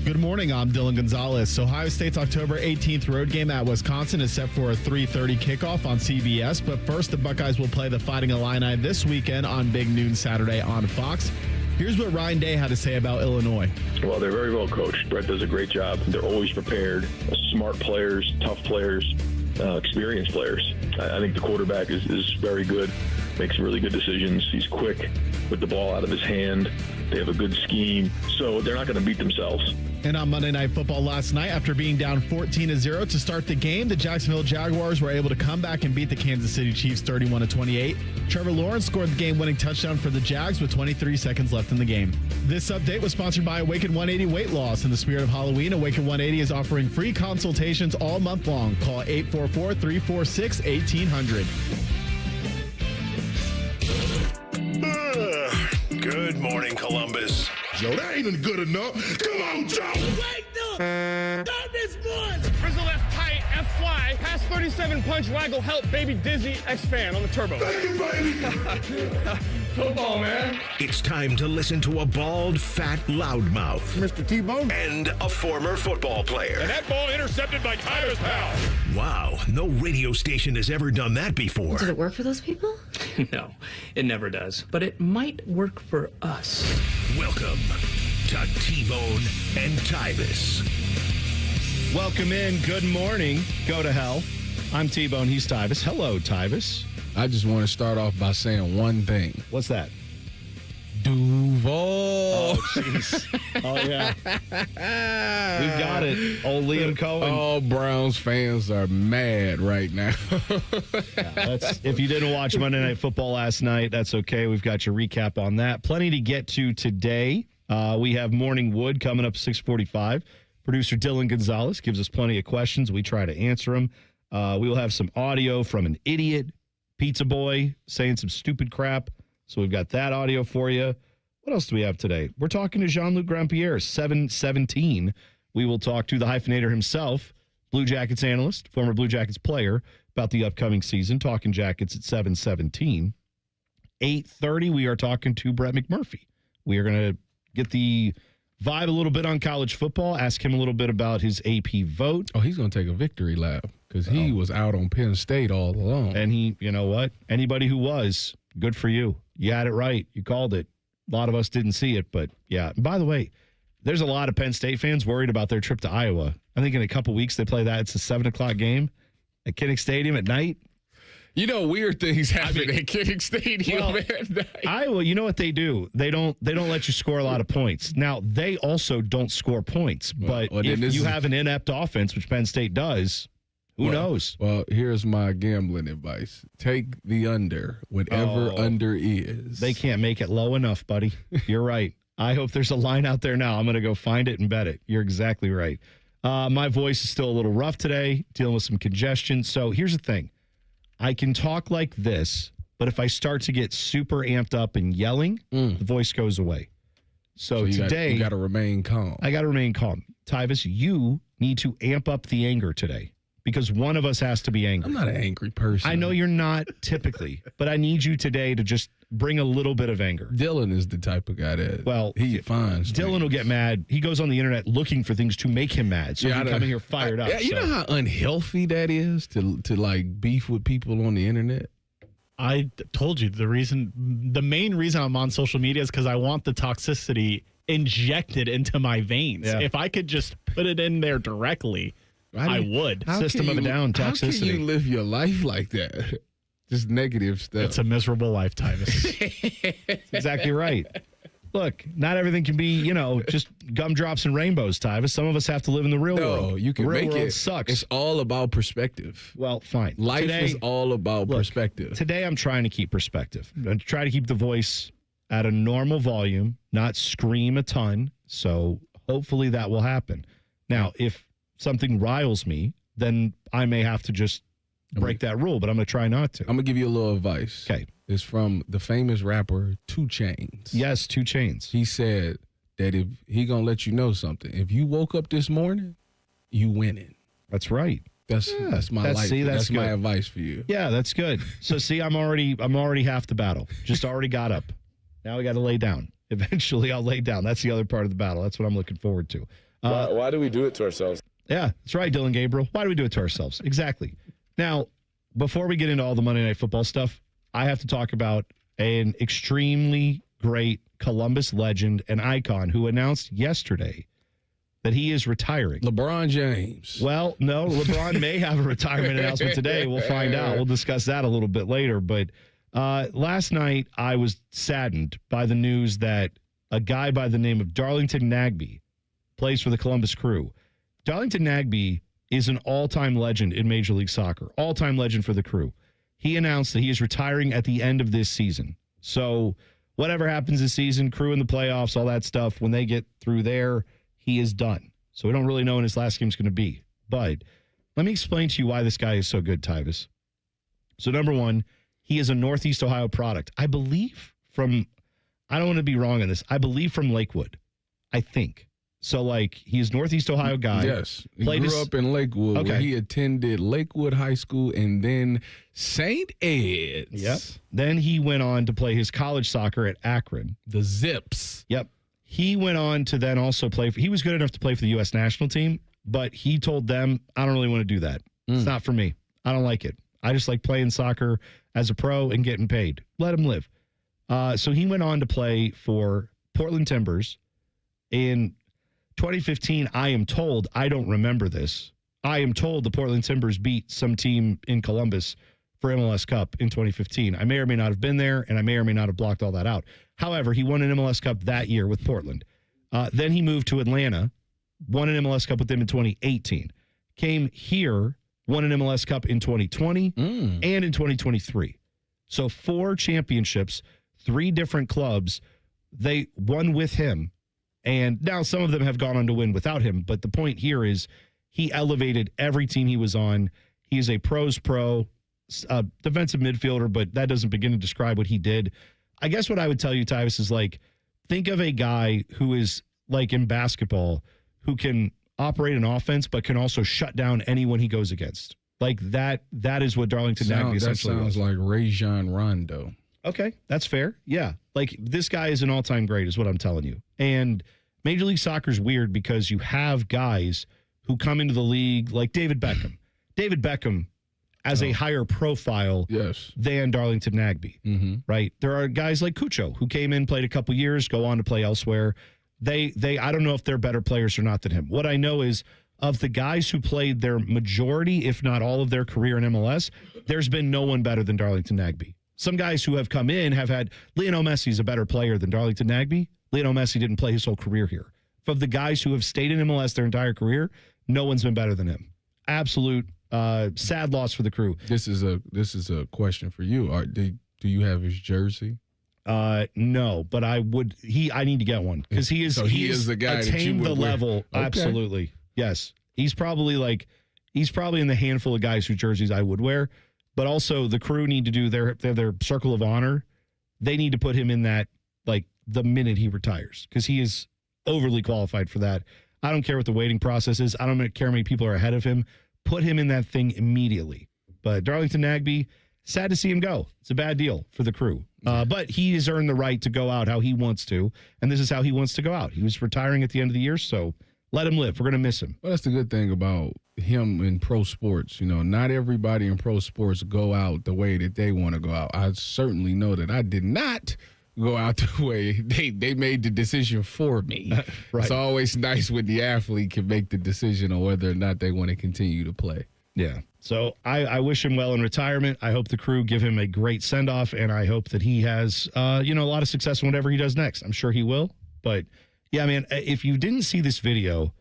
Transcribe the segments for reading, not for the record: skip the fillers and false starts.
Good morning, I'm Dylan Gonzalez. Ohio State's October 18th road game at Wisconsin is set for a 3:30 kickoff on CBS. But first, the Buckeyes will play the Fighting Illini this weekend on Big Noon Saturday on Fox. Here's what Ryan Day had to say about Illinois. Well, they're very well coached. Brett does a great job. They're always prepared. Smart players, tough players, experienced players. I think the quarterback is very good, makes really good decisions. He's quick with the ball out of his hand. They have a good scheme, so they're not going to beat themselves. And on Monday Night Football last night, after being down 14-0 to start the game, the Jacksonville Jaguars were able to come back and beat the Kansas City Chiefs 31-28. Trevor Lawrence scored the game-winning touchdown for the Jags with 23 seconds left in the game. This update was sponsored by Awaken 180 Weight Loss. In the spirit of Halloween, Awaken 180 is offering free consultations all month long. Call 844-346-1800. Good morning, Columbus. Joe, that ain't good enough. Come on, Joe. Wake up! Stop this one! Frizzle left tight, F fly, pass 37 punch, waggle, help, baby dizzy, X-fan on the turbo. Thank you, baby. Football, man. It's time to listen to a bald, fat loudmouth Mr. T-Bone. and a former football player. And that ball intercepted by Tyvis, pal. Wow, no radio station has ever done that before. Did it work for those people? No, it never does. But it might work for us. Welcome to T-Bone and Tyvis. Welcome in. Good morning. Go to hell. I'm T-Bone. He's Tyvis. Hello, Tyvis. I just want to start off by saying one thing. What's that? Duval. Oh, jeez. Oh, yeah. We've got it. Old Liam Cohen. All Browns fans are mad right now. If you didn't watch Monday Night Football last night, that's okay. We've got your recap on that. Plenty to get to today. We have Morning Wood coming up 6:45. Producer Dylan Gonzalez gives us plenty of questions. We try to answer them. We will have some audio from an idiot pizza boy saying some stupid crap. So we've got that audio for you. What else do we have today? We're talking to Jean-Luc Grandpierre, 7:17. We will talk to the hyphenator himself, Blue Jackets analyst, former Blue Jackets player, about the upcoming season, talking Jackets at 7:17. 8:30, we are talking to Brett McMurphy. We are going to get the vibe a little bit on college football, ask him a little bit about his AP vote. Oh, he's going to take a victory lap because he was out on Penn State all along. And he, you know what? Anybody who was, good for you. You had it right. You called it. A lot of us didn't see it, but yeah. By the way, there's a lot of Penn State fans worried about their trip to Iowa. I think in a couple weeks they play that. It's a 7 o'clock game at Kinnick Stadium at night. You know, weird things happen at Kinnick Stadium at night. Iowa, you know what they do? They don't let you score a lot of points. Now, they also don't score points, but if you have an inept offense, which Penn State does, who knows? Well, here's my gambling advice. Take the under, whatever under is. They can't make it low enough, buddy. You're right. I hope there's a line out there now. I'm going to go find it and bet it. You're exactly right. My voice is still a little rough today, dealing with some congestion. So here's the thing. I can talk like this, but if I start to get super amped up and yelling, the voice goes away. So today, you got to remain calm. I got to remain calm. Tyvis, you need to amp up the anger today because one of us has to be angry. I'm not an angry person. I know you're not typically, but I need you today to just bring a little bit of anger. Dylan is the type of guy that he finds. Dylan will get mad. He goes on the internet looking for things to make him mad. So he's coming here fired up. You know how unhealthy that is to like beef with people on the internet? I told you the main reason I'm on social media is because I want the toxicity injected into my veins. Yeah. If I could just put it in there directly, I would. System of a down, toxicity. How can you live your life like that? Just negative stuff. It's a miserable life, Tyvis. That's exactly right. Look, not everything can be, just gumdrops and rainbows, Tyvis. Some of us have to live in the real world. No, you can the real make world it. Sucks. It's all about perspective. Well, fine. Life is all about perspective. Today, I'm trying to keep perspective. I'm trying to keep the voice at a normal volume, not scream a ton. So hopefully that will happen. Now, if something riles me, then I may have to just break that rule, but I'm going to try not to. I'm going to give you a little advice. Okay. It's from the famous rapper 2 Chainz. Yes, 2 Chainz. He said that if he going to let you know something, if you woke up this morning, you winning. That's right. That's my life. That's my advice for you. Yeah, that's good. So see, I'm already half the battle. Just already got up. Now we got to lay down. Eventually, I'll lay down. That's the other part of the battle. That's what I'm looking forward to. Why do we do it to ourselves? Yeah, that's right, Dylan Gabriel. Why do we do it to ourselves? Exactly. Now, before we get into all the Monday Night Football stuff, I have to talk about an extremely great Columbus legend and icon who announced yesterday that he is retiring. LeBron James. Well, no, LeBron may have a retirement announcement today. We'll find out. We'll discuss that a little bit later. But last night, I was saddened by the news that a guy by the name of Darlington Nagbe plays for the Columbus Crew. Darlington Nagbe is an all-time legend in Major League Soccer, all-time legend for the Crew. He announced that he is retiring at the end of this season. So whatever happens this season, Crew in the playoffs, all that stuff, when they get through there, he is done. So we don't really know when his last game is going to be. But let me explain to you why this guy is so good, Tyvis. So number one, he is a Northeast Ohio product. I believe from, I don't want to be wrong on this, I believe from Lakewood, I think. So, like, he's Northeast Ohio guy. Yes. He grew up in Lakewood, where he attended Lakewood High School and then St. Ed's. Yep. Then he went on to play his college soccer at Akron. The Zips. Yep. He went on to then also play he was good enough to play for the U.S. national team, but he told them, I don't really want to do that. It's not for me. I don't like it. I just like playing soccer as a pro and getting paid. Let him live. So he went on to play for Portland Timbers in 2015, I am told, I don't remember this. I am told the Portland Timbers beat some team in Columbus for MLS Cup in 2015. I may or may not have been there, and I may or may not have blocked all that out. However, he won an MLS Cup that year with Portland. Then he moved to Atlanta, won an MLS Cup with them in 2018. Came here, won an MLS Cup in 2020 and in 2023. So 4 championships, 3 different clubs. They won with him. And now some of them have gone on to win without him. But the point here is he elevated every team he was on. He is a pros pro, defensive midfielder, but that doesn't begin to describe what he did. I guess what I would tell you, Tyvis, is like, think of a guy who is like in basketball, who can operate an offense, but can also shut down anyone he goes against. Like that is what Darlington Nagbe essentially was. That sounds like Rajon Rondo. Okay, that's fair. Yeah. Like, this guy is an all-time great is what I'm telling you. And Major League Soccer is weird because you have guys who come into the league like David Beckham. David Beckham as a higher profile than Darlington Nagbe, right? There are guys like Cucho who came in, played a couple years, go on to play elsewhere. They I don't know if they're better players or not than him. What I know is of the guys who played their majority, if not all of their career in MLS, there's been no one better than Darlington Nagbe. Some guys who have come in have had Lionel Messi is a better player than Darlington Nagbe. Lionel Messi didn't play his whole career here. Of the guys who have stayed in MLS their entire career, no one's been better than him. Absolute sad loss for the Crew. This is a question for you. Do you have his jersey? No, but I need to get one because he is the guy attained that you would the wear. level. Okay. Absolutely, yes. He's probably in the handful of guys whose jerseys I would wear. But also, the Crew need to do their circle of honor. They need to put him in that, like, the minute he retires, because he is overly qualified for that. I don't care what the waiting process is. I don't care how many people are ahead of him. Put him in that thing immediately. But Darlington Nagbe, sad to see him go. It's a bad deal for the Crew. But he has earned the right to go out how he wants to, and this is how he wants to go out. He was retiring at the end of the year, so let him live. We're going to miss him. Well, that's the good thing about him in pro sports. You know, not everybody in pro sports go out the way that they want to go out. I certainly know that I did not go out the way they made the decision for me. Right. It's always nice when the athlete can make the decision on whether or not they want to continue to play. Yeah. So I wish him well in retirement. I hope the Crew give him a great send-off, and I hope that he has, a lot of success in whatever he does next. I'm sure he will. But, yeah, man, if you didn't see this video,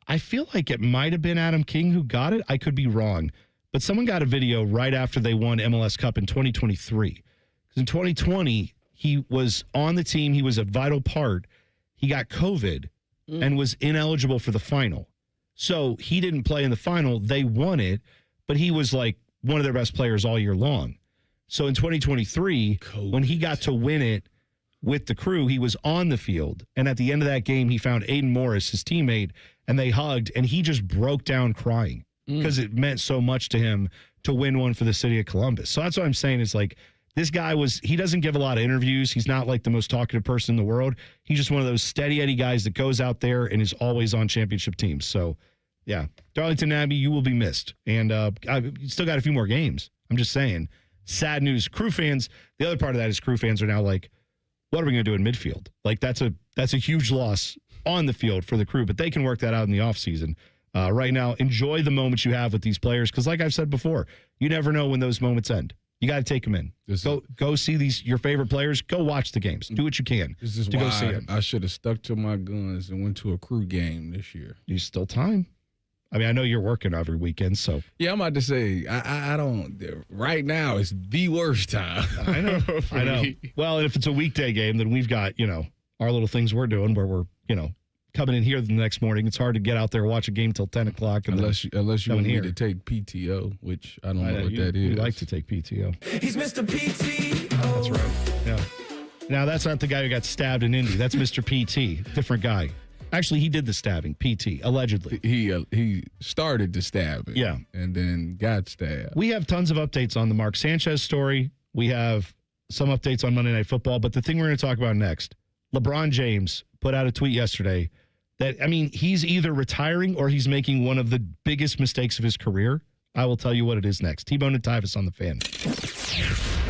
I feel like it might have been Adam King who got it. I could be wrong. But someone got a video right after they won MLS Cup in 2023. Because in 2020, he was on the team. He was a vital part. He got COVID and was ineligible for the final. So he didn't play in the final. They won it, but he was like one of their best players all year long. So in 2023, when he got to win it with the Crew, he was on the field. And at the end of that game, he found Aiden Morris, his teammate, and they hugged, and he just broke down crying because it meant so much to him to win one for the city of Columbus. So that's what I'm saying is, like, This guy he doesn't give a lot of interviews. He's not like the most talkative person in the world. He's just one of those steady Eddie guys that goes out there and is always on championship teams. So, yeah, Darlington Abbey, you will be missed. And I've still got a few more games. I'm just saying. Sad news. Crew fans, the other part of that is crew fans are now like, what are we going to do in midfield? Like, that's a huge loss on the field for the crew, but they can work that out in the offseason. Right now, enjoy the moments you have with these players because, like I've said before, you never know when those moments end. You got to take them in. Go see your favorite players. Go watch the games. Do what you can to go see them. I should have stuck to my guns and went to a crew game this year. You still time. I mean, I know you're working every weekend, so. Yeah, I'm about to say, I don't, right now it's the worst time. I know. I know. Well, if it's a weekday game, then we've got, our little things we're doing where we're, coming in here the next morning. It's hard to get out there and watch a game till 10 o'clock. Unless you want me to take PTO, which I don't know what that is. You like to take PTO. He's Mr. PTO. That's right. Yeah. Now, that's not the guy who got stabbed in Indy. That's Mr. PT. Different guy. Actually, he did the stabbing, PT, allegedly. He started the stabbing. Yeah. And then got stabbed. We have tons of updates on the Mark Sanchez story. We have some updates on Monday Night Football. But the thing we're going to talk about next, LeBron James put out a tweet yesterday that, he's either retiring or he's making one of the biggest mistakes of his career. I will tell you what it is next. T-Bone and Tyvis on the Fan.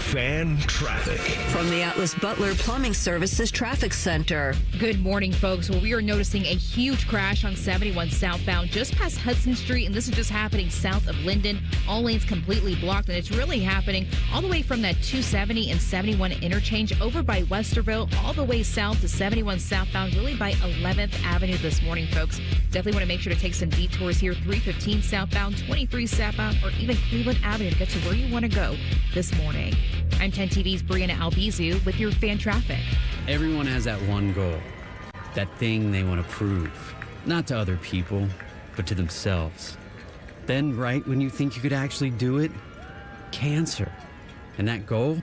Fan traffic. From the Atlas Butler Plumbing Services Traffic Center. Good morning, folks. Well, we are noticing a huge crash on 71 southbound just past Hudson Street, and this is just happening south of Linden. All lanes completely blocked, and it's really happening all the way from that 270 and 71 interchange over by Westerville, all the way south to 71 southbound, really by 11th Avenue this morning, folks. Definitely want to make sure to take some detours here, 315 southbound, 23 southbound, or even Cleveland Avenue to get to where you want to go this morning. I'm 10 TV's Brianna Albizu with your fan traffic. Everyone has that one goal, that thing they want to prove, not to other people, but to themselves. Then, right when you think you could actually do it, cancer. And that goal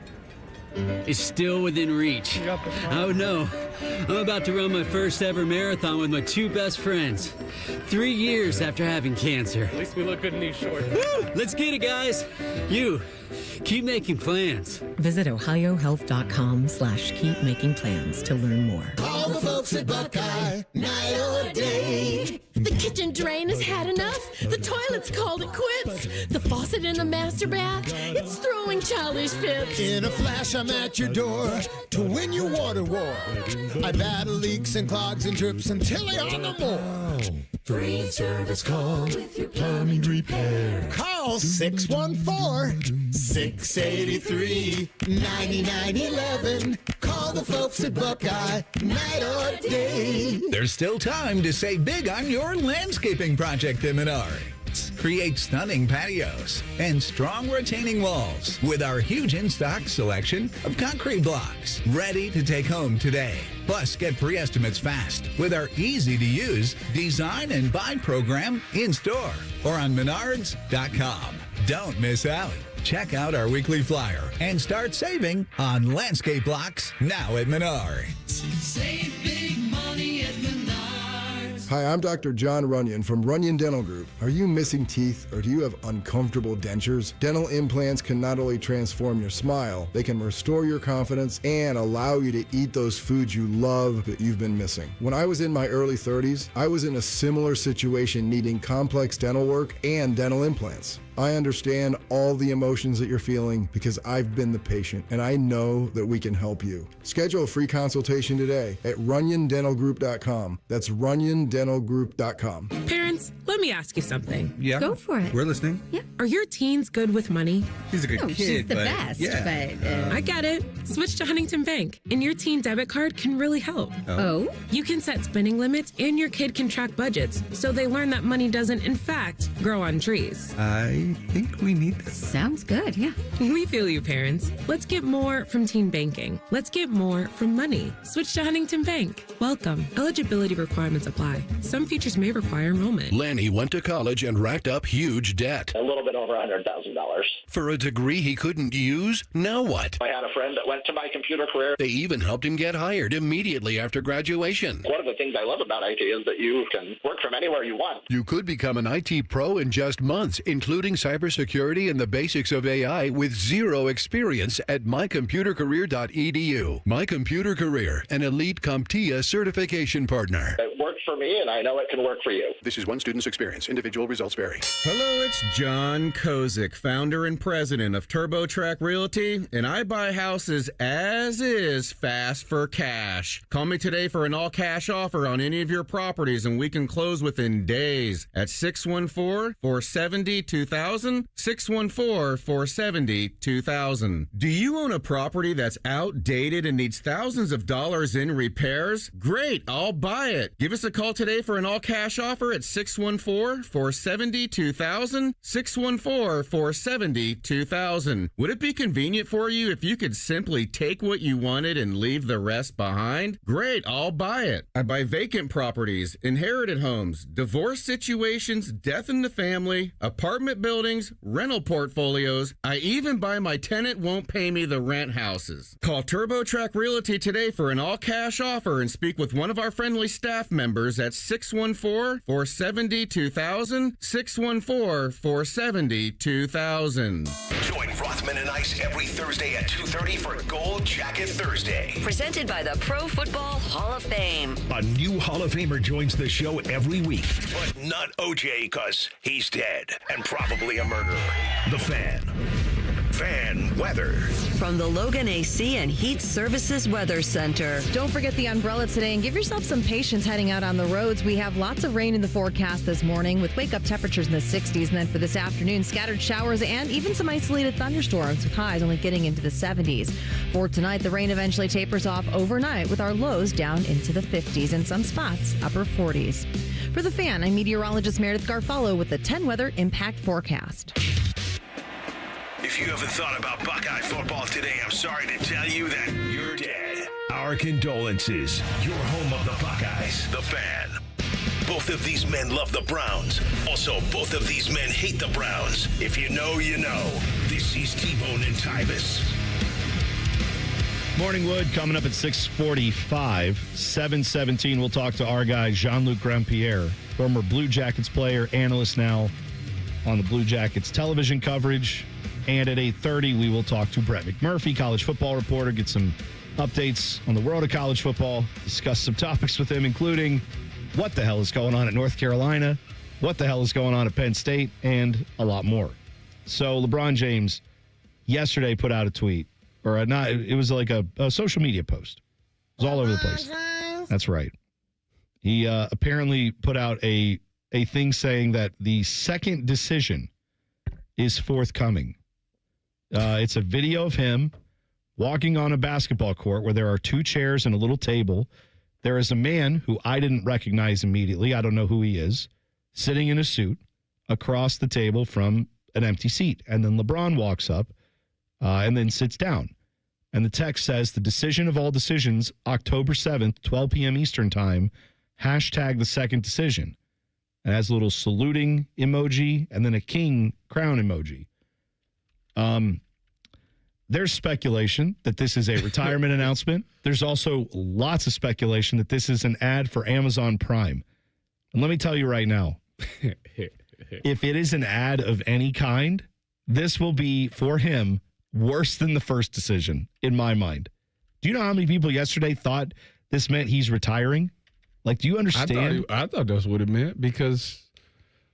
is still within reach. Oh no, I'm about to run my first ever marathon with my two best friends. 3 years after having cancer. At least we look good in these shorts. Woo! Let's get it, guys. You, keep making plans. Visit ohiohealth.com/keep making plans to learn more. All the folks at Buckeye, night or day. The kitchen drain has had enough. The toilet's called it quits. The faucet in the master bath, it's throwing childish fits. In a flash, I'm at your door to win your water war. I battle leaks and clogs and drips until they are no more. Free service call with your plumbing repair. Call 614-683-9911. Call the folks at Buckeye, night or day. There's still time to save big on your landscaping project in Menards. Create stunning patios and strong retaining walls with our huge in-stock selection of concrete blocks ready to take home today. Plus, get pre-estimates fast with our easy-to-use design and buy program in-store or on Menards.com. Don't miss out. Check out our weekly flyer and start saving on landscape blocks now at Menards. Save big money at Menards. Hi, I'm Dr. John Runyon from Runyon Dental Group. Are you missing teeth or do you have uncomfortable dentures? Dental implants can not only transform your smile, they can restore your confidence and allow you to eat those foods you love that you've been missing. When I was in my early 30s, I was in a similar situation needing complex dental work and dental implants. I understand all the emotions that you're feeling because I've been the patient and I know that we can help you. Schedule a free consultation today at RunyonDentalGroup.com. That's RunyonDentalGroup.com. Parents, let me ask you something. Yeah. Go for it. We're listening. Yeah. Are your teens good with money? She's a good kid. She's the but best, yeah. but I get it. Switch to Huntington Bank, and your teen debit card can really help. Oh? You can set spending limits, and your kid can track budgets, so they learn that money doesn't, in fact, grow on trees. I think we need this. Sounds good, yeah. We feel you, parents. Let's get more from teen banking. Let's get more from money. Switch to Huntington Bank. Welcome. Eligibility requirements apply. Some features may require enrollment. Lanny went to college and racked up huge debt. A little bit over $100,000. For a degree he couldn't use, now what? I had a friend that went to my computer career. They even helped him get hired immediately after graduation. One of the things I love about IT is that you can work from anywhere you want. You could become an IT pro in just months, including cybersecurity and the basics of AI with zero experience at mycomputercareer.edu. My Computer Career, an elite CompTIA certification partner. It worked for me, and I know it can work for you. This is one student's experience. Individual results vary. Hello, it's John Kozik, founder and president of TurboTrack Realty, and I buy houses as is, fast for cash. Call me today for an all-cash offer on any of your properties, and we can close within days at 614-470-2000, 614-470-2000. Do you own a property that's outdated and needs thousands of dollars in repairs? Great, I'll buy it. Give us a call today for an all-cash offer at 614-470-2000, 614-470-2000. Would it be convenient for you if you could simply take what you wanted and leave the rest behind? Great, I'll buy it. I buy vacant properties, inherited homes, divorce situations, death in the family, apartment buildings, rental portfolios. I even buy my tenant won't pay me the rent houses. Call TurboTrack Realty today for an all-cash offer and speak with one of our friendly staff members at 614-470-2000, 614-470-2000. Join Rothman and Ice every Thursday at 2:30 for Gold Jacket Thursday. Presented by the Pro Football Hall of Fame. A new Hall of Famer joins the show every week, but not OJ because he's dead and probably a murderer. The Fan. Fan weather. From the Logan AC and Heat Services Weather Center. Don't forget the umbrella today and give yourself some patience heading out on the roads. We have lots of rain in the forecast this morning with wake-up temperatures in the 60s. And then for this afternoon, scattered showers and even some isolated thunderstorms with highs only getting into the 70s. For tonight, the rain eventually tapers off overnight with our lows down into the 50s and some spots upper 40s. For the Fan, I'm meteorologist Meredith Garfalo with the 10 Weather Impact Forecast. If you haven't thought about Buckeye football today, I'm sorry to tell you that you're dead. Our condolences. You're home of the Buckeyes, the Fan. Both of these men love the Browns. Also, both of these men hate the Browns. If you know, you know. This is T-Bone and Tyvis. Morning Wood coming up at 6:45, 7:17. We'll talk to our guy, Jean-Luc Grandpierre, former Blue Jackets player, analyst now on the Blue Jackets television coverage. And at 8:30, we will talk to Brett McMurphy, college football reporter, get some updates on the world of college football, discuss some topics with him, including what the hell is going on at North Carolina, what the hell is going on at Penn State, and a lot more. So LeBron James yesterday put out a tweet, or it was like a social media post. It was all over the place. That's right. He apparently put out a thing saying that the second decision is forthcoming. It's a video of him walking on a basketball court where there are two chairs and a little table. There is a man who I didn't recognize immediately. I don't know who he is, sitting in a suit across the table from an empty seat. And then LeBron walks up and then sits down. And the text says, the decision of all decisions, October 7th, 12 p.m. Eastern time, hashtag the second decision. And has a little saluting emoji and then a king crown emoji. There's speculation that this is a retirement announcement. There's also lots of speculation that this is an ad for Amazon Prime. And let me tell you right now, if it is an ad of any kind, this will be, for him, worse than the first decision, in my mind. Do you know how many people yesterday thought this meant he's retiring? Like, do you understand? I thought that's what it meant because,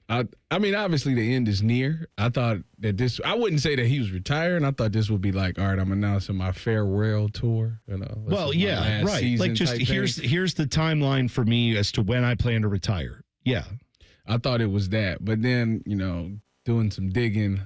I mean, obviously the end is near. I thought that I wouldn't say that he was retiring. I thought this would be like, all right, I'm announcing my farewell tour. You know, well, yeah, right. Like, just here's the timeline for me as to when I plan to retire. Yeah. I thought it was that. But then, doing some digging,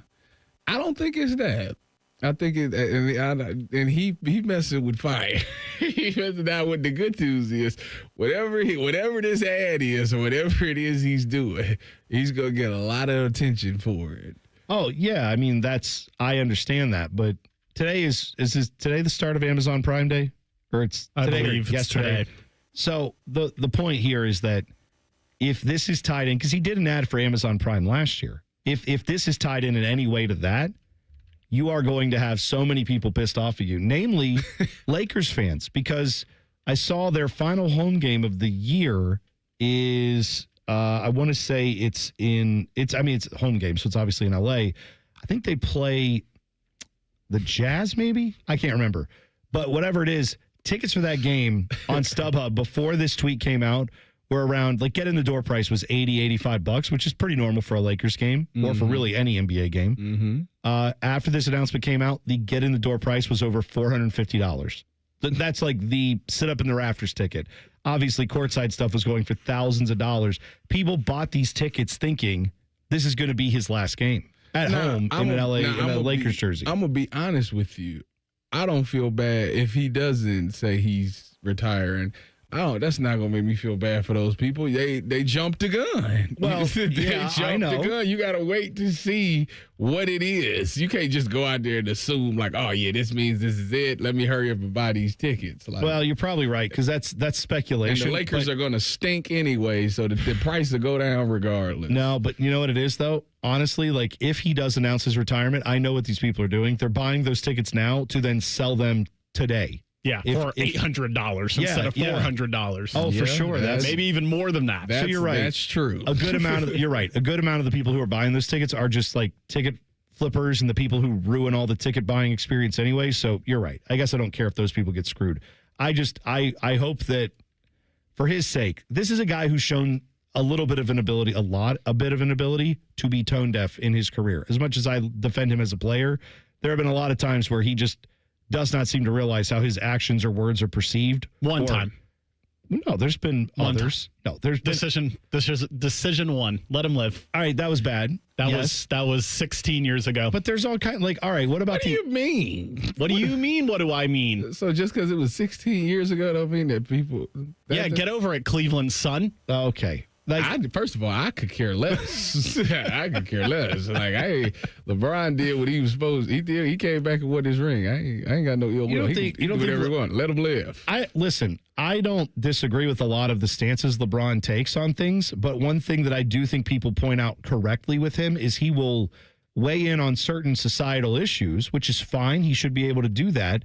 I don't think it's that. I think and he messing with fire. He messing out with the good news is whatever this ad is or whatever it is he's doing, he's gonna get a lot of attention for it. Oh yeah, I mean I understand that, but today is today the start of Amazon Prime Day, or it's today? I believe it's yesterday. Today. So the point here is that if this is tied in, because he did an ad for Amazon Prime last year, if this is tied in any way to that, you are going to have so many people pissed off at you, namely Lakers fans, because I saw their final home game of the year is, I want to say it's a home game, so it's obviously in LA. I think they play the Jazz, maybe? I can't remember. But whatever it is, tickets for that game on StubHub before this tweet came out were around, like, get in the door price was $80, $85, which is pretty normal for a Lakers game or for really any NBA game. After this announcement came out, the get in the door price was over $450. That's like the sit up in the rafters ticket. Obviously, courtside stuff was going for thousands of dollars. People bought these tickets thinking this is going to be his last game at home in an LA in a Lakers jersey. I'm gonna be honest with you. I don't feel bad if he doesn't say he's retiring. That's not gonna make me feel bad for those people. They jumped the gun. Well, I know. The gun. You gotta wait to see what it is. You can't just go out there and assume like, oh yeah, this means this is it. Let me hurry up and buy these tickets. Like, well, you're probably right because that's speculation. And the Lakers are gonna stink anyway, so the price will go down regardless. No, but you know what it is though. Honestly, like if he does announce his retirement, I know what these people are doing. They're buying those tickets now to then sell them today. Yeah, for $800 instead of $400. Oh, for sure. That's maybe even more than that. So you're right. That's true. A good amount you're right. A good amount of the people who are buying those tickets are just like ticket flippers and the people who ruin all the ticket buying experience anyway. So you're right. I guess I don't care if those people get screwed. I hope that for his sake, this is a guy who's shown a bit of an ability to be tone deaf in his career. As much as I defend him as a player, there have been a lot of times where he just does not seem to realize how his actions or words are perceived. One time. No, there's been others. No, there's been... Decision one. Let him live. All right, that was bad. That was 16 years ago. But there's all kind like, all right, what about what do you mean? What do you mean? What do I mean? So just because it was 16 years ago don't mean that people... Get over it, Cleveland, son. Okay. Like, first of all, I could care less. I could care less. Like, LeBron did what he was supposed to. He did. He came back and won his ring. I ain't got no ill will. You don't think whatever he want. Let him live. I don't disagree with a lot of the stances LeBron takes on things, but one thing that I do think people point out correctly with him is he will weigh in on certain societal issues, which is fine. He should be able to do that.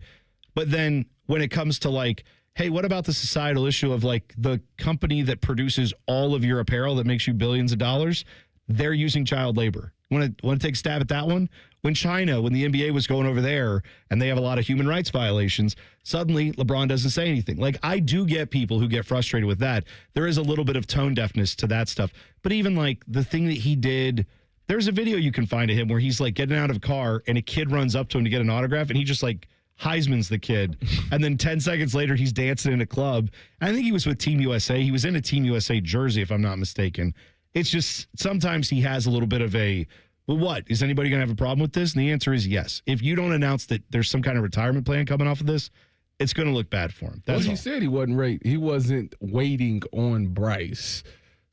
But then when it comes to like, hey, what about the societal issue of like the company that produces all of your apparel that makes you billions of dollars? They're using child labor. Want to take a stab at that one? When China, when the NBA was going over there and they have a lot of human rights violations, suddenly LeBron doesn't say anything. Like, I do get people who get frustrated with that. There is a little bit of tone deafness to that stuff. But even like the thing that he did, there's a video you can find of him where he's like getting out of a car and a kid runs up to him to get an autograph and he just like Heisman's the kid. And then 10 seconds later, he's dancing in a club. I think he was with Team USA. He was in a Team USA jersey, if I'm not mistaken. It's just sometimes he has a little bit of a, well, what? Is anybody going to have a problem with this? And the answer is yes. If you don't announce that there's some kind of retirement plan coming off of this, it's going to look bad for him. That's he said he wasn't waiting on Bryce.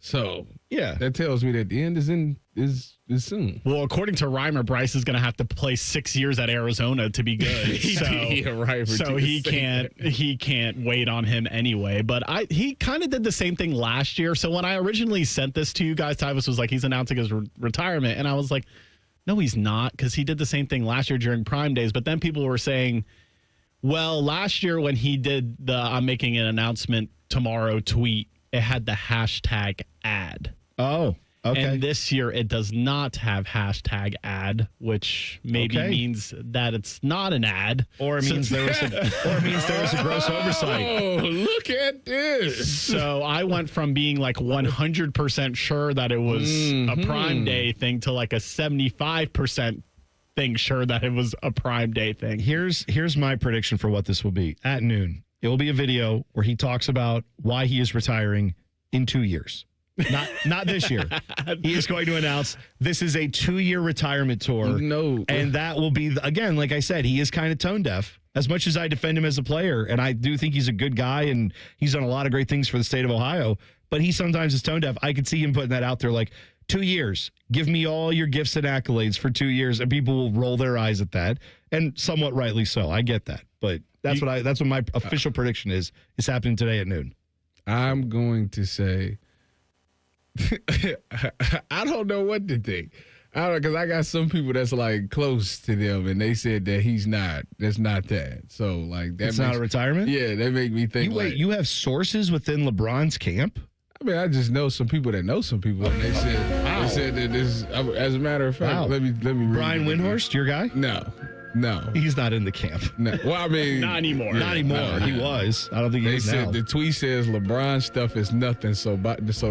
So, yeah, that tells me that the end is soon. Well, according to Reimer, Bryce is going to have to play 6 years at Arizona to be good. He can't wait on him anyway. But he kind of did the same thing last year. So when I originally sent this to you guys, Tyvis was like, he's announcing his retirement. And I was like, no, he's not, because he did the same thing last year during Prime Days. But then people were saying, well, last year when he did the I'm making an announcement tomorrow tweet, it had the hashtag ad. Oh, okay. And this year it does not have hashtag ad, which maybe means that it's not an ad. Or it means there was a gross oversight. Oh, look at this. So I went from being like 100% sure that it was a Prime Day thing to like a 75% thing sure that it was a Prime Day thing. Here's my prediction for what this will be. At noon, it will be a video where he talks about why he is retiring in 2 years. Not this year. He is going to announce this is a 2-year retirement tour. No. And that will be, again, like I said, he is kind of tone deaf. As much as I defend him as a player, and I do think he's a good guy and he's done a lot of great things for the state of Ohio, but he sometimes is tone deaf. I could see him putting that out there like, 2 years. Give me all your gifts and accolades for 2 years, and people will roll their eyes at that, and somewhat rightly so. I get that, but that's what my official prediction is happening today at noon. I'm going to say I don't know what to think. I don't know, because I got some people that's like close to them, and they said that he's not. That's not that. So like that's not a retirement. Yeah, that make me think. You have sources within LeBron's camp? I mean, I just know some people that know some people, and they said that this. As a matter of fact, let me read. Brian Windhorst, your guy? No, he's not in the camp. No. Well, I mean, not anymore. Not anymore. No. He was. I don't think he is now. The tweet says LeBron stuff is nothing, so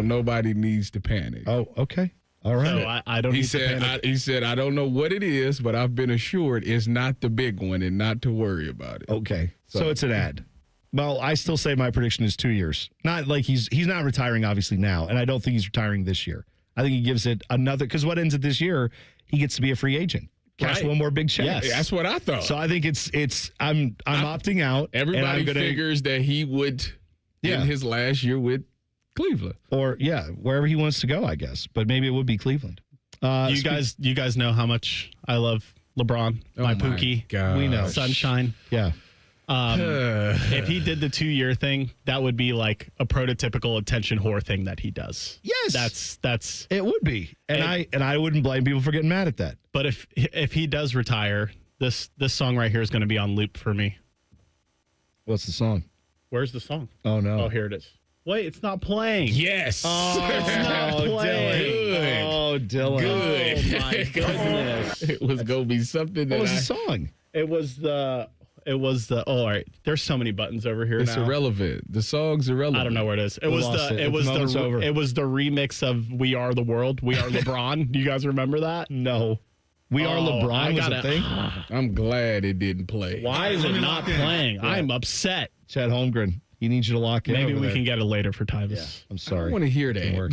nobody needs to panic. Oh, okay. All right. So I don't. He said, I don't know what it is, but I've been assured it's not the big one, and not to worry about it. Okay. So it's an ad. Well, I still say my prediction is 2 years. Not like he's not retiring obviously now, and I don't think he's retiring this year. I think he gives it another, because what ends it this year, he gets to be a free agent. Cash one more big check. Yes. That's what I thought. So I think I'm opting out. Everybody figures that he would in his last year with Cleveland. Or wherever he wants to go, I guess. But maybe it would be Cleveland. You guys know how much I love LeBron, my Pookie. We know. Sunshine. Yeah. If he did the 2-year thing, that would be like a prototypical attention whore thing that he does. Yes. That's it would be. And I wouldn't blame people for getting mad at that. But if he does retire, this song right here is going to be on loop for me. What's the song? Where's the song? Oh no. Oh, here it is. Wait, it's not playing. Yes. Oh, it's not playing. Good. Oh, Dylan. Good. Oh my goodness. It was going to be something that What was the song? It was the all right. There's so many buttons over here It's now. irrelevant. The song's irrelevant. I don't know where it is. It was the remix of We Are the World. We Are LeBron. Do you guys remember that? No. We Are LeBron was a thing? I'm glad it didn't play. Why is it not playing? I'm upset. Chad Holmgren, he needs you to lock in. Maybe over we there. can get it later for Tyvis. Yeah, I'm sorry. I don't want to hear that. Didn't work.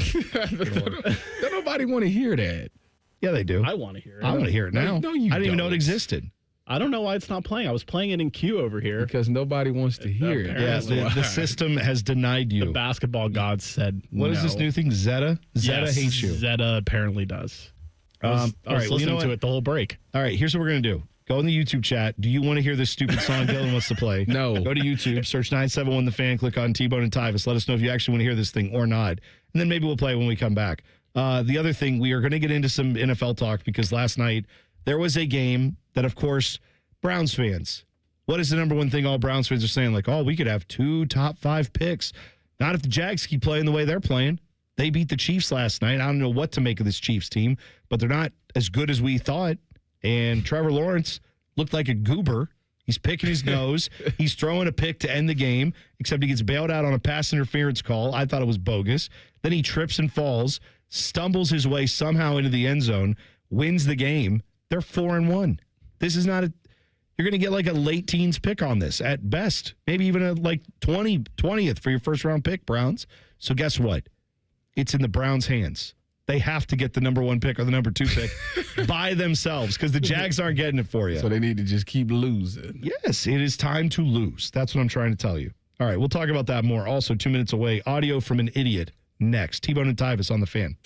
Don't nobody want to hear that. Yeah, they do. I want to hear it. I want to hear it now. No, you I didn't even know don't. it existed. I don't know why it's not playing. I was playing it in queue over here. Because nobody wants to hear it. Yeah, the system has denied you. The basketball gods said What is this new thing? Zeta? Zeta Yes, hates you. Zeta apparently does. I was all right, well, you know listening to what? it the whole break. All right, here's what we're going to do. Go in the YouTube chat. Do you want to hear this stupid song Dylan wants to play? No. Go to YouTube, search 971 The Fan, click on T-Bone and Tyvis. Let us know if you actually want to hear this thing or not. And then maybe we'll play when we come back. The other thing, we are going to get into some NFL talk because last night there was a game that, of course, Browns fans. What is the number one thing all Browns fans are saying? Like, oh, we could have 2 top 5 picks. Not if the Jags keep playing the way they're playing. They beat the Chiefs last night. I don't know what to make of this Chiefs team, but they're not as good as we thought. And Trevor Lawrence looked like a goober. He's picking his nose. He's throwing a pick to end the game, except he gets bailed out on a pass interference call. I thought it was bogus. Then he trips and falls, stumbles his way somehow into the end zone, wins the game. They're 4-1. This is not a... You're going to get like a late teens pick on this at best. Maybe even a like 20th for your first round pick, Browns. So guess what? It's in the Browns' hands. They have to get the number 1 pick or the number 2 pick by themselves because the Jags aren't getting it for you. So they need to just keep losing. Yes, it is time to lose. That's what I'm trying to tell you. All right, we'll talk about that more. Also, 2 minutes away, audio from an idiot next. T-Bone and Tyvis on The Fan.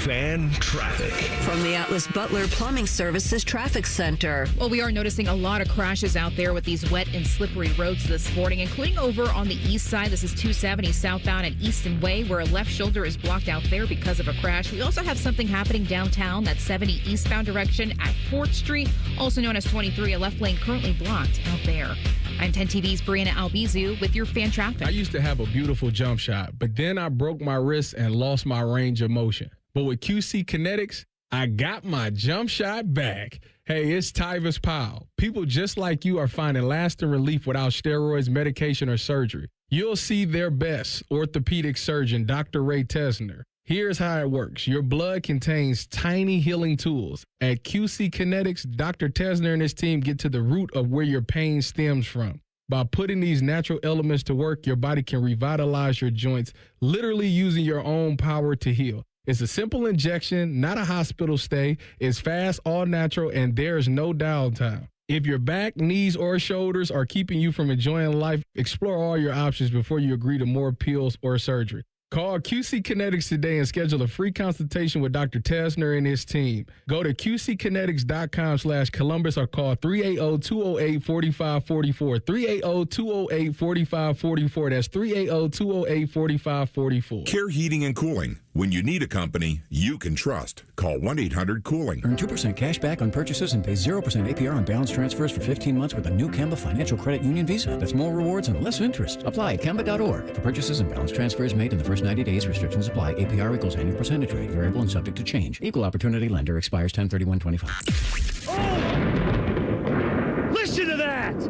Fan traffic. From the Atlas Butler Plumbing Services Traffic Center. Well, we are noticing a lot of crashes out there with these wet and slippery roads this morning, including over on the east side. This is 270 southbound at Easton Way, where a left shoulder is blocked out there because of a crash. We also have something happening downtown, that 70 eastbound direction at 4th Street, also known as 23, a left lane currently blocked out there. I'm 10 TV's Brianna Albizu with your fan traffic. I used to have a beautiful jump shot, but then I broke my wrist and lost my range of motion. But with QC Kinetics, I got my jump shot back. Hey, it's Tyvis Powell. People just like you are finding lasting relief without steroids, medication, or surgery. You'll see their best orthopedic surgeon, Dr. Ray Tesner. Here's how it works. Your blood contains tiny healing tools. At QC Kinetics, Dr. Tesner and his team get to the root of where your pain stems from. By putting these natural elements to work, your body can revitalize your joints, literally using your own power to heal. It's a simple injection, not a hospital stay. It's fast, all natural, and there's no downtime. If your back, knees, or shoulders are keeping you from enjoying life, explore all your options before you agree to more pills or surgery. Call QC Kinetics today and schedule a free consultation with Dr. Tesner and his team. Go to qckinetics.com/Columbus or call 380-208-4544. 380-208-4544. That's 380-208-4544. Care Heating and Cooling. When you need a company you can trust, call 1-800-COOLING. Earn 2% cash back on purchases and pay 0% APR on balance transfers for 15 months with a new Kemba Financial Credit Union Visa. That's more rewards and less interest. Apply at Kemba.org. For purchases and balance transfers made in the first 90 days, restrictions apply. APR equals annual percentage rate. Variable and subject to change. Equal opportunity lender. Expires 10/31/25. Listen to that!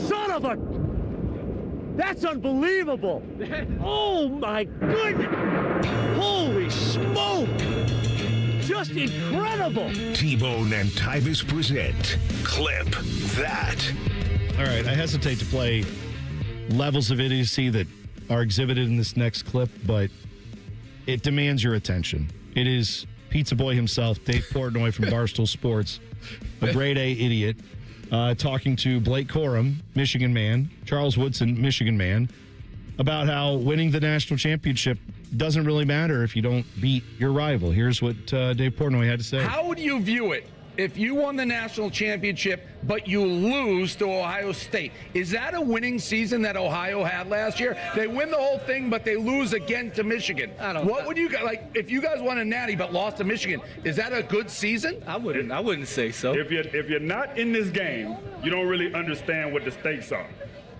Son of a... That's unbelievable! Oh my goodness! Holy smoke! Just incredible! T-Bone and Tyvis present Clip That. All right, I hesitate to play levels of idiocy that are exhibited in this next clip, but it demands your attention. It is Pizza Boy himself, Dave Portnoy from Barstool Sports, a grade A idiot, talking to Blake Corum, Michigan man, Charles Woodson, Michigan man, about how winning the national championship doesn't really matter if you don't beat your rival. Here's what Dave Portnoy had to say. How would you view it if you won the national championship, but you lose to Ohio State? Is that a winning season that Ohio had last year? They win the whole thing, but they lose again to Michigan. What would you guys, like, if you guys won a natty but lost to Michigan, is that a good season? I wouldn't say so. If you're not in this game, you don't really understand what the stakes are.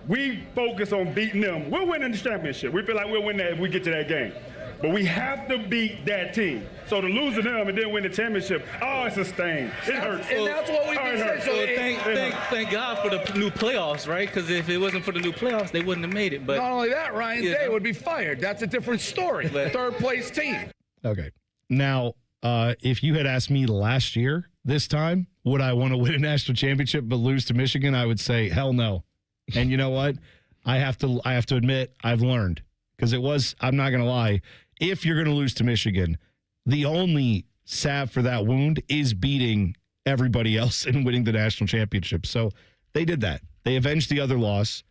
We focus on beating them. We're winning the championship. We feel like we'll win that if we get to that game. But we have to beat that team. So to lose to them and then win the championship, it's a stain. It hurts. And that's what we've been saying. So thank God for the new playoffs, right? Because if it wasn't for the new playoffs, they wouldn't have made it. But not only that, Ryan Day would be fired. That's a different story. Third place team. Okay. Now, if you had asked me last year, this time, would I want to win a national championship but lose to Michigan? I would say, hell no. And you know what? I have to admit, I've learned. Because it was, I'm not going to lie, if you're going to lose to Michigan, the only salve for that wound is beating everybody else and winning the national championship. So they did that. They avenged the other loss.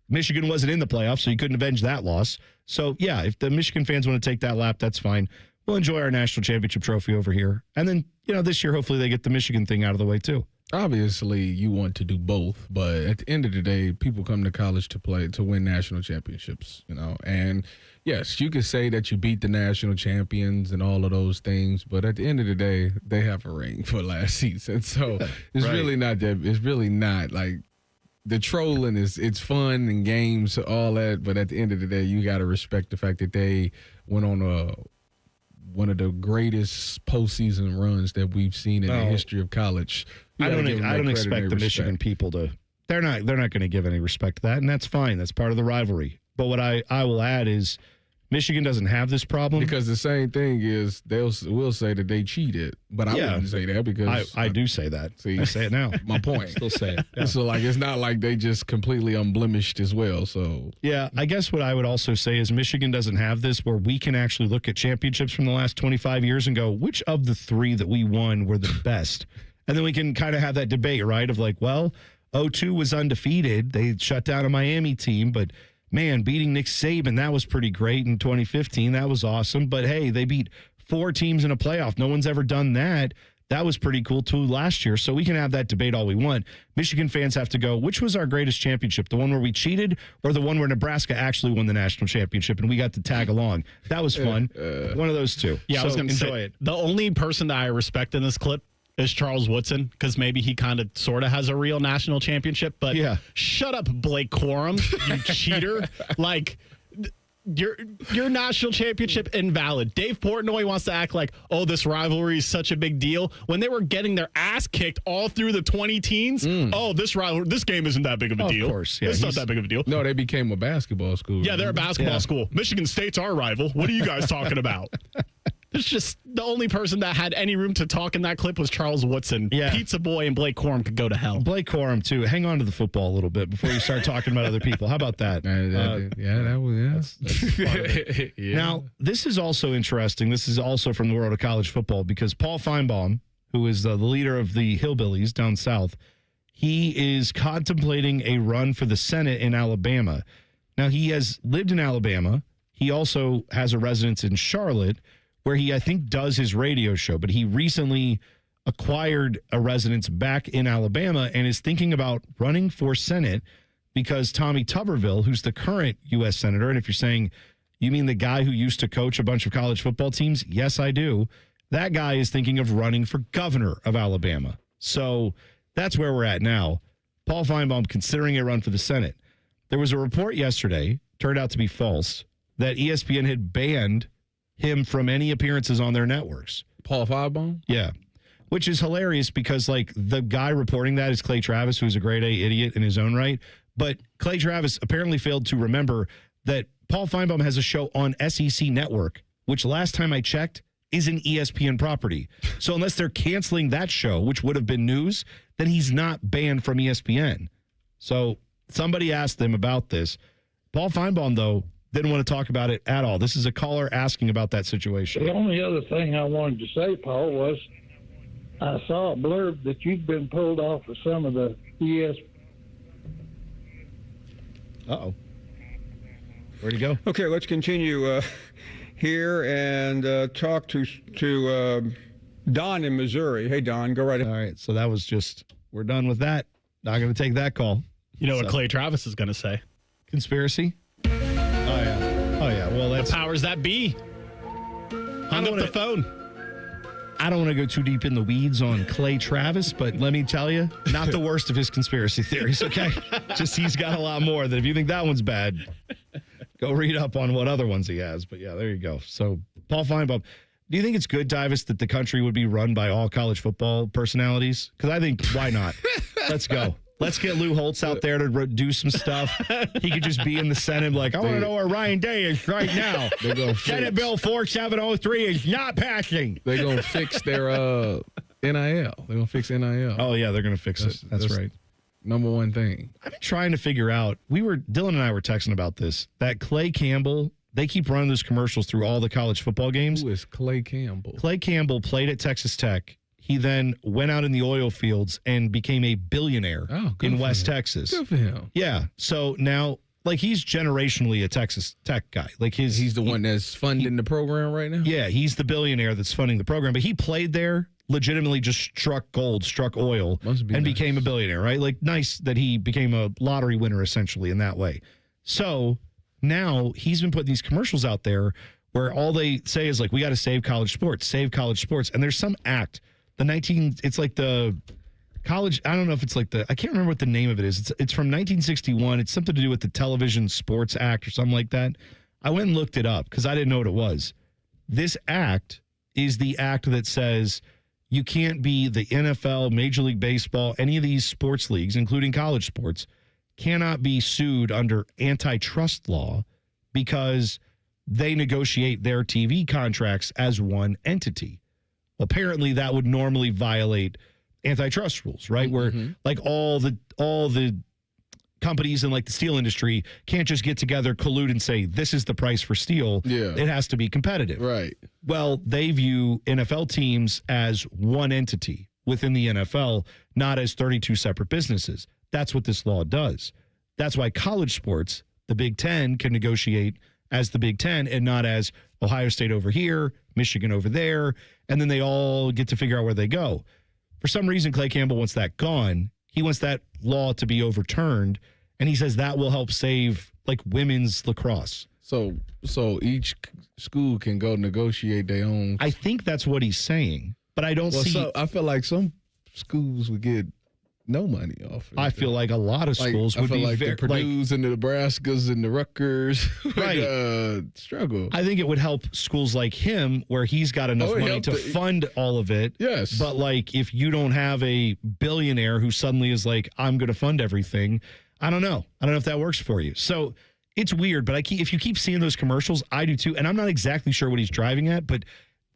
Michigan wasn't in the playoffs, so you couldn't avenge that loss. So, yeah, if the Michigan fans want to take that lap, that's fine. We'll enjoy our national championship trophy over here. And then, this year, hopefully they get the Michigan thing out of the way, too. Obviously, you want to do both, but at the end of the day, people come to college to win national championships, And yes, you could say that you beat the national champions and all of those things, but at the end of the day, they have a ring for last season. So it's really not that. It's really not like the trolling it's fun and games, all that. But at the end of the day, you got to respect the fact that they went on one of the greatest postseason runs that we've seen in the history of college. I don't expect the Michigan people to. They're not going to give any respect to that, and that's fine. That's part of the rivalry. But what I will add is Michigan doesn't have this problem because the same thing is will say that they cheated, but I wouldn't say that because I do say that. See, I say it now. My point. Still say it. Yeah. So it's not like they just completely unblemished as well. So yeah, I guess what I would also say is Michigan doesn't have this where we can actually look at championships from the last 25 years and go, which of the three that we won were the best? And then we can kind of have that debate, right? Of like, well, 2002 was undefeated. They shut down a Miami team, but man, beating Nick Saban, that was pretty great in 2015. That was awesome. But hey, they beat 4 teams in a playoff. No one's ever done that. That was pretty cool too last year. So we can have that debate all we want. Michigan fans have to go, which was our greatest championship? The one where we cheated or the one where Nebraska actually won the national championship and we got to tag along? That was fun. One of those two. Yeah, so I was going to say, the only person that I respect in this clip is Charles Woodson, because maybe he kind of sort of has a real national championship. But shut up, Blake Corum, you cheater. Like, your national championship invalid. Dave Portnoy wants to act like, this rivalry is such a big deal. When they were getting their ass kicked all through the 20-teens, this game isn't that big of a deal. Of course, yeah. It's not that big of a deal. No, they became a basketball school. Yeah, they're a basketball school. Michigan State's our rival. What are you guys talking about? It's just the only person that had any room to talk in that clip was Charles Woodson. Yeah. Pizza Boy and Blake Corum could go to hell. Blake Corum, too. Hang on to the football a little bit before you start talking about other people. How about that? That's part of it. Now, this is also interesting. This is also from the world of college football because Paul Feinbaum, who is the leader of the Hillbillies down south, he is contemplating a run for the Senate in Alabama. Now, he has lived in Alabama. he also has a residence in Charlotte where he, I think, does his radio show. But he recently acquired a residence back in Alabama and is thinking about running for Senate because Tommy Tuberville, who's the current U.S. Senator, and if you're saying, you mean the guy who used to coach a bunch of college football teams? Yes, I do. That guy is thinking of running for governor of Alabama. So that's where we're at now. Paul Feinbaum considering a run for the Senate. There was a report yesterday, turned out to be false, that ESPN had banned him from any appearances on their networks. Paul Feinbaum? Yeah. Which is hilarious because, like, the guy reporting that is Clay Travis, who's a grade A idiot in his own right. But Clay Travis apparently failed to remember that Paul Feinbaum has a show on SEC Network, which last time I checked is an ESPN property. So unless they're canceling that show, which would have been news, then he's not banned from ESPN. So somebody asked them about this. Paul Feinbaum, though, didn't want to talk about it at all. This is a caller asking about that situation. The only other thing I wanted to say, Paul, was I saw a blurb that you'd been pulled off of some of the ES. Uh-oh. Where'd he go? Okay, let's continue here and talk to Don in Missouri. Hey, Don, go right ahead. All right, so that was just, we're done with that. Not going to take that call. You know what Clay Travis is going to say? Conspiracy? Oh, yeah. Well, that's... The powers that be. Hung up the phone. I don't want to go too deep in the weeds on Clay Travis, but let me tell you, not the worst of his conspiracy theories, okay? Just he's got a lot more that if you think that one's bad, go read up on what other ones he has. But yeah, there you go. So Paul Feinbaum, do you think it's good, Tyvis, that the country would be run by all college football personalities? Because I think, why not? Let's go. Let's get Lou Holtz out there to do some stuff. He could just be in the Senate like, I want to know where Ryan Day is right now. Senate Bill 4703 is not passing. They're going to fix their NIL. They're going to fix NIL. Oh, yeah, they're going to fix it. That's right. Number one thing. I've been trying to figure out, Dylan and I were texting about this, that Clay Campbell, they keep running those commercials through all the college football games. Who is Clay Campbell? Clay Campbell played at Texas Tech. He then went out in the oil fields and became a billionaire in West Texas. Good for him. Yeah. So now, like, he's generationally a Texas Tech guy. Like he's the one that's funding the program right now? Yeah, he's the billionaire that's funding the program. But he played there, legitimately just struck oil, and became a billionaire, right? Like, nice that he became a lottery winner, essentially, in that way. So now he's been putting these commercials out there where all they say is, like, we got to save college sports. And there's some act. It's like the college, I don't know if it's like I can't remember what the name of it is. It's from 1961. It's something to do with the Television Sports Act or something like that. I went and looked it up because I didn't know what it was. This act is the act that says you can't be the NFL, Major League Baseball, any of these sports leagues, including college sports, cannot be sued under antitrust law because they negotiate their TV contracts as one entity. Apparently, that would normally violate antitrust rules, right? Where like all the companies in like the steel industry can't just get together, collude, and say this is the price for steel. Yeah, it has to be competitive, right? Well, they view NFL teams as one entity within the NFL, not as 32 separate businesses. That's what this law does. That's why college sports, the Big Ten, can negotiate as the Big Ten and not as Ohio State over here, Michigan over there, and then they all get to figure out where they go. For some reason, Clay Campbell wants that gone. He wants that law to be overturned, and he says that will help save, like, women's lacrosse. So each school can go negotiate their own. I think that's what he's saying, but I don't see. So I feel like some schools would get no money off it. I feel like a lot of schools would be like the Purdue's and the Nebraskas and the Rutgers would struggle. I think it would help schools like him where he's got enough money to fund all of it. Yes. But, like, if you don't have a billionaire who suddenly is like, I'm going to fund everything, I don't know. I don't know if that works for you. So it's weird, but if you keep seeing those commercials, I do too. And I'm not exactly sure what he's driving at, but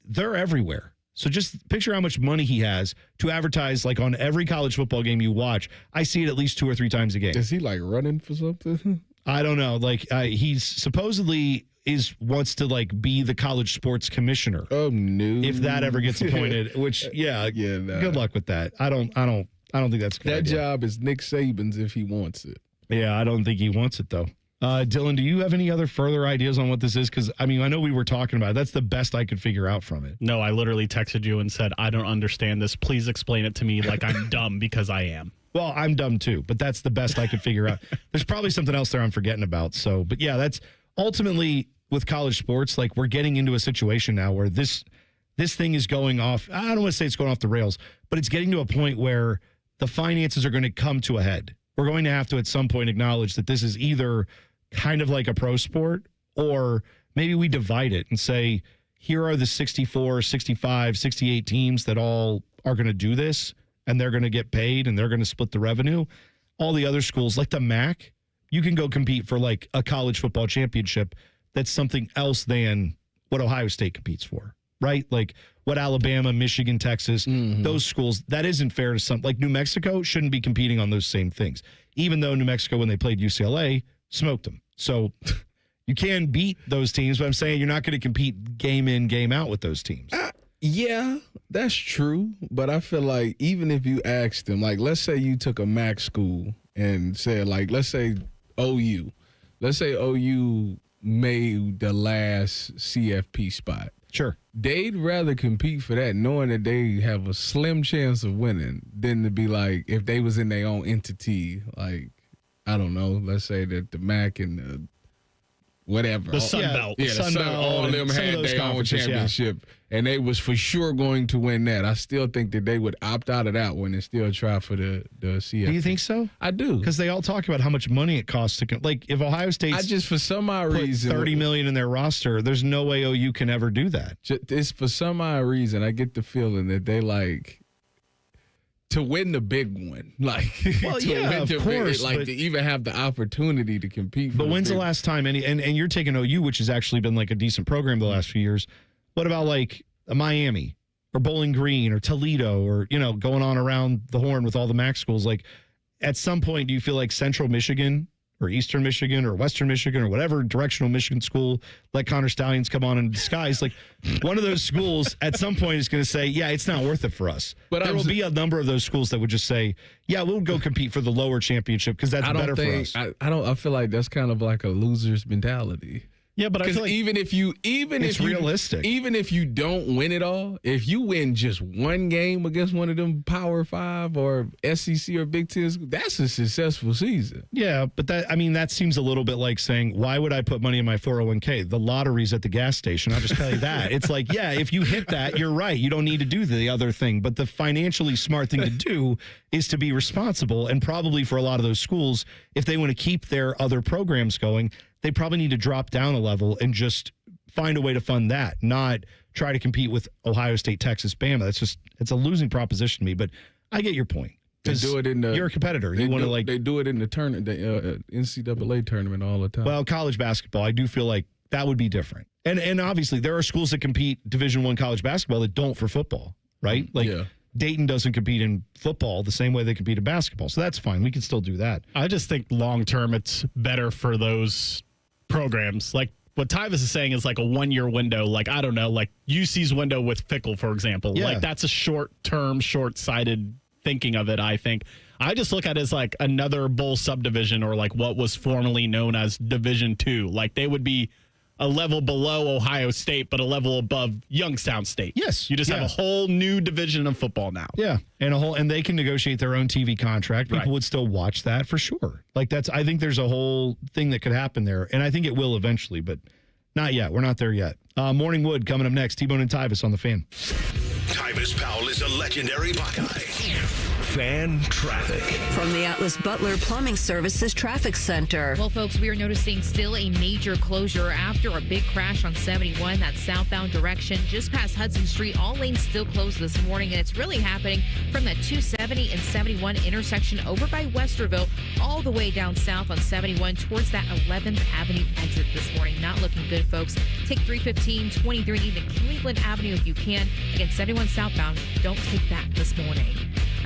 they're everywhere. So just picture how much money he has to advertise, like, on every college football game you watch. I see it at least 2 or 3 times a game. Is he, like, running for something? I don't know. Like, he's supposedly wants to, like, be the college sports commissioner. Oh, no. If that ever gets appointed, which, nah. Good luck with that. I don't think that's good. That job is Nick Saban's if he wants it. Yeah, I don't think he wants it, though. Dylan, do you have any other further ideas on what this is? Because, I mean, I know we were talking about it. That's the best I could figure out from it. No, I literally texted you and said, I don't understand this. Please explain it to me like I'm dumb, because I am. Well, I'm dumb too, but that's the best I could figure out. There's probably something else there I'm forgetting about. So, but yeah, that's ultimately with college sports, like we're getting into a situation now where this thing is going off. I don't want to say it's going off the rails, but it's getting to a point where the finances are going to come to a head. We're going to have to at some point acknowledge that this is either kind of like a pro sport, or maybe we divide it and say, here are the 64, 65, 68 teams that all are going to do this, and they're going to get paid, and they're going to split the revenue. All the other schools, like the MAC, you can go compete for like a college football championship that's something else than what Ohio State competes for, right? Like what Alabama, Michigan, Texas, those schools, that isn't fair to some. Like New Mexico shouldn't be competing on those same things, even though New Mexico, when they played UCLA, smoked them. So you can beat those teams, but I'm saying you're not going to compete game in, game out with those teams. Yeah, that's true. But I feel like even if you asked them, like, let's say you took a MAC school and said, like, let's say OU. Let's say OU made the last CFP spot. Sure. They'd rather compete for that knowing that they have a slim chance of winning than to be like, if they was in their own entity, like, I don't know, let's say that the MAC and the whatever. The Sun Belt. Yeah, the Sun Belt, all of them had their own championship, and they was for sure going to win that. I still think that they would opt out of that one and still try for the CFP. Do you think so? I do. Because they all talk about how much money it costs to like if Ohio State for some odd reason $30 million in their roster, there's no way OU can ever do that. It's for some odd reason I get the feeling that they like to win the big one, like well, to yeah, win of the course, big, like to even have the opportunity to compete. But when's the last time? And you're taking OU, which has actually been like a decent program the last few years. What about like Miami or Bowling Green or Toledo or going on around the horn with all the MAC schools? Like, at some point, do you feel like Central Michigan or Eastern Michigan or Western Michigan or whatever directional Michigan school let Connor Stallions come on in disguise? Like, one of those schools at some point is going to say, yeah, it's not worth it for us. But there will be a number of those schools that would just say, yeah, we'll go compete for the lower championship because that's better for us. I feel like that's kind of like a loser's mentality. Yeah, but I feel like it's realistic. Even if you don't win it all, if you win just one game against one of them Power 5 or SEC or Big Ten, that's a successful season. Yeah, but that seems a little bit like saying, why would I put money in my 401k? The lottery's at the gas station. I'll just tell you that. It's like, yeah, if you hit that, you're right. You don't need to do the other thing. But the financially smart thing to do is to be responsible. And probably for a lot of those schools, if they want to keep their other programs going, they probably need to drop down a level and just find a way to fund that, not try to compete with Ohio State, Texas, Bama. It's a losing proposition to me, but I get your point. They do it in the. You're a competitor. They want to They do it in the tournament, the NCAA tournament all the time. Well, college basketball, I do feel like that would be different. And obviously there are schools that compete Division I college basketball that don't for football, right? Like Dayton doesn't compete in football the same way they compete in basketball, so that's fine. We can still do that. I just think long term it's better for those programs. Like what Tyvis is saying is like a 1-year window. Like, I don't know, like UC's window with Fickle, for example. Yeah. Like that's a short-term, short-sighted thinking of it, I think. I just look at it as like another bowl subdivision or like what was formerly known as Division II. Like they would be a level below Ohio State, but a level above Youngstown State. Yes. You just have a whole new division of football now. Yeah. And they can negotiate their own TV contract. People would still watch that for sure. Like I think there's a whole thing that could happen there. And I think it will eventually, but not yet. We're not there yet. Morning Wood coming up next. T-Bone and Tyvis on the Fan. Tyvis Powell is a legendary Buckeye. Fan traffic. From the Atlas Butler Plumbing Services Traffic Center. Well, folks, we are noticing still a major closure after a big crash on 71, that southbound direction, just past Hudson Street. All lanes still closed this morning, and it's really happening from that 270 and 71 intersection over by Westerville, all the way down south on 71 towards that 11th Avenue exit this morning. Not looking good, folks. Take 315, 23, even Cleveland Avenue if you can. Again, 71 southbound. Don't take that this morning.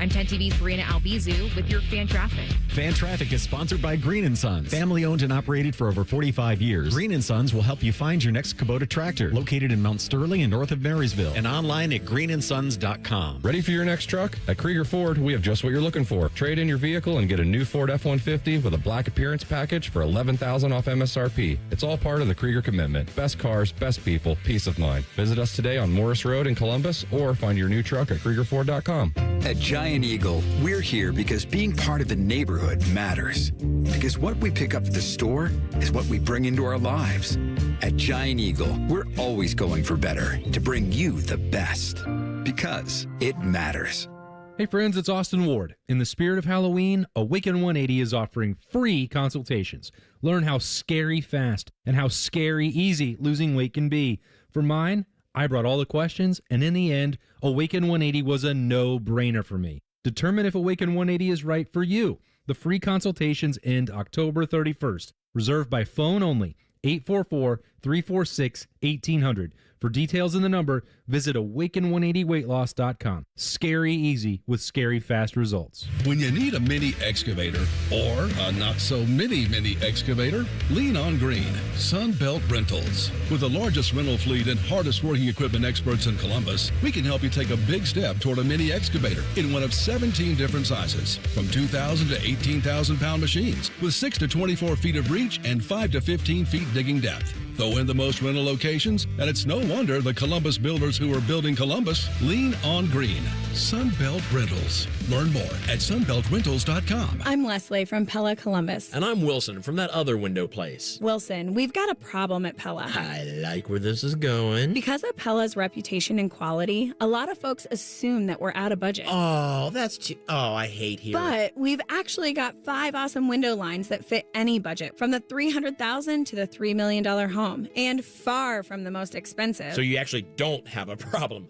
I'm 10 TV's Brianna Albizu with your fan traffic. Fan Traffic is sponsored by Green & Sons. Family owned and operated for over 45 years. Green & Sons will help you find your next Kubota tractor. Located in Mount Sterling and north of Marysville. And online at greenandsons.com. Ready for your next truck? At Krieger Ford, we have just what you're looking for. Trade in your vehicle and get a new Ford F-150 with a black appearance package for $11,000 off MSRP. It's all part of the Krieger commitment. Best cars, best people, peace of mind. Visit us today on Morris Road in Columbus or find your new truck at KriegerFord.com. At Giant Eagle, we're here because being part of the neighborhood matters. Because what we pick up at the store is what we bring into our lives. At Giant Eagle, we're always going for better to bring you the best. Because it matters. Hey friends, it's Austin Ward. In the spirit of Halloween, Awaken 180 is offering free consultations. Learn how scary fast and how scary easy losing weight can be. For mine, I brought all the questions, and in the end, Awaken 180 was a no-brainer for me. Determine if Awaken 180 is right for you. The free consultations end October 31st. Reserved by phone only. 844-346-1800. For details and the number, visit awaken180weightloss.com. Scary easy with scary fast results. When you need a mini excavator or a not so mini excavator, lean on Green. Sunbelt Rentals. With the largest rental fleet and hardest working equipment experts in Columbus, we can help you take a big step toward a mini excavator in one of 17 different sizes, from 2,000 to 18,000 pound machines with 6 to 24 feet of reach and 5 to 15 feet digging depth. Though in the most rental locations, and it's no wonder the Columbus builders who are building Columbus lean on Green. Sunbelt Rentals. Learn more at sunbeltrentals.com. I'm Leslie from Pella Columbus. And I'm Wilson from that other window place. Wilson, we've got a problem at Pella. I like where this is going. Because of Pella's reputation and quality, a lot of folks assume that we're out of budget. Oh, that's too... Oh, I hate hearing. But we've actually got 5 awesome window lines that fit any budget, from the $300,000 to the $3 million home, and far from the most expensive. So you actually don't have a problem.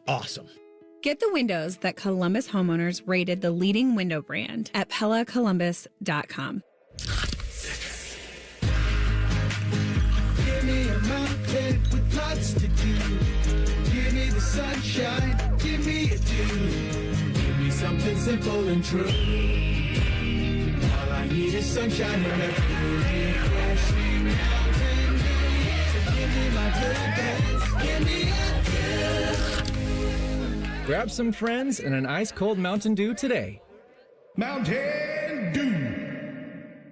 Awesome. Get the windows that Columbus homeowners rated the leading window brand at PellaColumbus.com. Give me a mountain with lots to do. Give me the sunshine. Give me a dew. Give me something simple and true. All I need is sunshine and a refreshing mountain dew. So give me my blueberries. Give me a dew. Grab some friends and an ice-cold Mountain Dew today. Mountain Dew.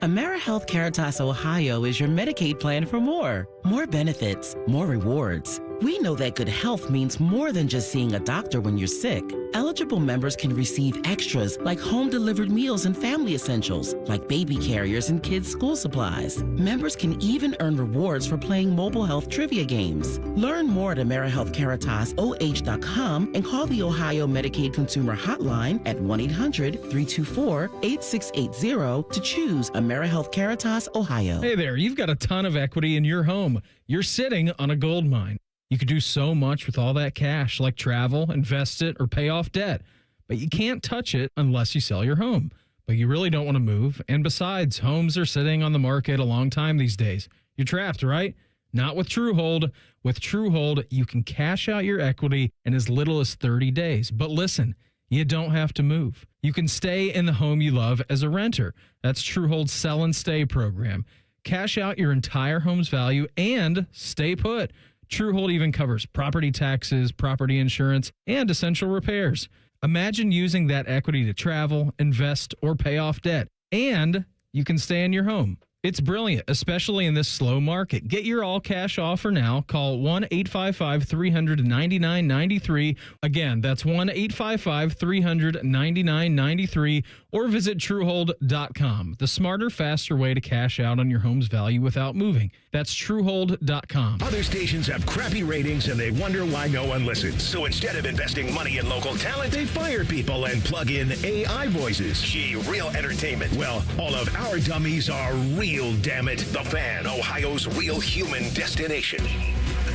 AmeriHealth Caritas Ohio is your Medicaid plan for more benefits, more rewards. We know that good health means more than just seeing a doctor when you're sick. Eligible members can receive extras like home-delivered meals and family essentials, like baby carriers and kids' school supplies. Members can even earn rewards for playing mobile health trivia games. Learn more at AmeriHealthCaritasoh.com and call the Ohio Medicaid Consumer Hotline at 1-800-324-8680 to choose AmeriHealth Caritas Ohio. Hey there, you've got a ton of equity in your home. You're sitting on a gold mine. You could do so much with all that cash, like travel, invest it, or pay off debt. But you can't touch it unless you sell your home. But you really don't want to move. And besides, homes are sitting on the market a long time these days. You're trapped, right? Not with TrueHold. With TrueHold, you can cash out your equity in as little as 30 days. But listen, you don't have to move. You can stay in the home you love as a renter. That's TrueHold's Sell and Stay program. Cash out your entire home's value and stay put. TrueHold even covers property taxes, property insurance, and essential repairs. Imagine using that equity to travel, invest, or pay off debt, and you can stay in your home. It's brilliant, especially in this slow market. Get your all-cash offer now. Call 1-855-300-9993. Again, that's 1-855-300-9993, or visit TrueHold.com. The smarter, faster way to cash out on your home's value without moving. That's TrueHold.com. Other stations have crappy ratings and they wonder why no one listens. So instead of investing money in local talent, they fire people and plug in AI voices. Gee, real entertainment. Well, all of our dummies are real, damn it. The Fan, Ohio's real human destination.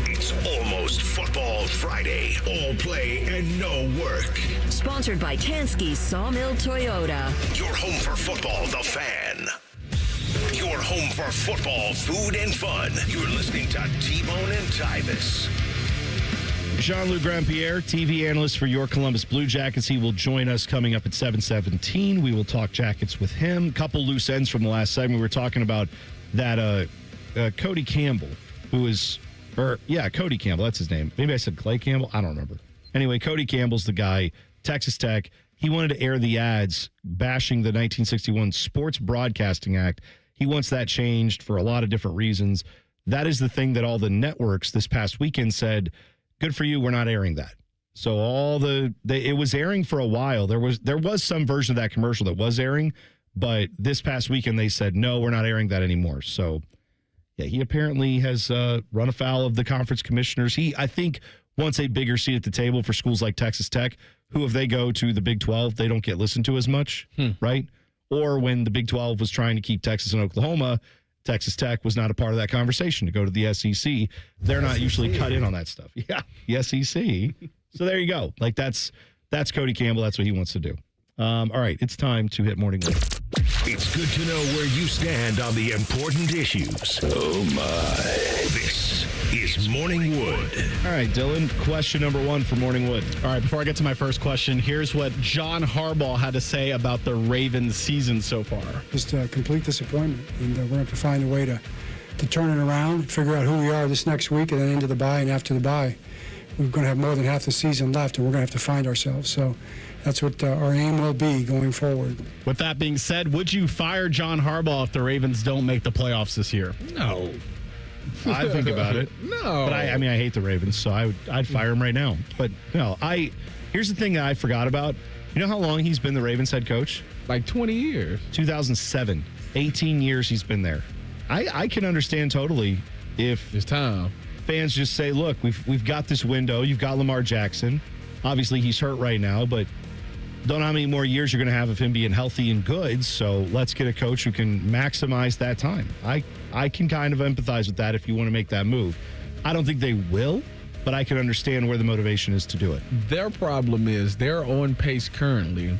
It's almost Football Friday. All play and no work. Sponsored by Tansky's Sawmill Toyota. Your home for football, The Fan. Your home for football, food, and fun. You're listening to T-Bone and Tyvis. Jean-Luc Grandpierre, TV analyst for your Columbus Blue Jackets. He will join us coming up at 7:17. We will talk Jackets with him. Couple loose ends from the last segment. We were talking about that Cody Campbell, Cody Campbell, that's his name. Maybe I said Clay Campbell. I don't remember. Anyway, Cody Campbell's the guy, Texas Tech. He wanted to air the ads bashing the 1961 Sports Broadcasting Act. He wants that changed for a lot of different reasons. That is the thing that all the networks this past weekend said, good for you, we're not airing that. So it was airing for a while. There was some version of that commercial that was airing, but this past weekend they said, no, we're not airing that anymore. So, yeah, he apparently has run afoul of the conference commissioners. I think, wants a bigger seat at the table for schools like Texas Tech, who, if they go to the Big 12, they don't get listened to as much, right? Or when the Big 12 was trying to keep Texas and Oklahoma, Texas Tech was not a part of that conversation to go to the SEC. They're not usually cut in on that stuff. Yeah, the SEC. So there you go. Like, that's Cody Campbell. That's what he wants to do. All right, it's time to hit Morning Wood. It's good to know where you stand on the important issues. Oh, my. This is Morning Wood. All right, Dylan, question number 1 for Morning Wood. All right, before I get to my first question, here's what John Harbaugh had to say about the Ravens season so far. Just a complete disappointment, and we're going to have to find a way to turn it around, figure out who we are this next week, and then into the bye and after the bye. We're going to have more than half the season left, and we're going to have to find ourselves. So that's what our aim will be going forward. With that being said, would you fire John Harbaugh if the Ravens don't make the playoffs this year? No. I'd think about it. No. But I hate the Ravens, so I'd fire him right now. But no, here's the thing that I forgot about. You know how long he's been the Ravens head coach? Like 20 years. 2007. 18 years he's been there. I can understand totally if it's time. Fans just say, look, we've got this window. You've got Lamar Jackson. Obviously, he's hurt right now, but don't know how many more years you're going to have of him being healthy and good. So let's get a coach who can maximize that time. I can kind of empathize with that if you want to make that move. I don't think they will, but I can understand where the motivation is to do it. Their problem is they're on pace currently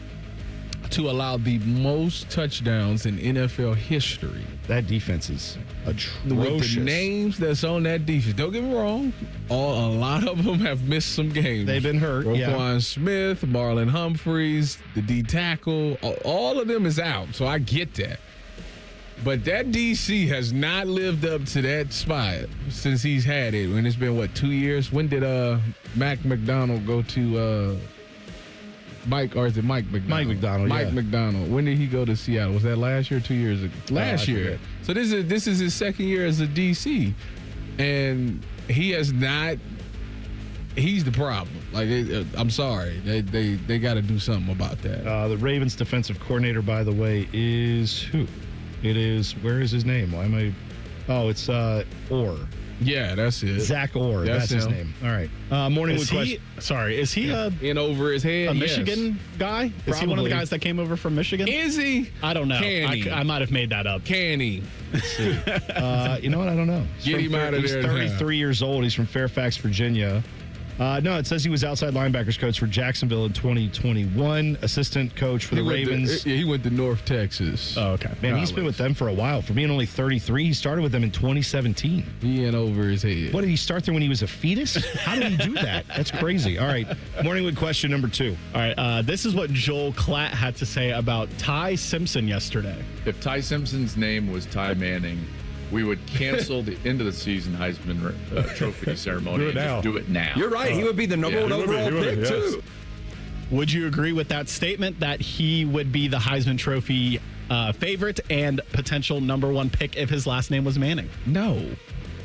to allow the most touchdowns in NFL history. That defense is atrocious. With the names that's on that defense, don't get me wrong, a lot of them have missed some games. They've been hurt. Roquan Smith, Marlon Humphreys, the D tackle, all of them is out. So I get that. But that DC has not lived up to that spot since he's had it. And it's been, 2 years? When did Mac McDonald go to Mike, or is it Mike McDonald? Mike McDonald, Mike McDonald. When did he go to Seattle? Was that last year or 2 years ago? Last year. So this is his second year as a DC. And he has not – he's the problem. Like, I'm sorry. They got to do something about that. The Ravens defensive coordinator, by the way, is who? It is – where is his name? Why am I – oh, it's Orr. Yeah, that's it. Zach Orr. That's his name. All right. Morning with question. Sorry, is he in over his head? A Michigan guy? Probably. Is he one of the guys that came over from Michigan? Is he? I don't know. I might have made that up. Can he? Let's see. You know what? I don't know. Get him out of there. He's 33 years old. He's from Fairfax, Virginia. No, it says he was outside linebackers coach for Jacksonville in 2021, assistant coach for the Ravens. He went to North Texas. Oh, okay. Man, he's been with them for a while. For being only 33, he started with them in 2017. He in over his head. What, did he start there when he was a fetus? How did he do that? That's crazy. All right, morning with question number 2. All right, this is what Joel Klatt had to say about Ty Simpson yesterday. If Ty Simpson's name was Ty Manning, we would cancel the end of the season Heisman Trophy ceremony and just do it now. You're right. He would be the number one overall pick, too. Would you agree with that statement that he would be the Heisman Trophy favorite and potential number 1 pick if his last name was Manning? No.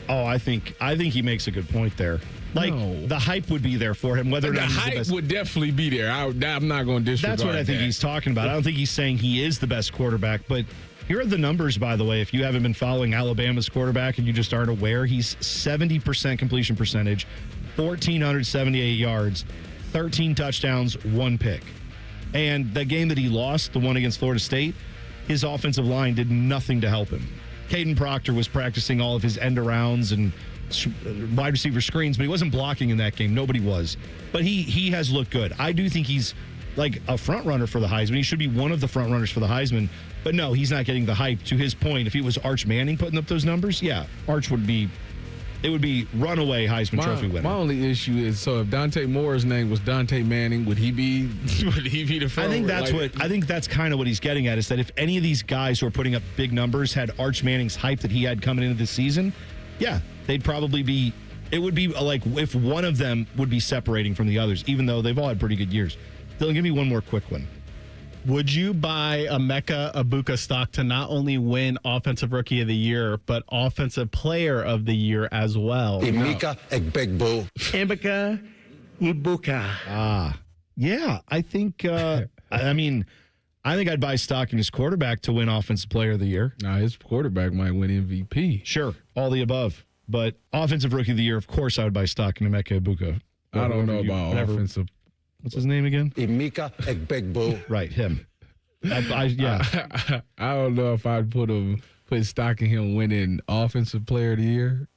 Oh, I think he makes a good point there. Like, the hype would be there for him. Whether or not the hype would definitely be there. I'm not going to disregard That's what I think he's talking about. I don't think he's saying he is the best quarterback, but here are the numbers, by the way. If you haven't been following Alabama's quarterback and you just aren't aware, he's 70% completion percentage, 1,478 yards, 13 touchdowns, 1 pick. And the game that he lost, the one against Florida State, his offensive line did nothing to help him. Caden Proctor was practicing all of his end arounds and wide receiver screens, but he wasn't blocking in that game. Nobody was. But he has looked good. I do think he's like a front runner for the Heisman. He should be one of the front runners for the Heisman. But no, he's not getting the hype. To his point, if it was Arch Manning putting up those numbers, yeah, Arch would be It would be runaway Heisman Trophy winner. My only issue is, so if Dante Moore's name was Dante Manning, would he be the front? I think that's kind of what he's getting at, is that if any of these guys who are putting up big numbers had Arch Manning's hype that he had coming into the season, yeah, they'd probably be. It would be like if one of them would be separating from the others, even though they've all had pretty good years. Dylan, give me one more quick one. Would you buy Emeka Egbuka stock to not only win Offensive Rookie of the Year, but Offensive Player of the Year as well? Emeka Egbuka. Yeah, I think. I mean, I think I'd buy stock in his quarterback to win Offensive Player of the Year. Nah, his quarterback might win MVP. Sure, all the above. But Offensive Rookie of the Year, of course, I would buy stock in Emeka Egbuka. I don't know about offensive. What's his name again? Emeka Egbuka. Right, him. I don't know if I'd put stock in him winning Offensive Player of the Year.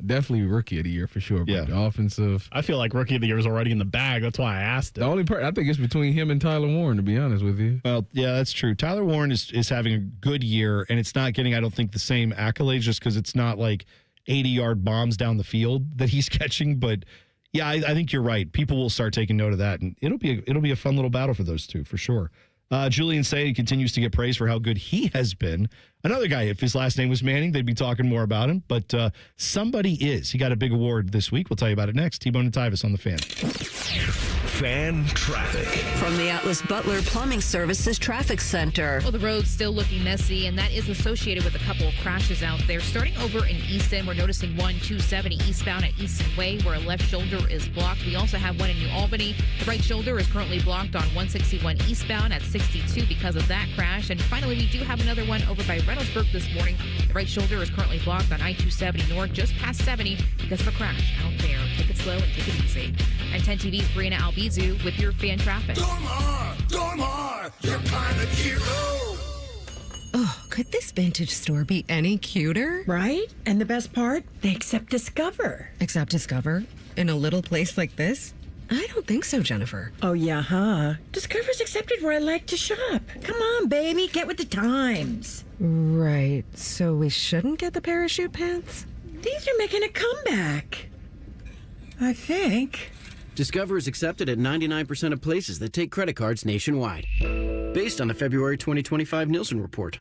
Definitely Rookie of the Year for sure. But the offensive. I feel like Rookie of the Year is already in the bag. That's why I asked it. The only part I think it's between him and Tyler Warren, to be honest with you. Well, yeah, that's true. Tyler Warren is having a good year, and it's not getting, I don't think, the same accolades just because it's not like 80-yard bombs down the field that he's catching. But yeah, I think you're right. People will start taking note of that, and it'll be a fun little battle for those two for sure. Julian Say continues to get praise for how good he has been. Another guy, if his last name was Manning, they'd be talking more about him. But somebody is. He got a big award this week. We'll tell you about it next. T-Bone and Tyvis on the Fan. Fan traffic. From the Atlas Butler Plumbing Services Traffic Center. Well, the road's still looking messy, and that is associated with a couple of crashes out there. Starting over in Easton, we're noticing 270 eastbound at Easton Way, where a left shoulder is blocked. We also have one in New Albany. The right shoulder is currently blocked on 161 eastbound at 62 because of that crash. And finally, we do have another one over by Reynoldsburg this morning. The right shoulder is currently blocked on I-270 North, just past 70 because of a crash out there. Take it slow and take it easy. And 10 TV's Brianna Albizu with your fan traffic. Dormar, you're kind of hero. Oh, could this vintage store be any cuter? Right? And the best part, they accept Discover. Accept Discover? In a little place like this? I don't think so, Jennifer. Oh, yeah, huh? Discover's accepted where I like to shop. Come on, baby, get with the times. Right, so we shouldn't get the parachute pants? These are making a comeback. I think. Discover is accepted at 99% of places that take credit cards nationwide. Based on the February 2025 Nielsen report.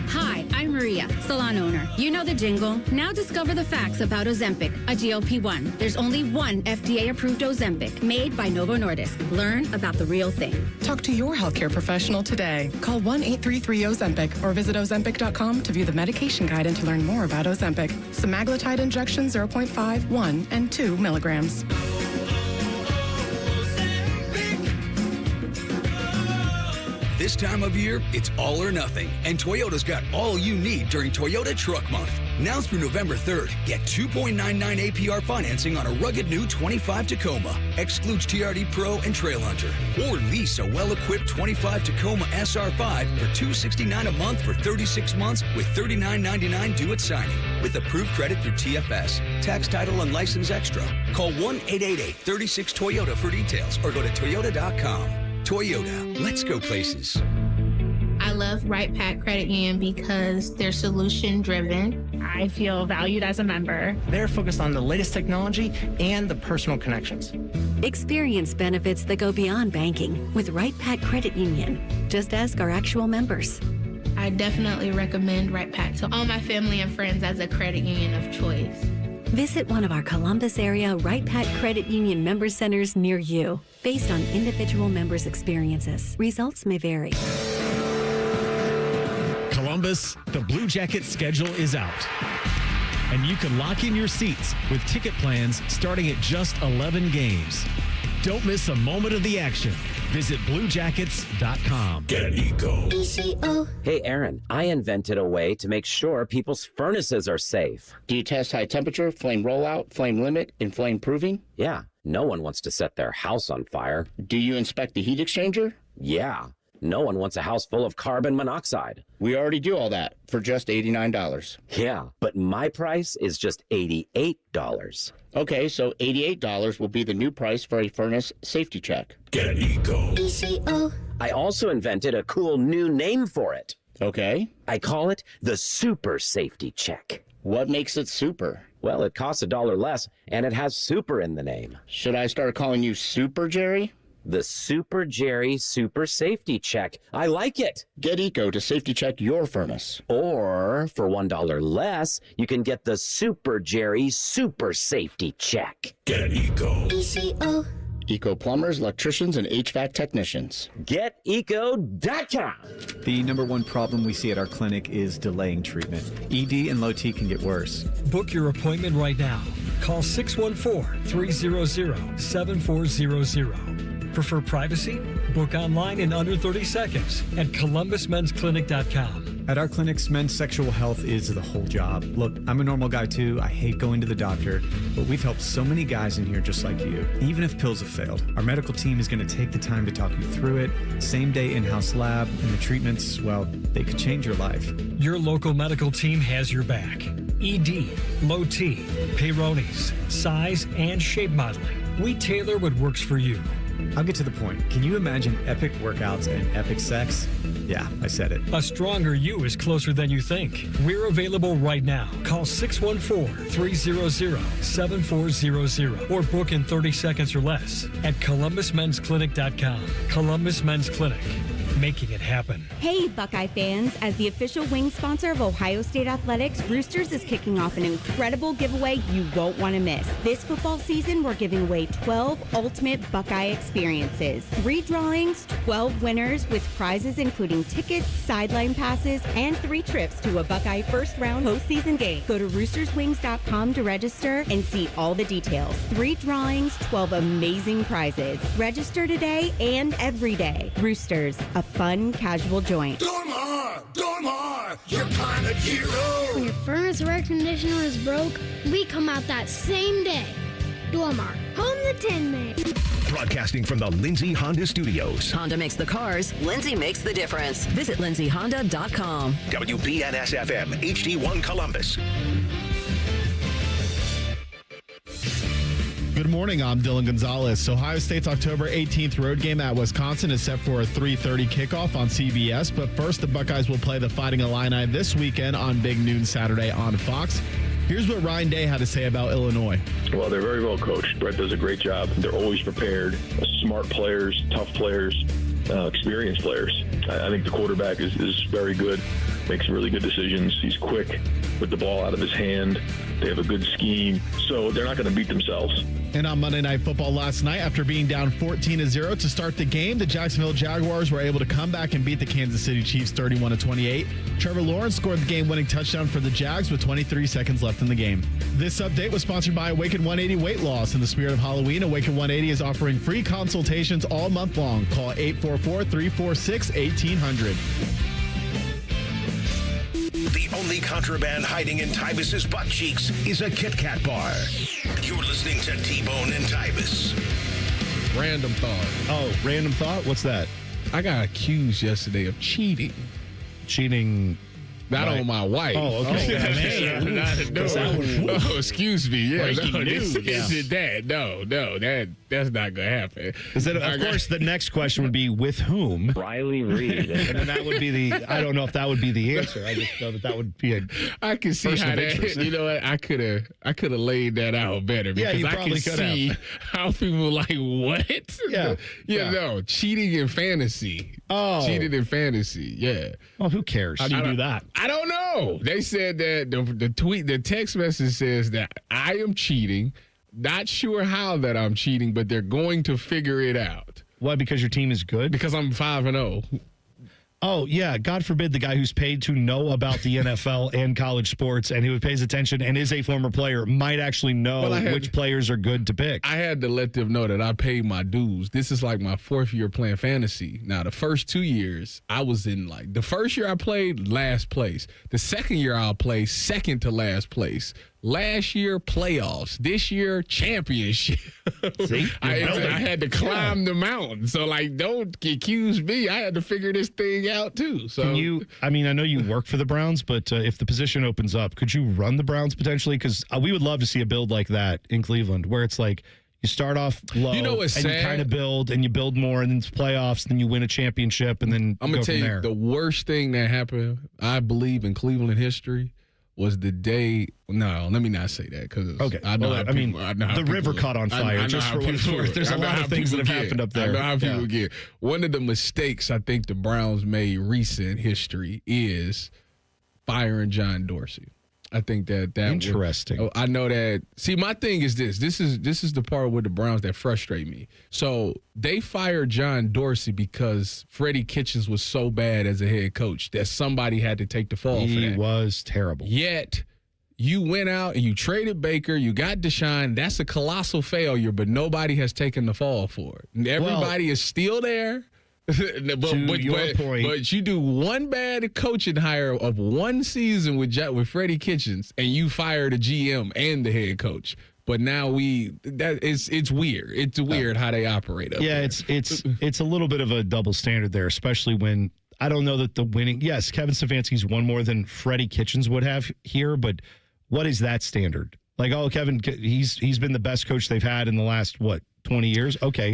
Hi, I'm Maria, salon owner. You know the jingle. Now discover the facts about Ozempic, a GLP-1. There's only one FDA-approved Ozempic, made by Novo Nordisk. Learn about the real thing. Talk to your healthcare professional today. Call 1-833-OZEMPIC or visit Ozempic.com to view the medication guide and to learn more about Ozempic. Semaglutide injection 0.5, 1, and 2 milligrams. This time of year, it's all or nothing, and Toyota's got all you need during Toyota Truck Month. Now through November 3rd, get 2.99 APR financing on a rugged new 25 Tacoma. Excludes TRD Pro and Trail Hunter. Or lease a well-equipped 25 Tacoma SR5 for $269 a month for 36 months with $39.99 due at signing. With approved credit through TFS. Tax, title, and license extra. Call 1-888-36-TOYOTA for details or go to toyota.com. Toyota, let's go places. I love Right Pack Credit Union because they're solution driven. I feel valued as a member. They're focused on the latest technology and the personal connections. Experience benefits that go beyond banking with Right Pack Credit Union. Just ask our actual members. I definitely recommend Right Pack to all my family and friends as a credit union of choice. Visit one of our Columbus area Right Pack Credit Union member centers near you. Based on individual members' experiences, results may vary. Columbus, the Blue Jackets schedule is out. And you can lock in your seats with ticket plans starting at just 11 games. Don't miss a moment of the action. Visit BlueJackets.com. Get an Eco. ECO. Hey, Aaron, I invented a way to make sure people's furnaces are safe. Do you test high temperature, flame rollout, flame limit, and flame proving? Yeah, no one wants to set their house on fire. Do you inspect the heat exchanger? Yeah, no one wants a house full of carbon monoxide. We already do all that for just $89. Yeah, but my price is just $88. Okay, so $88 will be the new price for a furnace safety check. Get an Eco. ECO. I also invented a cool new name for it. Okay. I call it the Super Safety Check. What makes it super? Well, it costs $1 less, and it has super in the name. Should I start calling you Super Jerry? The Super Jerry Super Safety Check. I like it. Get Eco to safety check your furnace. Or, for $1 less, you can get the Super Jerry Super Safety Check. Get Eco. ECO. Eco plumbers, electricians, and HVAC technicians. GetEco.com. The number one problem we see at our clinic is delaying treatment. ED and low T can get worse. Book your appointment right now. Call 614-300-7400. Prefer privacy? Book online in under 30 seconds at columbusmensclinic.com. At our clinics, men's sexual health is the whole job. Look, I'm a normal guy too. I hate going to the doctor, but we've helped so many guys in here just like you. Even if pills have failed, our medical team is going to take the time to talk you through it. Same day in-house lab, and the treatments, well, they could change your life. Your local medical team has your back. ED, low T, Peyronie's, size, and shape modeling. We tailor what works for you. I'll get to the point. Can you imagine epic workouts and epic sex? Yeah, I said it. A stronger you is closer than you think. We're available right now. Call 614-300-7400 or book in 30 seconds or less at columbusmensclinic.com. Columbus Men's Clinic. Making it happen. Hey, Buckeye fans. As the official wing sponsor of Ohio State Athletics, Roosters is kicking off an incredible giveaway you won't want to miss. This football season, we're giving away 12 ultimate Buckeye experiences. 3 drawings, 12 winners with prizes including tickets, sideline passes, and 3 trips to a Buckeye first-round postseason game. Go to roosterswings.com to register and see all the details. 3 drawings, 12 amazing prizes. Register today and every day. Roosters, a fun, casual joint. Dormar, you're kind of hero. When your furnace or air conditioner is broke, we come out that same day. Dormar, home the Tin Man. Broadcasting from the Lindsay Honda Studios. Honda makes the cars. Lindsay makes the difference. Visit lindsayhonda.com. WBNS-FM, HD1 Columbus. Good morning, I'm Dylan Gonzalez. Ohio State's October 18th road game at Wisconsin is set for a 3:30 kickoff on CBS. But first, the Buckeyes will play the Fighting Illini this weekend on Big Noon Saturday on Fox. Here's what Ryan Day had to say about Illinois. Well, they're very well coached. Brett does a great job. They're always prepared. Smart players, tough players, experienced players. I think the quarterback is very good, makes really good decisions. He's quick with the ball out of his hand. They have a good scheme, so they're not going to beat themselves. And on Monday Night Football last night, after being down 14-0 to start the game, the Jacksonville Jaguars were able to come back and beat the Kansas City Chiefs 31-28. Trevor Lawrence scored the game-winning touchdown for the Jags with 23 seconds left in the game. This update was sponsored by Awaken 180 Weight Loss. In the spirit of Halloween, Awaken 180 is offering free consultations all month long. Call 844-346-1800. The only contraband hiding in Tyvis's butt cheeks is a Kit Kat bar. You're listening to T-Bone and Tyvis. Random thought. Oh, random thought? What's that? I got accused yesterday of cheating. Cheating. Not on my wife. Oh, okay. Oh, excuse me. Yeah, Breaking news. Is that? No, that's not gonna happen. Is that, of course, the next question would be with whom? Riley Reed. And then that would be the. I don't know if that would be the answer. I just know that would be a. I can see how that. You know what? I could have laid that out better because you I probably can could see have. how people like what? Yeah. No, cheating in fantasy. Oh, cheating in fantasy. Yeah. Well, who cares? How do you do that? I don't know. They said that the text message says that I am cheating. Not sure how that I'm cheating, but they're going to figure it out. Why? Because your team is good? Because I'm 5-0. Oh, yeah. God forbid the guy who's paid to know about the NFL and college sports and who pays attention and is a former player might actually know which players are good to pick. I had to let them know that I paid my dues. This is like my 4th year playing fantasy. Now, the first 2 years, I was in the first year I played, last place. The second year I'll play second to last place. Last year, playoffs. This year, championship. See? I had to climb the mountain. So, don't accuse me. I had to figure this thing out, too. So, I know you work for the Browns, but if the position opens up, could you run the Browns potentially? Because we would love to see a build like that in Cleveland where it's like, You start off low, You know what's and sad? you kind of build, and you build more, and then it's playoffs, then you win a championship, and then I'm go gonna tell from you there. the worst thing that happened, I believe, in Cleveland history was the day. No, let me not say that because I know. Well, how I mean, people- I know how the river people- caught on I know fire, how just for what it's people- worth. There's I a know lot how of things that people have get. happened up there. I know how people Yeah. get. One of the mistakes I think the Browns made recent history is firing John Dorsey. I think that Interesting. I know that. See, my thing is this. This is the part with the Browns that frustrate me. So they fired John Dorsey because Freddie Kitchens was so bad as a head coach that somebody had to take the fall for He that. was terrible. Yet you went out and you traded Baker, you got Deshaun. That's a colossal failure, but nobody has taken the fall for it. And everybody is still there. but you do one bad coaching hire of one season with Freddie Kitchens, and you fire the GM and the head coach. But now it's weird. It's weird how they operate. Up there. It's a little bit of a double standard there, especially when I don't know that the winning. Yes, Kevin Stefanski's won more than Freddie Kitchens would have here, but what is that standard? Like, oh, Kevin, he's been the best coach they've had in the last 20 years. Okay,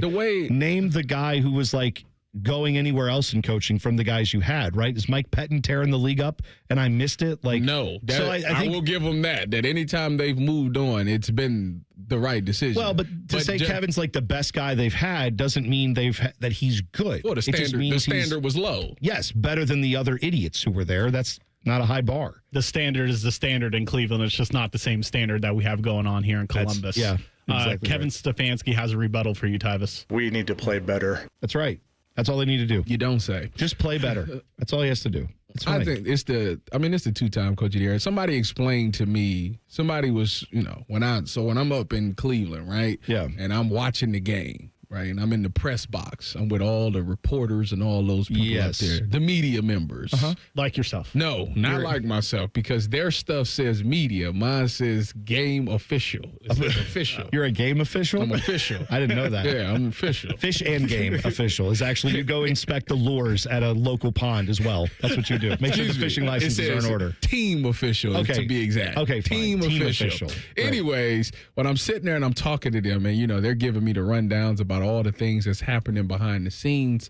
name the guy who was like going anywhere else in coaching from the guys you had, right? Is Mike Pettin tearing the league up and I missed it? Like, no. So I think, will give them that anytime they've moved on, it's been the right decision. Well, but to say Kevin's like the best guy they've had doesn't mean that he's good. Well, the standard was low. Yes, better than the other idiots who were there. That's not a high bar. The standard is the standard in Cleveland. It's just not the same standard that we have going on here in Columbus. Exactly Kevin Stefanski has a rebuttal for you, Tyvis. We need to play better. That's right. That's all they need to do. You don't say. Just play better. That's all he has to do. I think it's the two-time coach of the year. Somebody explained to me, somebody was, when I'm up in Cleveland, right? Yeah. And I'm watching the game, right? And I'm in the press box. I'm with all the reporters and all those people up there. The media members. Like yourself. No, not like myself, because their stuff says media. Mine says game official. It says official. You're a game official? I'm official. I didn't know that. Yeah, I'm official. Fish and game official is actually you go inspect the lures at a local pond as well. That's what you do. Make sure the fishing licenses are in order. Team official, to be exact. Okay, fine. Team official. Right. Anyways, when I'm sitting there and I'm talking to them, and they're giving me the rundowns about all the things that's happening behind the scenes.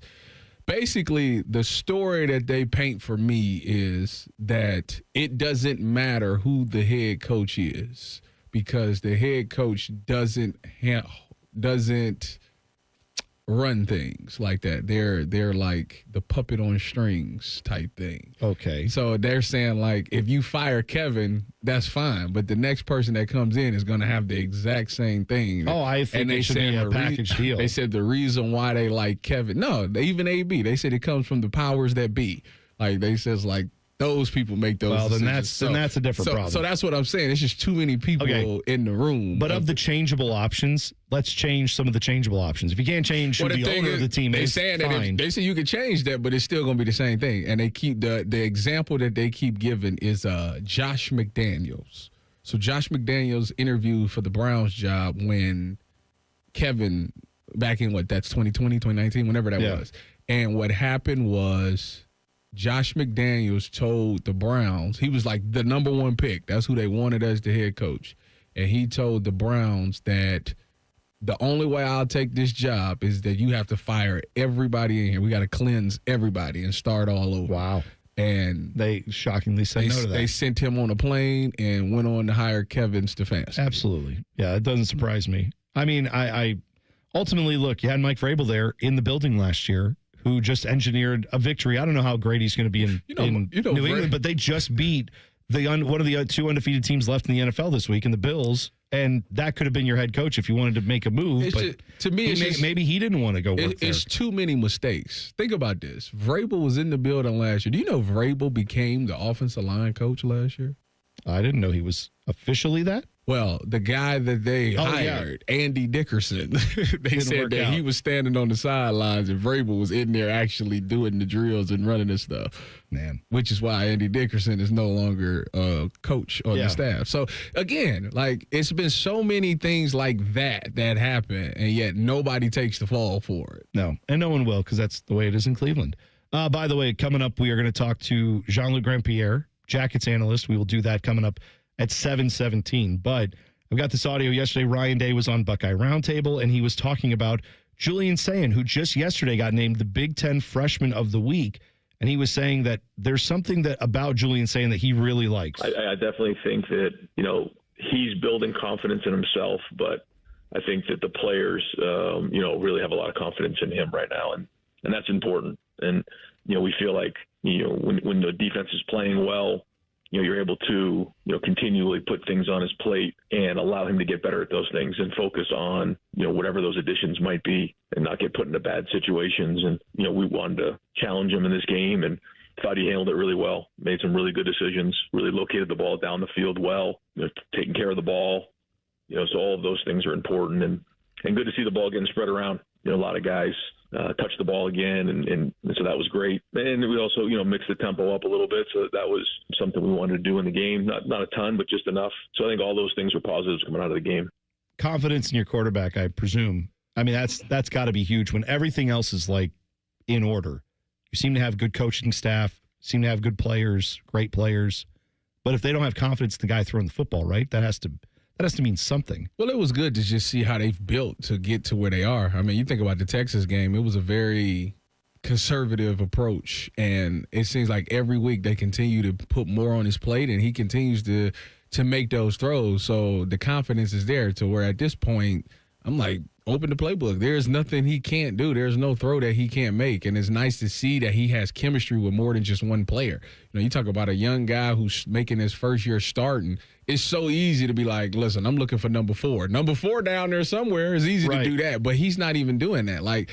Basically, the story that they paint for me is that it doesn't matter who the head coach is, because the head coach doesn't run things like that. They're like the puppet on strings type thing. Okay. So they're saying, like, if you fire Kevin, that's fine, but the next person that comes in is going to have the exact same thing. Oh, I think they should be a package deal. They said the reason why they like Kevin, even AB, they said it comes from the powers that be. Like, they says, like, those people make those decisions. Then that's a different problem. So that's what I'm saying. It's just too many people in the room. But of the changeable options, let's change some of the changeable options. If you can't change who the owner of the team is, fine. They say you can change that, but it's still going to be the same thing. And they keep the example that they keep giving is Josh McDaniels. So Josh McDaniels interviewed for the Browns job when Kevin, back in that's 2020, 2019, whenever that was. And what happened was Josh McDaniels told the Browns, he was like the number one pick. That's who they wanted as the head coach. And he told the Browns that the only way I'll take this job is that you have to fire everybody in here. We got to cleanse everybody and start all over. Wow. And they shockingly said no to that. They sent him on a plane and went on to hire Kevin Stefanski. Absolutely. Yeah, it doesn't surprise me. I mean, I ultimately, look, you had Mike Vrabel there in the building last year, who just engineered a victory. I don't know how great he's going to be in New England, but they just beat one of the two undefeated teams left in the NFL this week in the Bills, and that could have been your head coach if you wanted to make a move. To me, maybe he didn't want to go work there. It's too many mistakes. Think about this. Vrabel was in the building last year. Do you know Vrabel became the offensive line coach last year? I didn't know he was officially that. Well, the guy that they hired, Andy Dickerson, they said that he was standing on the sidelines and Vrabel was in there actually doing the drills and running this stuff. Man. Which is why Andy Dickerson is no longer a coach on the staff. So, again, like, it's been so many things like that happen, and yet nobody takes the fall for it. No, and no one will, because that's the way it is in Cleveland. By the way, coming up, we are going to talk to Jean-Luc Grandpierre, Jackets analyst. We will do that coming up at 7:17. But I've got this audio yesterday. Ryan Day was on Buckeye Roundtable, and he was talking about Julian Sayin, who just yesterday got named the Big Ten Freshman of the Week. And he was saying that there's something about Julian Sayin that he really likes. I definitely think that, he's building confidence in himself, but I think that the players, really have a lot of confidence in him right now. And that's important. And, we feel like, when the defense is playing well, you're able to, continually put things on his plate and allow him to get better at those things and focus on, whatever those additions might be and not get put into bad situations. And, we wanted to challenge him in this game and thought he handled it really well, made some really good decisions, really located the ball down the field well, taking care of the ball. So all of those things are important and good to see the ball getting spread around. A lot of guys touched the ball again, and so that was great. And we also, mixed the tempo up a little bit, so that was something we wanted to do in the game. Not a ton, but just enough. So I think all those things were positives coming out of the game. Confidence in your quarterback, I presume. I mean, that's got to be huge when everything else is like in order. You seem to have good coaching staff, seem to have good players, great players. But if they don't have confidence in the guy throwing the football, right, that has to mean something. Well, it was good to just see how they've built to get to where they are. I mean, you think about the Texas game, it was a very conservative approach. And it seems like every week they continue to put more on his plate, and he continues to make those throws. So the confidence is there to where at this point, I'm like, open the playbook. There's nothing he can't do. There's no throw that he can't make. And it's nice to see that he has chemistry with more than just one player. You talk about a young guy who's making his first year start, and it's so easy to be like, listen, I'm looking for number 4. Number 4 down there somewhere. It's easy to do that, but he's not even doing that. Like,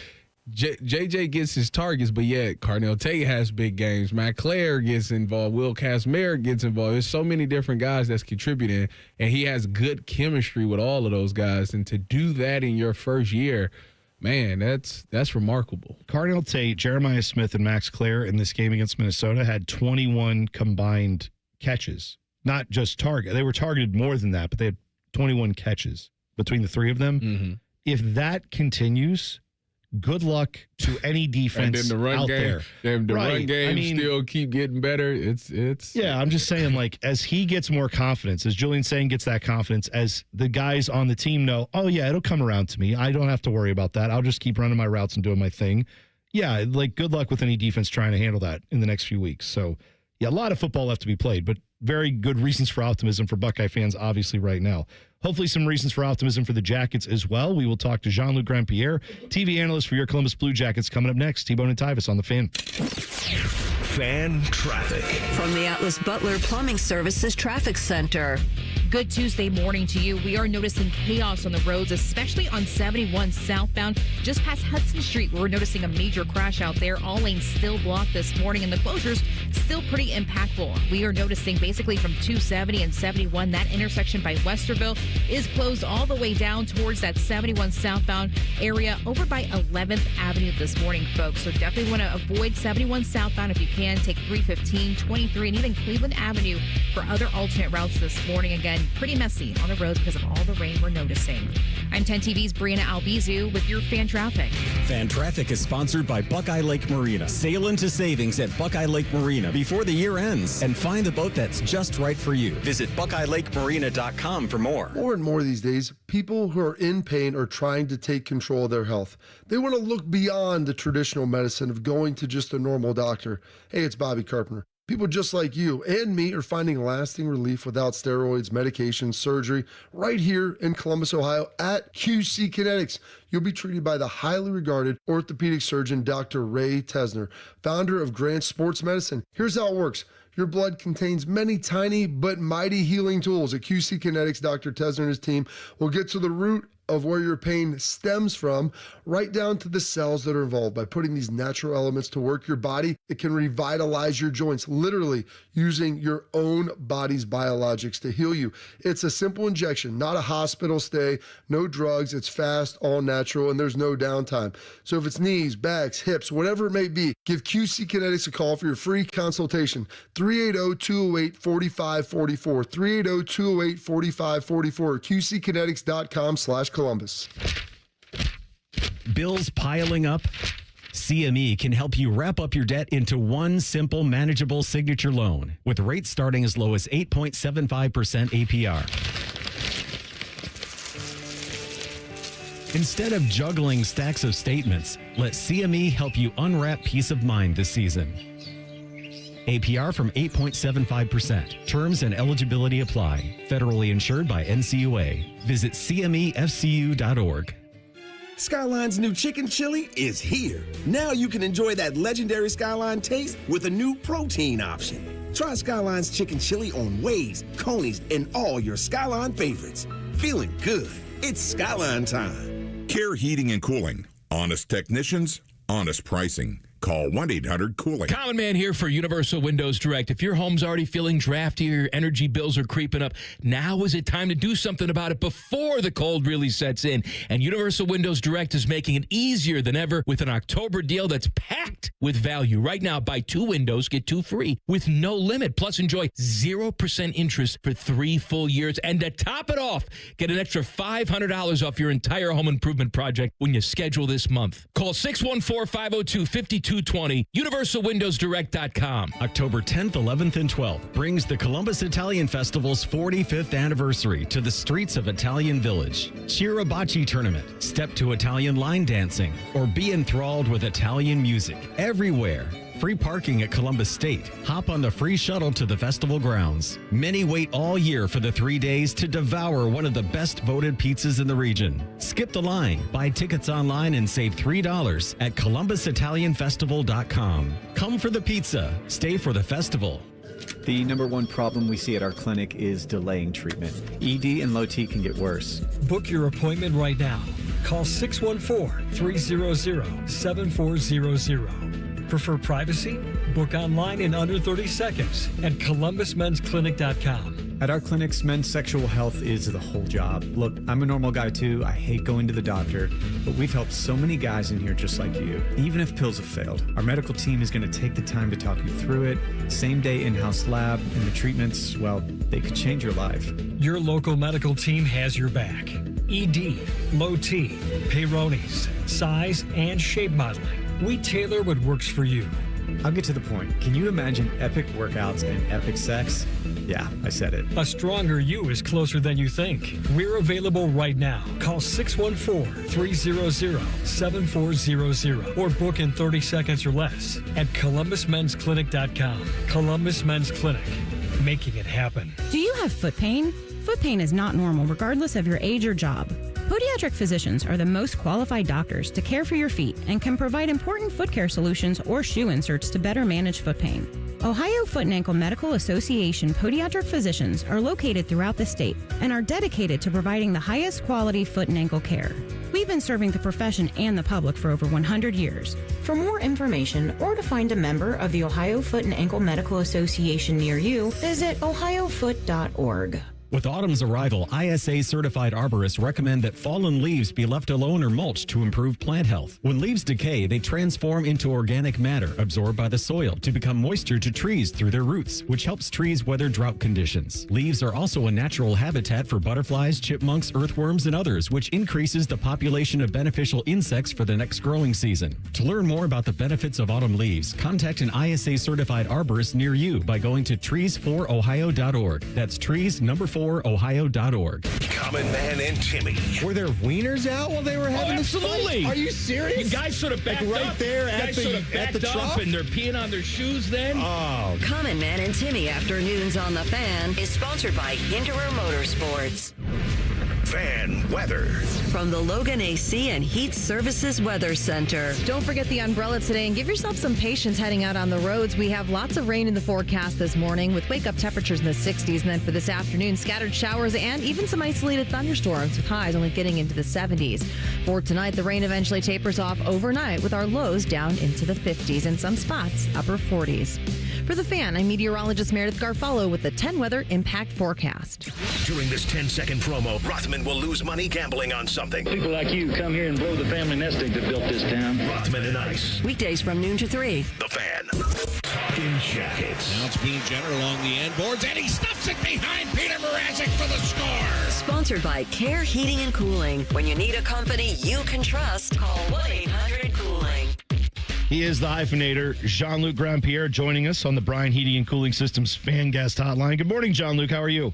JJ gets his targets, but yet Carnell Tate has big games. Matt Clare gets involved. Will Kazmaier gets involved. There's so many different guys that's contributing, and he has good chemistry with all of those guys. And to do that in your first year, man, that's remarkable. Carnell Tate, Jeremiah Smith, and Max Clare in this game against Minnesota had 21 combined catches. Not just target. They were targeted more than that, but they had 21 catches between the three of them. Mm-hmm. If that continues, good luck to any defense and then the run out game, there. The run game still keep getting better. It's yeah. I'm just saying, like, as he gets more confidence, as Julian Sayin gets that confidence, as the guys on the team know, oh yeah, it'll come around to me. I don't have to worry about that. I'll just keep running my routes and doing my thing. Yeah, like, good luck with any defense trying to handle that in the next few weeks. So yeah, a lot of football left to be played, but very good reasons for optimism for Buckeye fans, obviously, right now. Hopefully some reasons for optimism for the Jackets as well. We will talk to Jean-Luc Grandpierre, TV analyst for your Columbus Blue Jackets, coming up next. T-Bone and Tyvis on the Fan. Fan traffic. From the Atlas Butler Plumbing Services Traffic Center. Good Tuesday morning to you. We are noticing chaos on the roads, especially on 71 southbound, just past Hudson Street. We're noticing a major crash out there. All lanes still blocked this morning, and the closures still pretty impactful. We are noticing basically from 270 and 71, that intersection by Westerville is closed all the way down towards that 71 southbound area over by 11th Avenue this morning, folks. So definitely want to avoid 71 southbound if you can. Take 315, 23, and even Cleveland Avenue for other alternate routes this morning. Again, pretty messy on the roads because of all the rain we're noticing. I'm 10 TV's Brianna Albizu with your Fan Traffic. Fan Traffic is sponsored by Buckeye Lake Marina. Sail into savings at Buckeye Lake Marina before the year ends and find the boat that's just right for you. Visit BuckeyeLakeMarina.com for more. More and more these days, people who are in pain are trying to take control of their health. They want to look beyond the traditional medicine of going to just a normal doctor. Hey, it's Bobby Carpenter. People just like you and me are finding lasting relief without steroids, medication, surgery, right here in Columbus, Ohio at QC Kinetics. You'll be treated by the highly regarded orthopedic surgeon, Dr. Ray Tesner, founder of Grant Sports Medicine. Here's how it works. Your blood contains many tiny but mighty healing tools. At QC Kinetics, Dr. Tesner and his team will get to the root of where your pain stems from, right down to the cells that are involved. By putting these natural elements to work your body, it can revitalize your joints, literally using your own body's biologics to heal you. It's a simple injection, not a hospital stay, no drugs. It's fast, all natural, and there's no downtime. So if it's knees, backs, hips, whatever it may be, give QC Kinetics a call for your free consultation. 380-208-4544, 380-208-4544, QCkinetics.com/Columbus. Bills piling up? CME can help you wrap up your debt into one simple, manageable signature loan with rates starting as low as 8.75% APR. Instead of juggling stacks of statements, let CME help you unwrap peace of mind this season. APR from 8.75%. Terms and eligibility apply. Federally insured by NCUA. Visit CMEFCU.org. Skyline's new chicken chili is here. Now you can enjoy that legendary Skyline taste with a new protein option. Try Skyline's chicken chili on Waze, Coney's, and all your Skyline favorites. Feeling good. It's Skyline time. Care Heating and Cooling. Honest technicians, honest pricing. Call 1-800-COOLING. Common Man here for Universal Windows Direct. If your home's already feeling drafty or your energy bills are creeping up, now is it time to do something about it before the cold really sets in. And Universal Windows Direct is making it easier than ever with an October deal that's packed with value. Right now, buy 2 windows, get 2 free with no limit. Plus, enjoy 0% interest for 3 full years. And to top it off, get an extra $500 off your entire home improvement project when you schedule this month. Call 614-502-5220, universalwindowsdirect.com. October 10th, 11th, and 12th brings the Columbus Italian Festival's 45th anniversary to the streets of Italian Village. Cheer a bocce tournament, step to Italian line dancing, or be enthralled with Italian music. Everywhere. Free parking at Columbus State. Hop on the free shuttle to the festival grounds. Many wait all year for the 3 days to devour one of the best voted pizzas in the region. Skip the line. Buy tickets online and save $3 at ColumbusItalianFestival.com. Come for the pizza. Stay for the festival. The number one problem we see at our clinic is delaying treatment. ED and low T can get worse. Book your appointment right now. Call 614-300-7400. Prefer privacy? Book online in under 30 seconds at ColumbusMen'sClinic.com. At our clinics, men's sexual health is the whole job. Look, I'm a normal guy too. I hate going to the doctor, but we've helped so many guys in here just like you. Even if pills have failed, our medical team is going to take the time to talk you through it. Same day in-house lab, and the treatments, well, they could change your life. Your local medical team has your back. ED, low T, Peyronie's, size, and shape modeling. We tailor what works for you. I'll get to the point. Can you imagine epic workouts and epic sex? Yeah, I said it. A stronger you is closer than you think. We're available right now. Call 614-300-7400 or book in 30 seconds or less at ColumbusMen'sClinic.com. Columbus Men's Clinic, making it happen. Do you have foot pain? Foot pain is not normal regardless of your age or job. Podiatric physicians are the most qualified doctors to care for your feet and can provide important foot care solutions or shoe inserts to better manage foot pain. Ohio Foot and Ankle Medical Association podiatric physicians are located throughout the state and are dedicated to providing the highest quality foot and ankle care. We've been serving the profession and the public for over 100 years. For more information or to find a member of the Ohio Foot and Ankle Medical Association near you, visit ohiofoot.org. With autumn's arrival, ISA-certified arborists recommend that fallen leaves be left alone or mulched to improve plant health. When leaves decay, they transform into organic matter absorbed by the soil to become moisture to trees through their roots, which helps trees weather drought conditions. Leaves are also a natural habitat for butterflies, chipmunks, earthworms, and others, which increases the population of beneficial insects for the next growing season. To learn more about the benefits of autumn leaves, contact an ISA-certified arborist near you by going to trees4ohio.org. That's trees number 4ohio.org. Common Man and Timmy. Were there wieners out while they were having this fight? Are you serious? You guys sort of backed right up. there at the trough? And they're peeing on their shoes then? Oh. Common Man and Timmy Afternoons on the Fan is sponsored by Hinderer Motorsports. Fan weather. From the Logan AC and Heat Services Weather Center. Don't forget the umbrella today and give yourself some patience heading out on the roads. We have lots of rain in the forecast this morning with wake-up temperatures in the 60s. And then for this afternoon, scattered showers and even some isolated thunderstorms with highs only getting into the 70s. For tonight, the rain eventually tapers off overnight with our lows down into the 50s and some spots upper 40s. For the Fan, I'm meteorologist Meredith Garfalo with the 10 weather impact forecast. During this 10-second promo, Rothman will lose money gambling on something. People like you come here and blow the family nest egg that built this town. Rothman and Ice. Weekdays from noon to 3. The Fan. Talking Jackets. Now it's Boone Jenner along the end boards, and he stuffs it behind Peter Mrazek for the score. Sponsored by Care Heating and Cooling. When you need a company you can trust, call 1-800-COOLING. He is the hyphenator, Jean-Luc Grandpierre, joining us on the Bryan Heating and Cooling Systems Fan Guest Hotline. Good morning, Jean-Luc. How are you?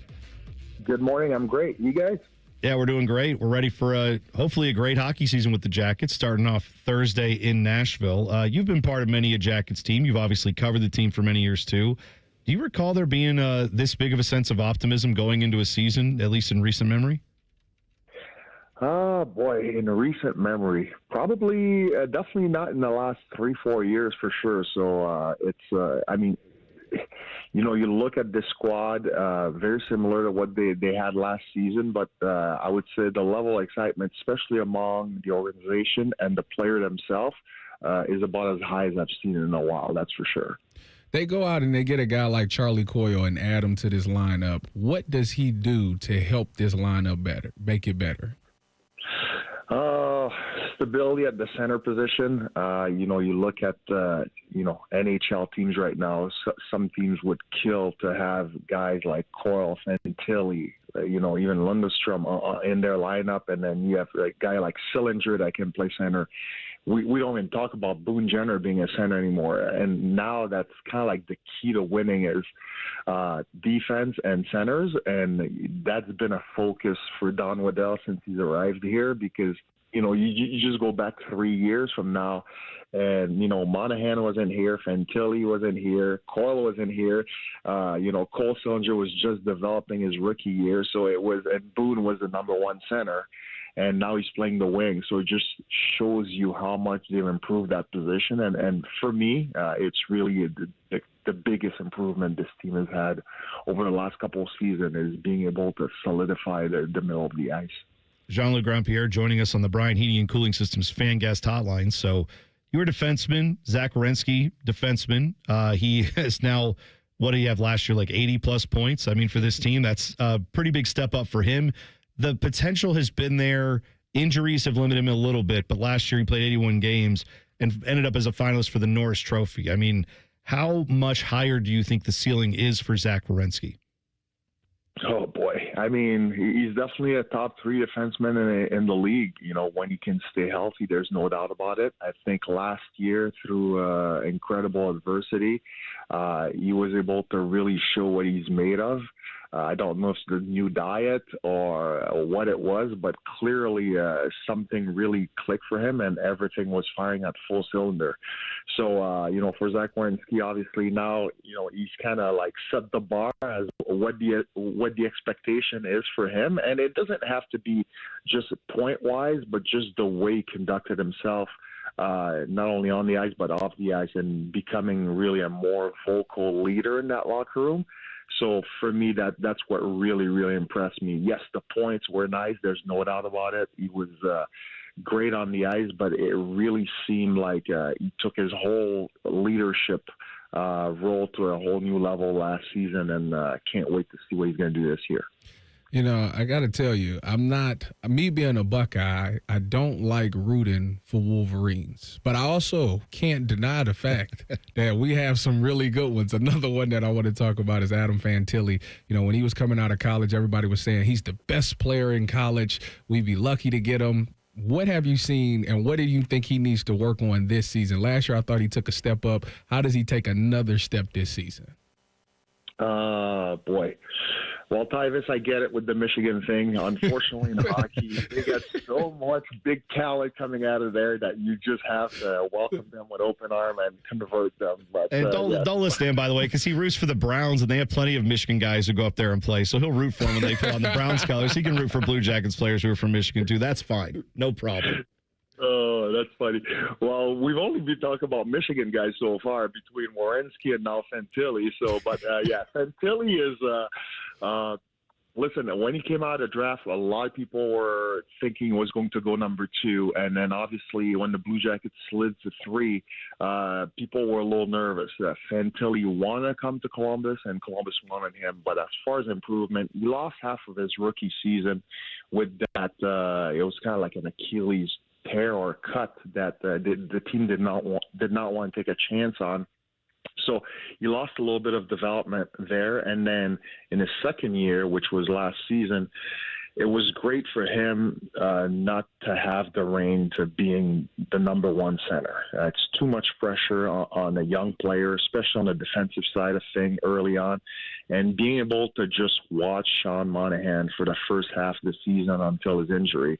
Good morning. I'm great. You guys? Yeah, we're doing great. We're ready for hopefully a great hockey season with the Jackets, starting off Thursday in Nashville. You've been part of many a Jackets team. You've obviously covered the team for many years, too. Do you recall there being this big of a sense of optimism going into a season, at least in recent memory? Oh, boy, in recent memory. Probably, definitely not in the last 3-4 years for sure. So you look at this squad, very similar to what they had last season, but I would say the level of excitement, especially among the organization and the player themselves, is about as high as I've seen in a while, that's for sure. They go out and they get a guy like Charlie Coyle and add him to this lineup. What does he do to help this lineup better, make it better? Stability at the center position. You look at NHL teams right now. Some teams would kill to have guys like Coyle, Fantilli, even Lundestrom in their lineup, and then you have a guy like Sillinger that can play center. We don't even talk about Boone Jenner being a center anymore, and now that's kind of like the key to winning is defense and centers, and that's been a focus for Don Waddell since he's arrived here because you just go back 3 years from now, and Monahan wasn't here, Fantilli wasn't here, Coyle wasn't here, Cole Sillinger was just developing his rookie year, and Boone was the number one center. And now he's playing the wing, so it just shows you how much they've improved that position. And for me, it's really the biggest improvement this team has had over the last couple of seasons is being able to solidify the middle of the ice. Jean-Luc Grandpierre joining us on the Brian Heating and Cooling Systems fan guest hotline. So you're a defenseman, Zach Werenski, defenseman. He is now, what did he have last year, like 80-plus points? I mean, for this team, that's a pretty big step up for him. The potential has been there. Injuries have limited him a little bit, but last year he played 81 games and ended up as a finalist for the Norris Trophy. I mean, how much higher do you think the ceiling is for Zach Werenski? Oh, boy. I mean, he's definitely a top 3 defenseman in the league. When he can stay healthy, there's no doubt about it. I think last year, through incredible adversity, he was able to really show what he's made of. I don't know if it's the new diet or what it was, but clearly something really clicked for him and everything was firing at full cylinder. So, for Zach Werenski, obviously now, he's kind of like set the bar as what the expectation is for him. And it doesn't have to be just point-wise, but just the way he conducted himself. Not only on the ice, but off the ice and becoming really a more vocal leader in that locker room. So for me, that's what really, really impressed me. Yes, the points were nice. There's no doubt about it. He was great on the ice, but it really seemed like he took his whole leadership role to a whole new level last season, and can't wait to see what he's going to do this year. I got to tell you, me being a Buckeye, I don't like rooting for Wolverines. But I also can't deny the fact that we have some really good ones. Another one that I want to talk about is Adam Fantilli. When he was coming out of college, everybody was saying he's the best player in college. We'd be lucky to get him. What have you seen, and what do you think he needs to work on this season? Last year, I thought he took a step up. How does he take another step this season? Boy. Well, Tyvis, I get it with the Michigan thing. Unfortunately, in hockey, they got so much big talent coming out of there that you just have to welcome them with open arm and convert them. But and don't listen to him, by the way, because he roots for the Browns, and they have plenty of Michigan guys who go up there and play. So he'll root for them when they put on the Browns colors. He can root for Blue Jackets players who are from Michigan, too. That's fine. No problem. Oh, that's funny. Well, we've only been talking about Michigan guys so far between Werenski and now Fantilli. So, but Fantilli is listen, when he came out of the draft, a lot of people were thinking he was going to go number 2. And then obviously when the Blue Jackets slid to 3, people were a little nervous. Fantilli wanted to come to Columbus, and Columbus wanted him. But as far as improvement, he lost half of his rookie season with that. It was kind of like an Achilles tear or cut that the team did not want to take a chance on. So he lost a little bit of development there. And then in his second year, which was last season, it was great for him not to have the reign to being the number one center. It's too much pressure on a young player, especially on the defensive side of thing early on. And being able to just watch Sean Monahan for the first half of the season until his injury,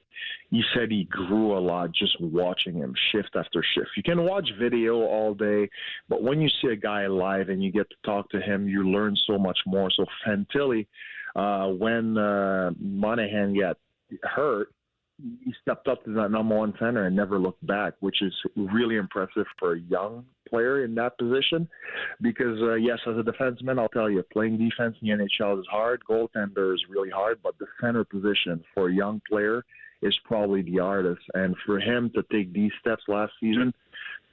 he said he grew a lot just watching him shift after shift. You can watch video all day, but when you see a guy live and you get to talk to him, you learn so much more. So Fantilli, when Monahan got hurt, he stepped up to that number one center and never looked back, which is really impressive for a young player in that position. Because, yes, as a defenseman, I'll tell you, playing defense in the NHL is hard. Goaltender is really hard, but the center position for a young player is probably the hardest. And for him to take these steps last season,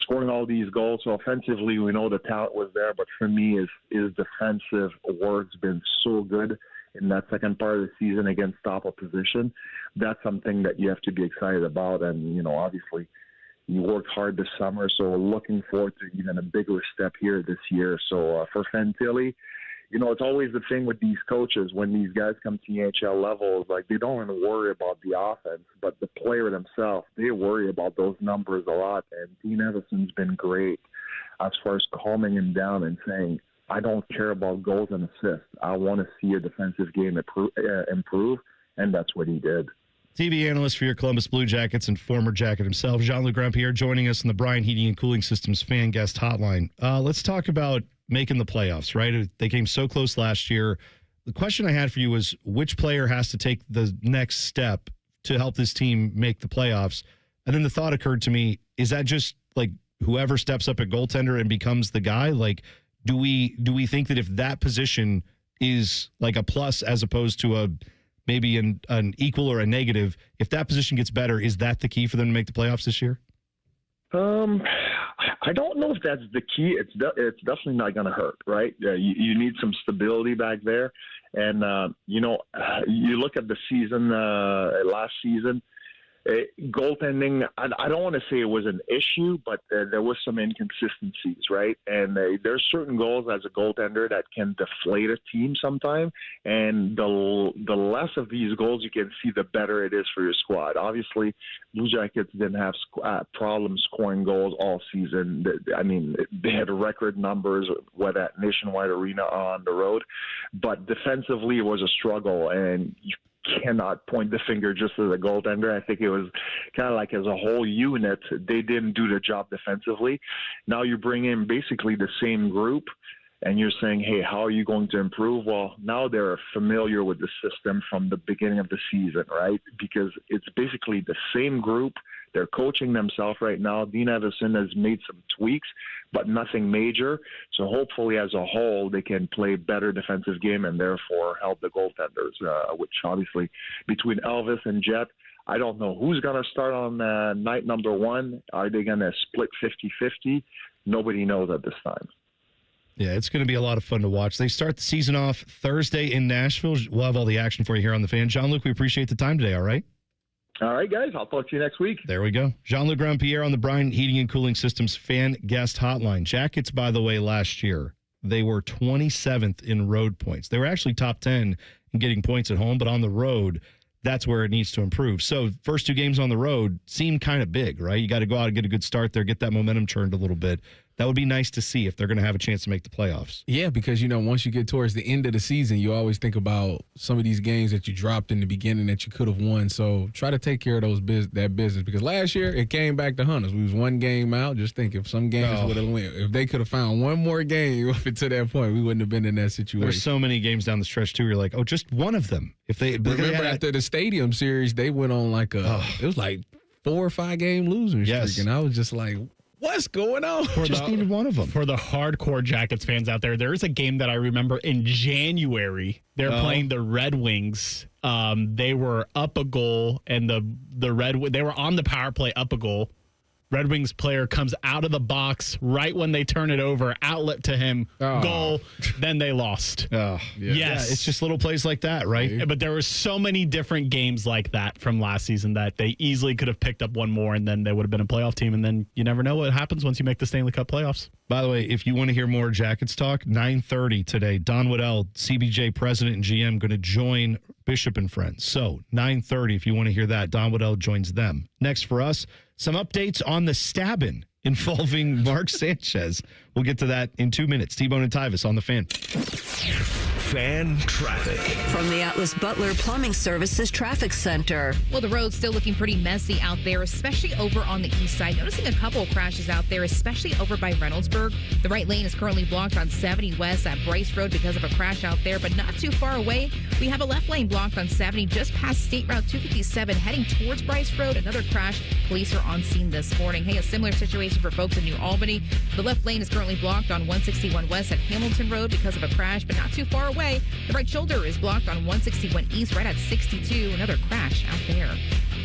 scoring all these goals, so offensively, we know the talent was there, but for me, his defensive work's been so good in that second part of the season against top opposition. That's something that you have to be excited about. And, obviously you worked hard this summer, so looking forward to even a bigger step here this year. So for Fantilli, it's always the thing with these coaches when these guys come to the NHL levels, like they don't even worry about the offense, but the player themselves, they worry about those numbers a lot. And Dean Evason's been great as far as calming him down and saying, I don't care about goals and assists. I want to see your defensive game improve, and that's what he did. TV analyst for your Columbus Blue Jackets and former Jacket himself, Jean-Luc Grandpierre, joining us on the Bryan Heating and Cooling Systems fan guest hotline. Let's talk about making the playoffs, right? They came so close last year. The question I had for you was, which player has to take the next step to help this team make the playoffs? And then the thought occurred to me, is that just like whoever steps up at goaltender and becomes the guy? Like, do we think that if that position is like a plus as opposed to maybe an equal or a negative, if that position gets better, is that the key for them to make the playoffs this year? I don't know if that's the key. It's definitely not going to hurt, right? You need some stability back there. And, you look at the season, last season, goaltending, I don't want to say it was an issue, but there was some inconsistencies, right? And there's certain goals as a goaltender that can deflate a team sometime. And the less of these goals you can see, the better it is for your squad. Obviously, Blue Jackets didn't have problems scoring goals all season. I mean, they had record numbers, whether at Nationwide Arena or on the road. But defensively, it was a struggle, and you cannot point the finger just as a goaltender. I think it was kind of like as a whole unit, they didn't do the job defensively. Now you bring in basically the same group and you're saying, hey, how are you going to improve? Well, now they're familiar with the system from the beginning of the season, right? Because it's basically the same group. They're coaching themselves right now. Dean Evason has made some tweaks, but nothing major. So hopefully as a whole, they can play better defensive game and therefore help the goaltenders, which obviously between Elvis and Jet, I don't know who's going to start on night number one. Are they going to split 50-50? Nobody knows at this time. Yeah, it's going to be a lot of fun to watch. They start the season off Thursday in Nashville. We'll have all the action for you here on The Fan. Jean-Luc, we appreciate the time today, all right? All right, guys. I'll talk to you next week. There we go. Jean-Luc Grandpierre on the Bryan Heating and Cooling Systems fan guest hotline. Jackets, by the way, last year, they were 27th in road points. They were actually top 10 in getting points at home, but on the road, that's where it needs to improve. So first two games on the road seem kind of big, right? You got to go out and get a good start there, get that momentum turned a little bit. That would be nice to see if they're going to have a chance to make the playoffs. Yeah, because, once you get towards the end of the season, you always think about some of these games that you dropped in the beginning that you could have won. So try to take care of that business, because last year it came back to hunt us. We was one game out. Just think if some games would have won, if they could have found one more game up until that point, we wouldn't have been in that situation. There's so many games down the stretch too. You're like, just one of them. Remember after the Stadium series, they went on it was like 4 or 5 game losing streak, and I was just like, what's going on? Just needed one of them. For the hardcore Jackets fans out there, there's a game that I remember in January. They're playing the Red Wings. They were up a goal, and they were on the power play up a goal. Red Wings player comes out of the box right when they turn it over, outlet to him, goal, then they lost. Yes. Yeah, it's just little plays like that, right? Yeah, but there were so many different games like that from last season that they easily could have picked up one more, and then they would have been a playoff team, and then you never know what happens once you make the Stanley Cup playoffs. By the way, if you want to hear more Jackets talk, 9:30 today, Don Waddell, CBJ president and GM, going to join Bishop and Friends. So 9:30, if you want to hear that, Don Waddell joins them. Next for us, some updates on the stabbing involving Mark Sanchez. We'll get to that in 2 minutes. T-Bone and Tyvis on the Fan. Fan traffic. From the Atlas Butler Plumbing Services Traffic Center. Well, the road's still looking pretty messy out there, especially over on the east side. Noticing a couple of crashes out there, especially over by Reynoldsburg. The right lane is currently blocked on 70 West at Bryce Road because of a crash out there, but not too far away. We have a left lane blocked on 70 just past State Route 257 heading towards Bryce Road. Another crash. Police are on scene this morning. Hey, a similar situation for folks in New Albany. The left lane is currently blocked on 161 West at Hamilton Road because of a crash, but not too far away. The right shoulder is blocked on 161 East right at 62. Another crash out there.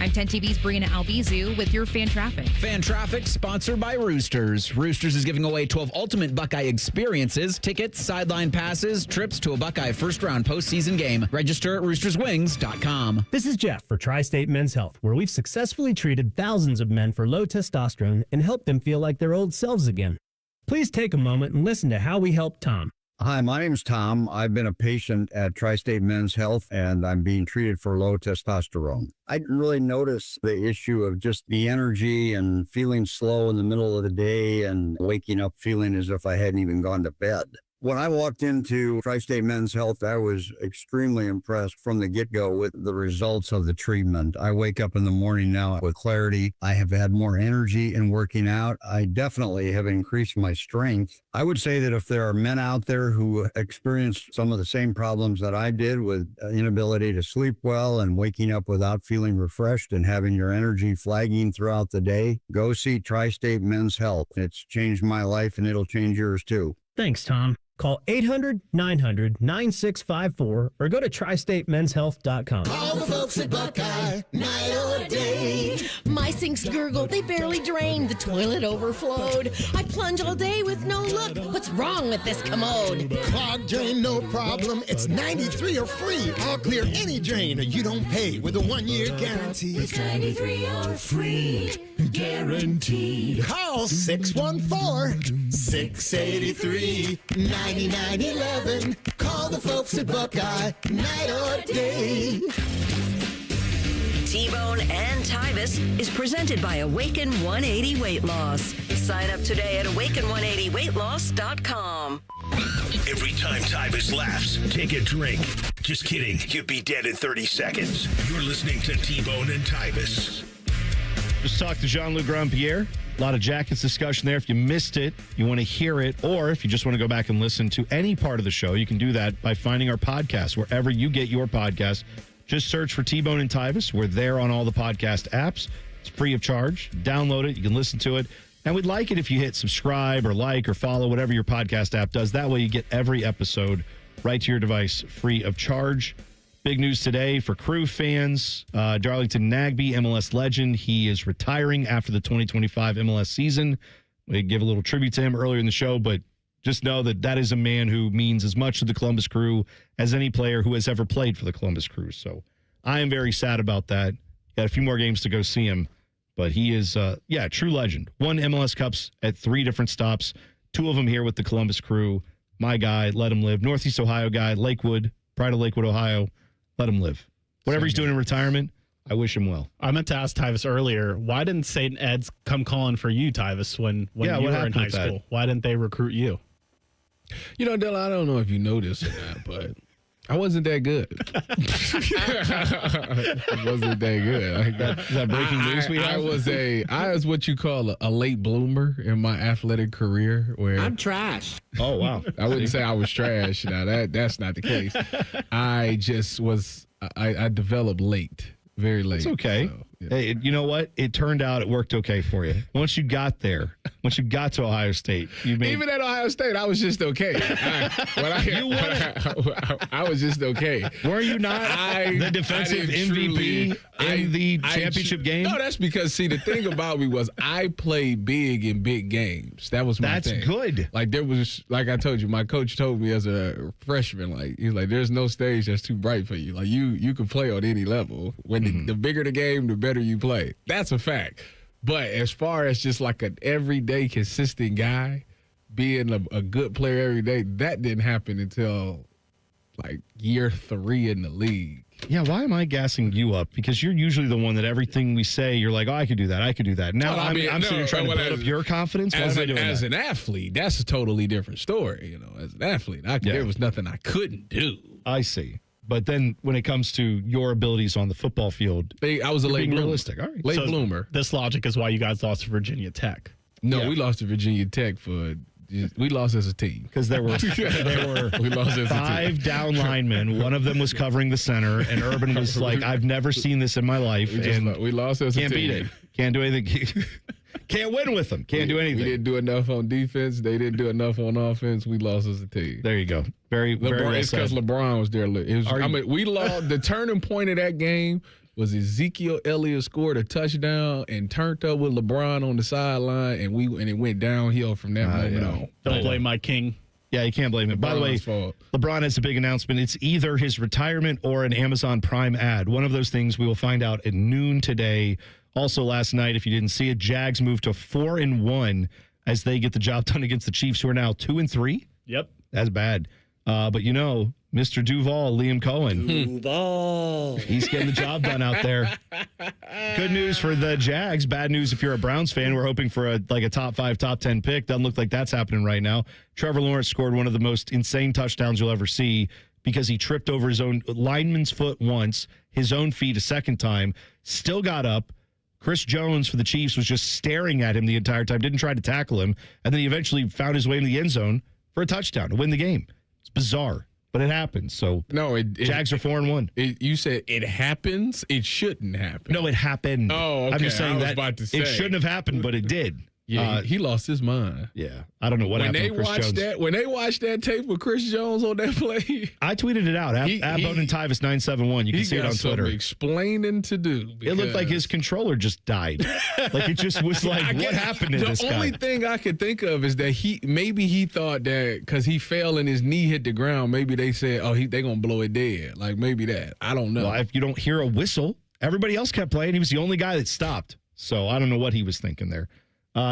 I'm 10 TV's Brianna Albizu with your Fan Traffic. Fan Traffic sponsored by Roosters. Roosters is giving away 12 ultimate Buckeye experiences, tickets, sideline passes, trips to a Buckeye first-round postseason game. Register at roosterswings.com. This is Jeff for Tri-State Men's Health, where we've successfully treated thousands of men for low testosterone and helped them feel like their old selves again. Please take a moment and listen to how we helped Tom. Hi, my name's Tom. I've been a patient at Tri-State Men's Health, and I'm being treated for low testosterone. I didn't really notice the issue of just the energy and feeling slow in the middle of the day and waking up feeling as if I hadn't even gone to bed. When I walked into Tri-State Men's Health, I was extremely impressed from the get-go with the results of the treatment. I wake up in the morning now with clarity. I have had more energy in working out. I definitely have increased my strength. I would say that if there are men out there who experience some of the same problems that I did with inability to sleep well and waking up without feeling refreshed and having your energy flagging throughout the day, go see Tri-State Men's Health. It's changed my life and it'll change yours too. Thanks, Tom. Call 800-900-9654 or go to tristatemenshealth.com. All the folks at Buckeye, night or day. My sinks gurgled, they barely drained. The toilet overflowed. I plunge all day with no look. What's wrong with this commode? Clogged drain, no problem. It's 93 or free. All clear any drain or you don't pay with a 1-year guarantee. It's 93 or free. Guaranteed. Call 614-683-9911. Call the folks at Buckeye, night or day. T-Bone and Tyvis is presented by Awaken 180 Weight Loss. Sign up today at awaken180weightloss.com. Every time Tyvis laughs, take a drink. Just kidding. You'd be dead in 30 seconds. You're listening to T-Bone and Tyvis. Just talked to Jean-Luc Grandpierre. A lot of Jackets discussion there. If you missed it, you want to hear it, or if you just want to go back and listen to any part of the show, you can do that by finding our podcast wherever you get your podcast. Just search for T-Bone and Tyvis. We're there on all the podcast apps. It's free of charge. Download it. You can listen to it. And we'd like it if you hit subscribe or like or follow, whatever your podcast app does. That way you get every episode right to your device free of charge. Big news today for Crew fans. Darlington Nagbe, MLS legend. He is retiring after the 2025 MLS season. We give a little tribute to him earlier in the show, but just know that that is a man who means as much to the Columbus Crew as any player who has ever played for the Columbus Crew. So I am very sad about that. Got a few more games to go see him, but he is, true legend. Won MLS Cups at 3 different stops, 2 of them here with the Columbus Crew. My guy, let him live. Northeast Ohio guy, Lakewood, pride of Lakewood, Ohio. Let him live. Whatever he's doing in retirement, I wish him well. I meant to ask Tyvis earlier, why didn't St. Ed's come calling for you, Tyvis, when you were in high school? Why didn't they recruit you? You know, Dylan, I don't know if you noticed or not, but I wasn't that good. I wasn't that good. Is that breaking news we have? I was what you call a late bloomer in my athletic career. Where I'm trash. Oh, wow. I wouldn't say I was trash. Now, that's not the case. I just was, I developed late, very late. It's okay. So, yeah. Hey, you know what? It turned out it worked okay for you. Once you got to Ohio State, even at Ohio State, I was just okay. I was just okay. Were you not the defensive MVP in the championship game? No, that's because, see, the thing about me was I played big in big games. That was my thing. That's good. Like, there was, like I told you, my coach told me as a freshman, like, he's like, there's no stage that's too bright for you. Like, you can play on any level. When the bigger the game, the better you play. That's a fact. But as far as just like an everyday consistent guy, being a good player every day, that didn't happen until like year 3 in the league. Yeah, why am I gassing you up? Because you're usually the one that everything we say, you're like, oh, I could do that. I could do that. Now I'm sitting here trying to build up your confidence. Why am I doing as that? an athlete, that's a totally different story. You know, as an athlete, there was nothing I couldn't do. I see. But then when it comes to your abilities on the football field, I was a late bloomer. Realistic. All right. Late bloomer. This logic is why you guys lost to Virginia Tech. No, we lost to Virginia Tech we lost as a team. Because there were 5 down linemen. One of them was covering the center, and Urban was like, I've never seen this in my life. We lost as a team. Can't beat it. Can't do anything. Can't win with them. Can't do anything. We didn't do enough on defense. They didn't do enough on offense. We lost as a team. There you go. Very well it's because LeBron was there. We lost. The turning point of that game was Ezekiel Elliott scored a touchdown and turned up with LeBron on the sideline, and it went downhill from that moment on. Don't blame my king. Yeah, you can't blame him. By the way, LeBron has a big announcement. It's either his retirement or an Amazon Prime ad. One of those things we will find out at noon today. Also last night, if you didn't see it, Jags moved to 4-1 as they get the job done against the Chiefs, who are now 2-3. Yep. That's bad. But Mr. Duval, Liam Cohen. Duval. He's getting the job done out there. Good news for the Jags. Bad news if you're a Browns fan. We're hoping for a top 5, top 10 pick. Doesn't look like that's happening right now. Trevor Lawrence scored one of the most insane touchdowns you'll ever see because he tripped over his own lineman's foot once, his own feet a second time, still got up. Chris Jones for the Chiefs was just staring at him the entire time, didn't try to tackle him, and then he eventually found his way in the end zone for a touchdown to win the game. It's bizarre. But it happens. So Jags are 4-1. You said it happens. It shouldn't happen. No, it happened. Oh, okay. I'm just saying that about to say. It shouldn't have happened, but it did. Yeah, he lost his mind. Yeah, I don't know what happened to Chris Jones. When they watched that tape with Chris Jones on that play, I tweeted it out at Bowden Tyvis 971. You can see it on Twitter. Explaining to do. It looked like his controller just died. Like it just was like, what happened to this guy? The only thing I could think of is that he thought that because he fell and his knee hit the ground, maybe they said, they gonna blow it dead. Like maybe that. I don't know. Well, if you don't hear a whistle, everybody else kept playing. He was the only guy that stopped. So I don't know what he was thinking there.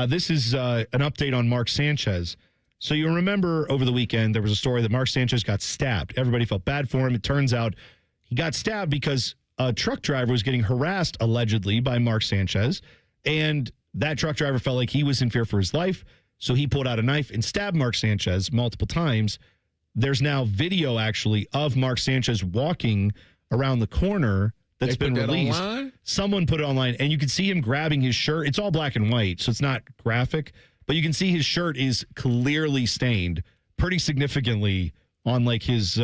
This is an update on Mark Sanchez. So you remember over the weekend, there was a story that Mark Sanchez got stabbed. Everybody felt bad for him. It turns out he got stabbed because a truck driver was getting harassed, allegedly, by Mark Sanchez. And that truck driver felt like he was in fear for his life. So he pulled out a knife and stabbed Mark Sanchez multiple times. There's now video, actually, of Mark Sanchez walking around the corner that's been released. Online? Someone put it online, and you can see him grabbing his shirt. It's all black and white, so it's not graphic, but you can see his shirt is clearly stained pretty significantly on like his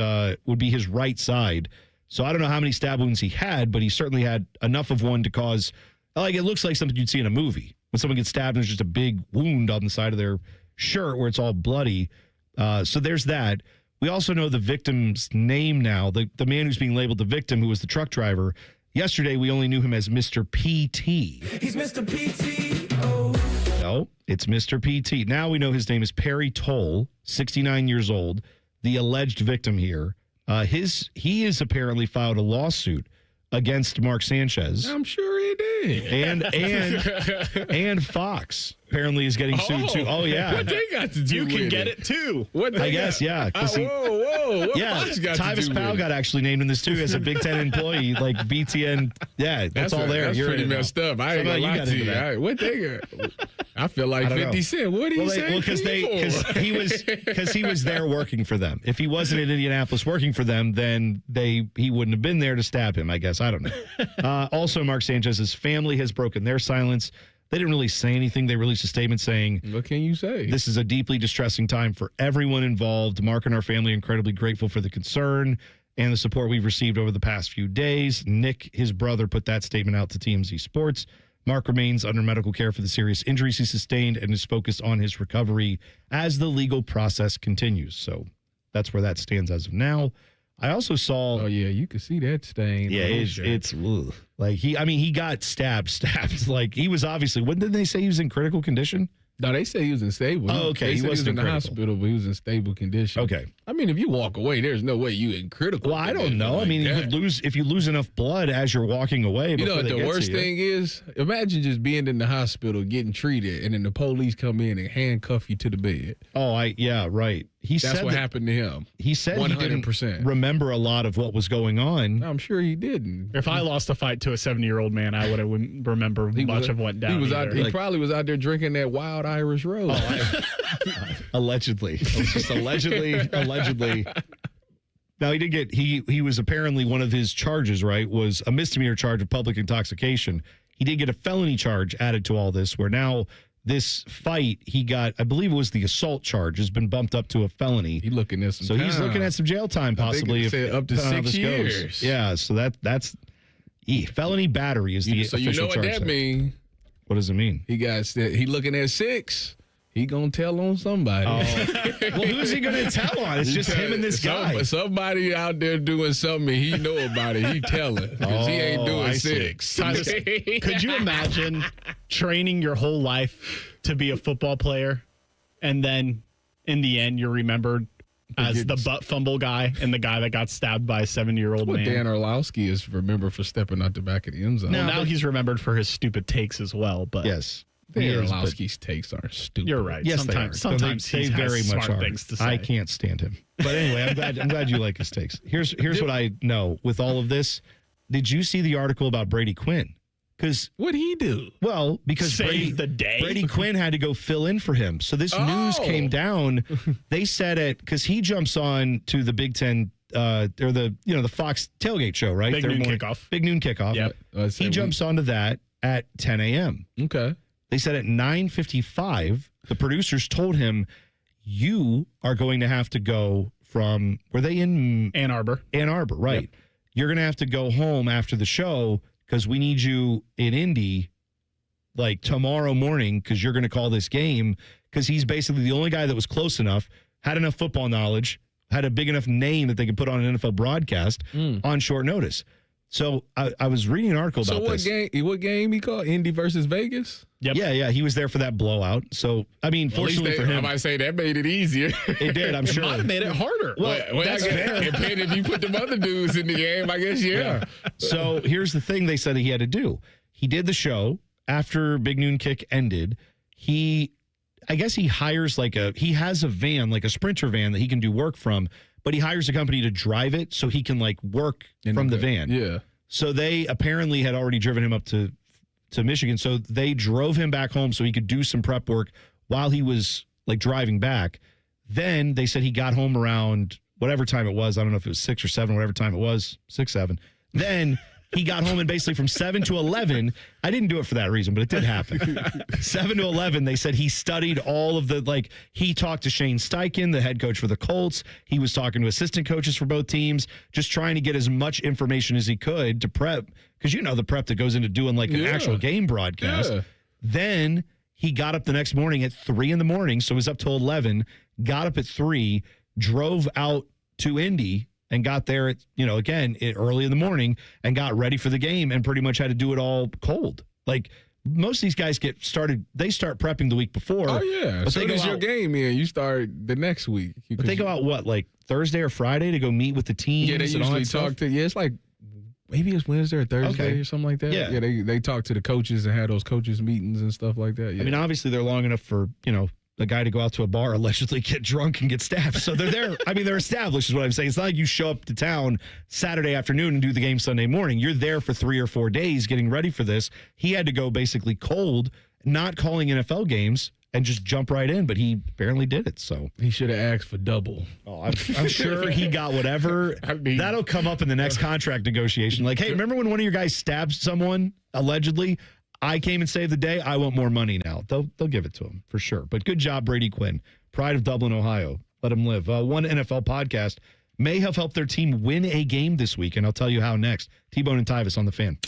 would be his right side. So I don't know how many stab wounds he had, but he certainly had enough of one to cause, like, it looks like something you'd see in a movie. When someone gets stabbed and there's just a big wound on the side of their shirt where it's all bloody. So there's that. We also know the victim's name now, the man who's being labeled the victim, who was the truck driver. Yesterday, we only knew him as Mr. PT. He's Mr. PT. Oh. No, it's Mr. PT. Now we know his name is Perry Toll, 69 years old, the alleged victim here. He has apparently filed a lawsuit against Mark Sanchez. I'm sure he did. And Fox apparently is getting sued too. Oh yeah, what they got to do? You with can get it too. I guess, yeah. Whoa! What yeah, Fox got Tyvis to do Powell with got actually named in this too as a Big Ten employee, like BTN. Yeah, that's all there. That's You're pretty messed up. I ain't gonna lie to you. What they got? I feel like 50 Cent. What did he say? Well, because he was there working for them. If he wasn't in Indianapolis working for them, then he wouldn't have been there to stab him. I guess, I don't know. Also, Mark Sanchez's family has broken their silence. They didn't really say anything. They released a statement saying, "What can you say? This is a deeply distressing time for everyone involved. Mark and our family are incredibly grateful for the concern and the support we've received over the past few days." Nick, his brother, put that statement out to TMZ Sports. Mark remains under medical care for the serious injuries he sustained and is focused on his recovery as the legal process continues. So that's where that stands as of now. I also saw. Oh yeah, you can see that stain. Yeah, it's like he got stabbed. Like he was obviously. When did they say he was in critical condition? No, they say he was in stable. Oh, okay. He wasn't in the critical. hospital, but he was in stable condition. Okay. I mean, if you walk away, there's no way you in critical. Well, I don't know. I mean, you could lose if you lose enough blood as you're walking away. You know what the worst thing is? Imagine just being in the hospital, getting treated, and then the police come in and handcuff you to the bed. Oh, right. That's what happened to him. He said 100%. he didn't remember a lot of what was going on. I'm sure he didn't. If I lost a fight to a 70-year-old man, I wouldn't remember much of what went down. He probably was out there drinking that wild Irish Rose. Allegedly. Just allegedly. Now, he did get, he was apparently one of his charges, right, was a misdemeanor charge of public intoxication. He did get a felony charge added to all this, where now this fight he got, I believe it was the assault charge, has been bumped up to a felony. He's looking at some time. He's looking at some jail time, possibly. I think it said up to 6 years. Goes. Yeah, so that's felony battery is the official charge. So you know what that means. What does it mean? He looking at 6. He gonna tell on somebody. Well, who's he gonna tell on? It's just him and this guy. Somebody out there doing something, he know about it. He telling because he ain't doing 6. Tyvis, could you imagine training your whole life to be a football player, and then in the end you're remembered as the butt fumble guy and the guy that got stabbed by a 70-year-old man? Dan Orlowski is remembered for stepping out the back of the end zone. Now he's remembered for his stupid takes as well. But yes. Dan Orlowski's takes aren't stupid. You're right. Yes, sometimes they he very has much smart are. things to say. I can't stand him. But anyway, I'm glad you like his takes. Here's what I know with all of this. Did you see the article about Brady Quinn? Because what'd he do? Well, because Brady Quinn had to go fill in for him. So this news came down. They said it because he jumps on to the Big Ten or the Fox tailgate show, right? Big noon kickoff. Yep. He jumps onto that at 10 a.m. Okay. They said at 9:55, the producers told him, you are going to have to go from, were they in? Ann Arbor. Ann Arbor, right. Yep. You're going to have to go home after the show because we need you in Indy like tomorrow morning because you're going to call this game, because he's basically the only guy that was close enough, had enough football knowledge, had a big enough name that they could put on an NFL broadcast on short notice. So I was reading an article about this. So what game he called? Indy versus Vegas? Yep. Yeah. He was there for that blowout. So, I mean, fortunately for him. I might say that made it easier. It did, I'm sure. It might have made it harder. Well that's fair. Depending if you put them other dudes in the game, I guess, yeah. So, here's the thing they said he had to do. He did the show. After Big Noon Kick ended, I guess he hires he has a van, like a Sprinter van that he can do work from, but he hires a company to drive it so he can work from the van. Yeah. So they apparently had already driven him up to Michigan. So they drove him back home so he could do some prep work while he was driving back. Then they said he got home around whatever time it was. I don't know if it was 6 or 7, whatever time it was, 6, 7. Then he got home and basically from 7 to 11, I didn't do it for that reason, but it did happen. 7 to 11, they said he studied all of he talked to Shane Steichen, the head coach for the Colts. He was talking to assistant coaches for both teams, just trying to get as much information as he could to prep, because the prep that goes into doing an actual game broadcast. Yeah. Then he got up the next morning at 3 in the morning, so he was up till 11, got up at 3, drove out to Indy, and got there at, early in the morning and got ready for the game and pretty much had to do it all cold. Most of these guys they start prepping the week before. Oh, yeah. But so does your game in. You start the next week. But they go out, Thursday or Friday to go meet with the team? Yeah, they usually talk to, it's maybe it's Wednesday or Thursday or something like that. Yeah. They talk to the coaches and have those coaches meetings and stuff like that. Yeah. I mean, obviously they're long enough for, the guy to go out to a bar, allegedly get drunk and get stabbed. So they're there. I mean, they're established is what I'm saying. It's not like you show up to town Saturday afternoon and do the game Sunday morning. You're there for 3 or 4 days getting ready for this. He had to go basically cold, not calling NFL games, and just jump right in, but he apparently did it. So he should have asked for double. Oh, I'm sure he got whatever. That'll come up in the next contract negotiation. Hey, remember when one of your guys stabbed someone, allegedly? I came and saved the day. I want more money now. They'll give it to him for sure. But good job, Brady Quinn. Pride of Dublin, Ohio. Let him live. One NFL podcast may have helped their team win a game this week, and I'll tell you how next. T-Bone and Tyvis on the Fan.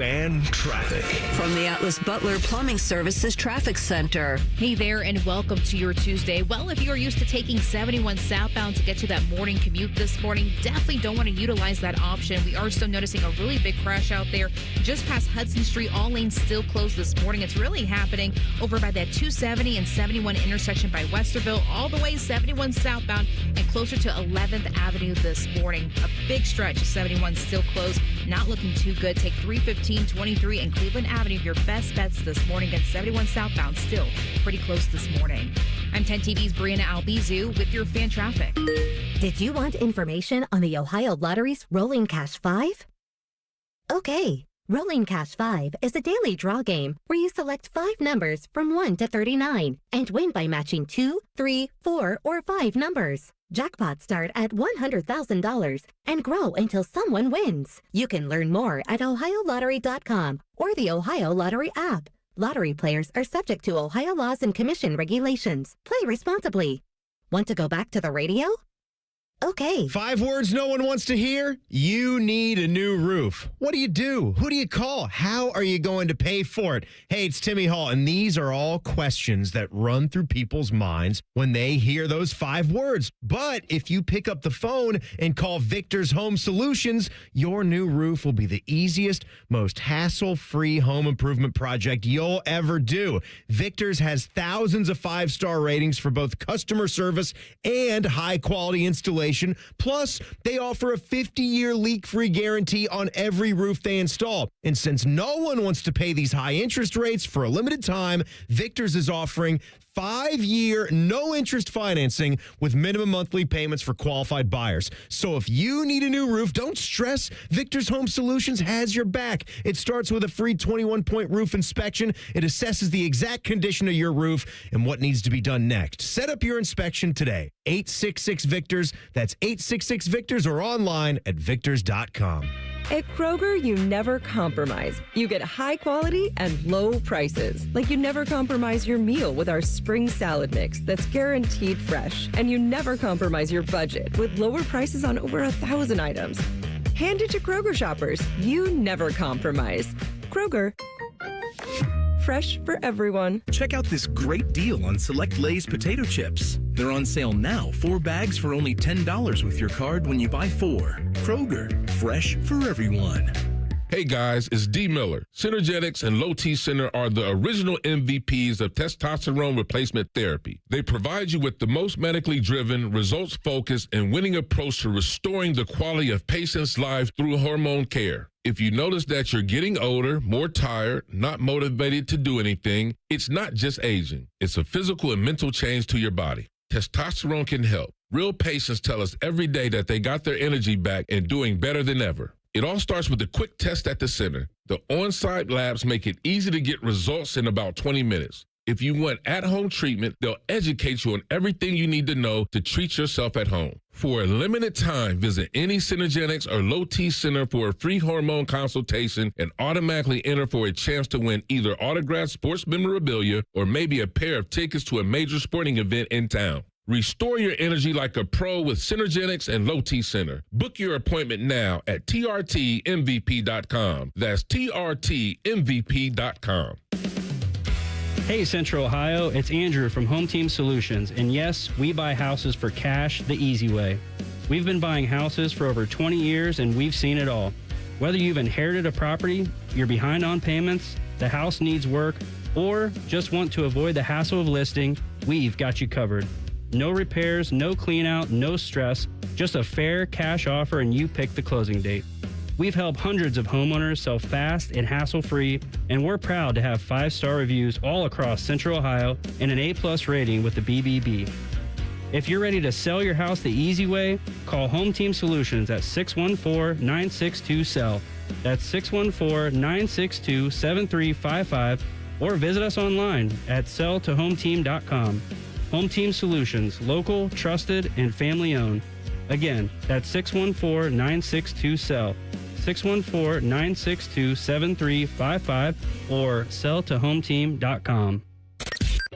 Fan Traffic. From the Atlas Butler Plumbing Services Traffic Center. Hey there, and welcome to your Tuesday. Well, if you are used to taking 71 southbound to get to that morning commute this morning, definitely don't want to utilize that option. We are still noticing a really big crash out there just past Hudson Street. All lanes still closed this morning. It's really happening over by that 270 and 71 intersection by Westerville, all the way 71 southbound and closer to 11th Avenue this morning. A big stretch of 71 still closed. Not looking too good. Take 315, 23, and Cleveland Avenue, your best bets this morning. And 71 southbound still pretty close this morning. I'm 10 TV's Brianna Albizu with your fan traffic. Did you want information on the Ohio Lottery's Rolling Cash 5? Okay. Rolling Cash 5 is a daily draw game where you select 5 numbers from 1 to 39 and win by matching 2, 3, 4, or 5 numbers. Jackpots start at $100,000 and grow until someone wins. You can learn more at OhioLottery.com or the Ohio Lottery app. Lottery players are subject to Ohio laws and commission regulations. Play responsibly. Want to go back to the radio? Okay. 5 words no one wants to hear? You need a new roof. What do? Who do you call? How are you going to pay for it? Hey, it's Timmy Hall, and these are all questions that run through people's minds when they hear those 5 words. But if you pick up the phone and call Victor's Home Solutions, your new roof will be the easiest, most hassle-free home improvement project you'll ever do. Victor's has thousands of 5-star ratings for both customer service and high-quality installation. Plus, they offer a 50-year leak-free guarantee on every roof they install. And since no one wants to pay these high interest rates for a limited time, Victor's is offering 5-year, no-interest financing with minimum monthly payments for qualified buyers. So if you need a new roof, don't stress. Victor's Home Solutions has your back. It starts with a free 21-point roof inspection. It assesses the exact condition of your roof and what needs to be done next. Set up your inspection today. 866-VICTORS. That's 866-VICTORS or online at victors.com. At Kroger, you never compromise. You get high quality and low prices. Like you never compromise your meal with our spring salad mix that's guaranteed fresh. And you never compromise your budget with lower prices on over 1,000 items. Hand it to Kroger shoppers. You never compromise. Kroger. Fresh for everyone. Check out this great deal on select Lay's potato chips. They're on sale now. 4 bags for only $10 with your card when you buy 4. Kroger, fresh for everyone. Hey guys, it's D. Miller. Synergetics and Low T Center are the original MVPs of testosterone replacement therapy. They provide you with the most medically driven, results-focused, and winning approach to restoring the quality of patients' lives through hormone care. If you notice that you're getting older, more tired, not motivated to do anything, it's not just aging. It's a physical and mental change to your body. Testosterone can help. Real patients tell us every day that they got their energy back and doing better than ever. It all starts with a quick test at the center. The on-site labs make it easy to get results in about 20 minutes. If you want at-home treatment, they'll educate you on everything you need to know to treat yourself at home. For a limited time, visit any Synergetics or Low T Center for a free hormone consultation and automatically enter for a chance to win either autographed sports memorabilia or maybe a pair of tickets to a major sporting event in town. Restore your energy like a pro with Synergetics and Low T Center. Book your appointment now at trtmvp.com. That's trtmvp.com. Hey Central Ohio, it's Andrew from Home Team Solutions, and yes, we buy houses for cash the easy way. We've been buying houses for over 20 years and we've seen it all. Whether you've inherited a property, you're behind on payments, the house needs work, or just want to avoid the hassle of listing, we've got you covered. No repairs, no clean out, no stress, just a fair cash offer and you pick the closing date. We've helped hundreds of homeowners sell fast and hassle-free, and we're proud to have 5-star reviews all across Central Ohio and an A+ rating with the BBB. If you're ready to sell your house the easy way, call Home Team Solutions at 614-962-SELL. That's 614-962-7355, or visit us online at selltohometeam.com. Home Team Solutions, local, trusted, and family-owned. Again, that's 614-962-SELL. 614-962-7355 or selltohometeam.com.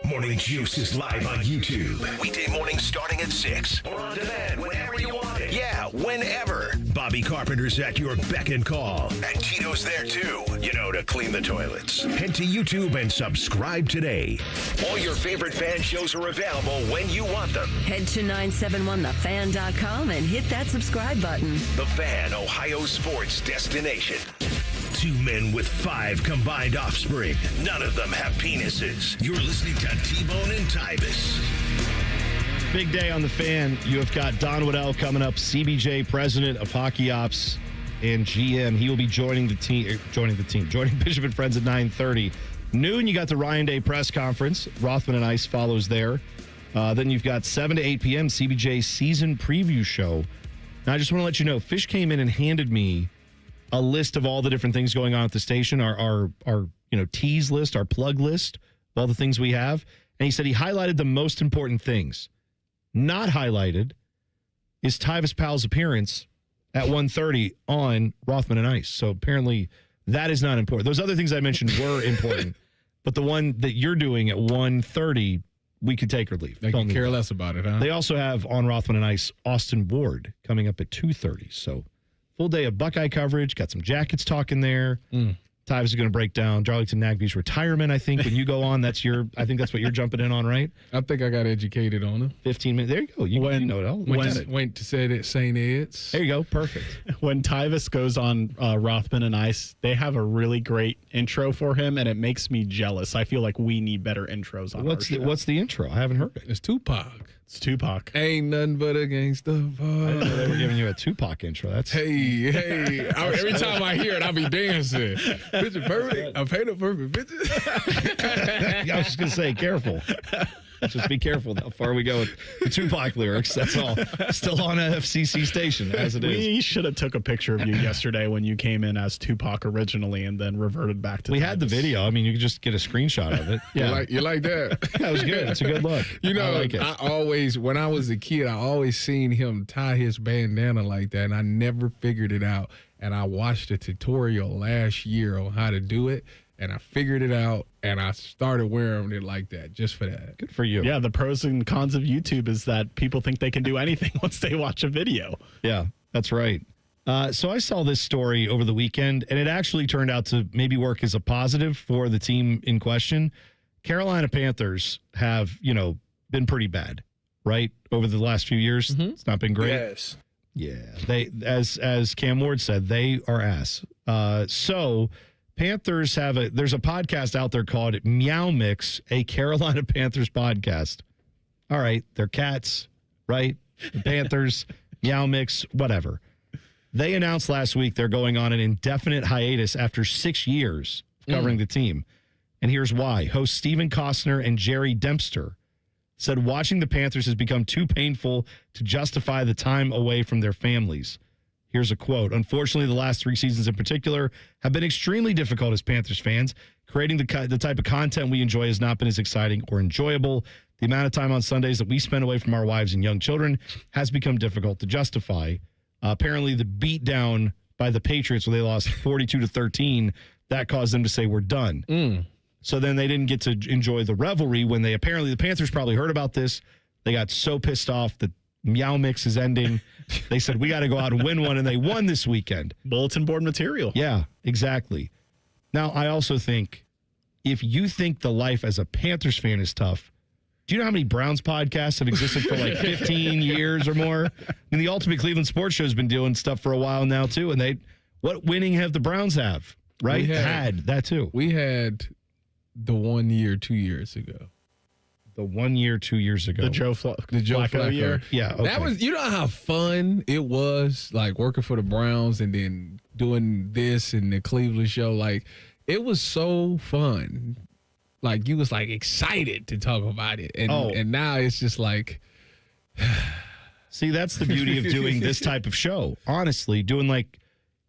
Morning Juice is live on YouTube. Weekday morning starting at 6 or on demand whenever you want it. Yeah, whenever. Bobby Carpenter's at your beck and call. And Tito's there too, to clean the toilets. Head to YouTube and subscribe today. All your favorite fan shows are available when you want them. Head to 971thefan.com and hit that subscribe button. The Fan, Ohio sports destination. 2 men with 5 combined offspring. None of them have penises. You're listening to T-Bone and Tyvis. Big day on The Fan. You have got Don Waddell coming up, CBJ, president of Hockey Ops and GM. He will be joining Bishop and Friends at 9:30. Noon, you got the Ryan Day press conference. Rothman and Ice follows there. Then you've got 7 to 8 p.m. CBJ season preview show. Now, I just want to let you know, Fish came in and handed me a list of all the different things going on at the station, our tease list, our plug list of all the things we have. And he said he highlighted the most important things. Not highlighted is Tyvis Powell's appearance at 1:30 on Rothman and Ice. So apparently that is not important. Those other things I mentioned were important, but the one that you're doing at 1:30, we could take or leave. They can care less about it, huh? They also have on Rothman and Ice Austin Ward coming up at 2:30. So full day of Buckeye coverage. Got some Jackets talking there. Tyvis is going to break down Darlington Nagby's retirement, I think. When you go on, I think that's what you're jumping in on, right? I think I got educated on him. 15 minutes. There you go. You know it all. Went to St. Ed's. There you go. Perfect. When Tyvis goes on Rothman and Ice, they have a really great intro for him, and it makes me jealous. I feel like we need better intros on our show. What's the intro? I haven't heard it. It's Tupac. It's Tupac. Ain't nothing but a gangsta. I didn't know they were giving you a Tupac intro. That's hey. Every time I hear it, I'll be dancing. Picture perfect. I paint a perfect picture. I was just gonna say, careful. Just be careful how far we go with the Tupac lyrics. That's all. Still on a FCC station as it is. We should have took a picture of you yesterday when you came in as Tupac originally and then reverted back to We Tyvis. had the video. I mean, you could just get a screenshot of it. Yeah. You like that? That was good. It's a good look. I like it. I always, when I was a kid, I always seen him tie his bandana like that, and I never figured it out. And I watched a tutorial last year on how to do it, and I figured it out, and I started wearing it like that just for that. Good for you. Yeah, the pros and cons of YouTube is that people think they can do anything once they watch a video. Yeah, that's right. So I saw this story over the weekend, and it actually turned out to maybe work as a positive for the team in question. Carolina Panthers have, been pretty bad, right? Over the last few years. Mm-hmm. It's not been great. Yes. Yeah. They, as Cam Ward said, they are ass. So Panthers there's a podcast out there called Meow Mix, a Carolina Panthers podcast. All right. They're cats, right? The Panthers, Meow Mix, whatever. They announced last week they're going on an indefinite hiatus after 6 years covering the team. And here's why. Hosts Steven Costner and Jerry Dempster said watching the Panthers has become too painful to justify the time away from their families. Here's a quote. Unfortunately, the last 3 seasons in particular have been extremely difficult as Panthers fans. Creating the type of content we enjoy has not been as exciting or enjoyable. The amount of time on Sundays that we spend away from our wives and young children has become difficult to justify. Apparently, the beatdown by the Patriots where they lost 42-13, that caused them to say, we're done. So then they didn't get to enjoy the revelry when the Panthers probably heard about this. They got so pissed off that Meow Mix is ending. They said, we got to go out and win one, and they won this weekend. Bulletin board material. Yeah, exactly. Now, I also think if you think the life as a Panthers fan is tough, do you know how many Browns podcasts have existed for like 15 years or more? I mean, the Ultimate Cleveland Sports Show has been doing stuff for a while now, too. And what winning have the Browns have, right? Had that, too. We had the 1 year 2 years ago. The 1 year 2 years ago. The Joe Flacco year. Yeah. Okay. That was, how fun it was, like working for the Browns and then doing this and the Cleveland show. Like, it was so fun. Like, you was like excited to talk about it. And now it's just like. See, that's the beauty of doing this type of show. Honestly, doing like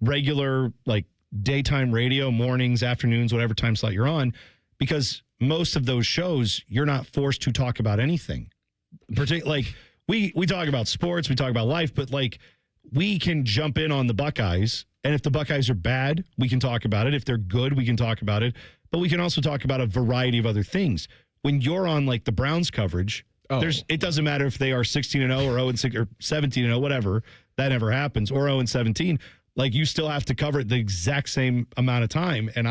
regular, like daytime radio, mornings, afternoons, whatever time slot you're on, because most of those shows, you're not forced to talk about anything. Like we talk about sports, we talk about life, but like we can jump in on the Buckeyes, and if the Buckeyes are bad, we can talk about it. If they're good, we can talk about it. But we can also talk about a variety of other things. When you're on like the Browns coverage, it doesn't matter if they are 16-0 or 0-6 or 17-0, whatever. that never happens, or 0-17, like you still have to cover it the exact same amount of time. And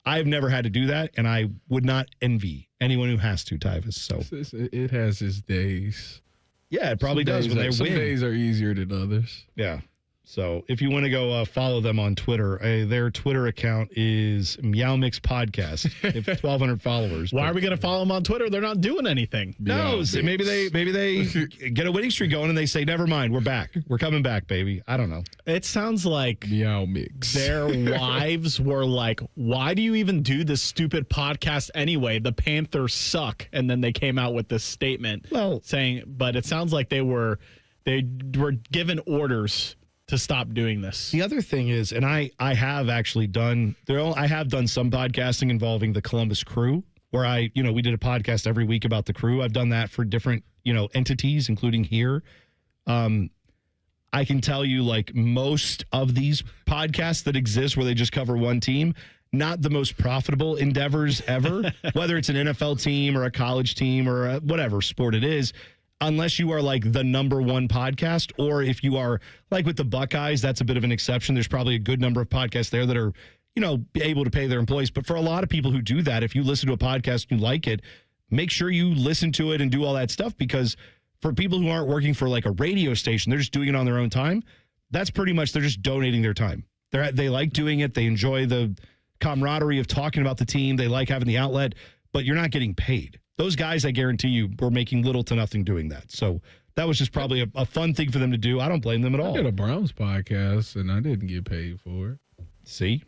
I've never had to do that, and I would not envy anyone who has to, Tyvis. So it has its days. Yeah, it probably does when they win. Some days are easier than others. Yeah. So if you want to go follow them on Twitter, their Twitter account is Meow Mix Podcast. They have 1,200 followers. Why are we going to follow them on Twitter? They're not doing anything. No, so maybe they get a winning streak going and they say, never mind, we're back. We're coming back, baby. I don't know. It sounds like Meow Mix. Their wives were like, why do you even do this stupid podcast anyway? The Panthers suck. And then they came out with this statement saying, but it sounds like they were given orders to stop doing this. The other thing is, and I have actually done some podcasting involving the Columbus Crew, where we did a podcast every week about the Crew. I've done that for different, entities, including here. I can tell you, like, most of these podcasts that exist where they just cover one team, not the most profitable endeavors ever, whether it's an NFL team or a college team or whatever sport it is. Unless you are like the number one podcast, or if you are like with the Buckeyes, that's a bit of an exception. There's probably a good number of podcasts there that are, able to pay their employees. But for a lot of people who do that, if you listen to a podcast and you like it, make sure you listen to it and do all that stuff, because for people who aren't working for like a radio station, they're just doing it on their own time. That's pretty much, they're just donating their time. They like doing it. They enjoy the camaraderie of talking about the team. They like having the outlet, but you're not getting paid. Those guys, I guarantee you, were making little to nothing doing that. So that was just probably a fun thing for them to do. I don't blame them at all. I did a Browns podcast, and I didn't get paid for it. See?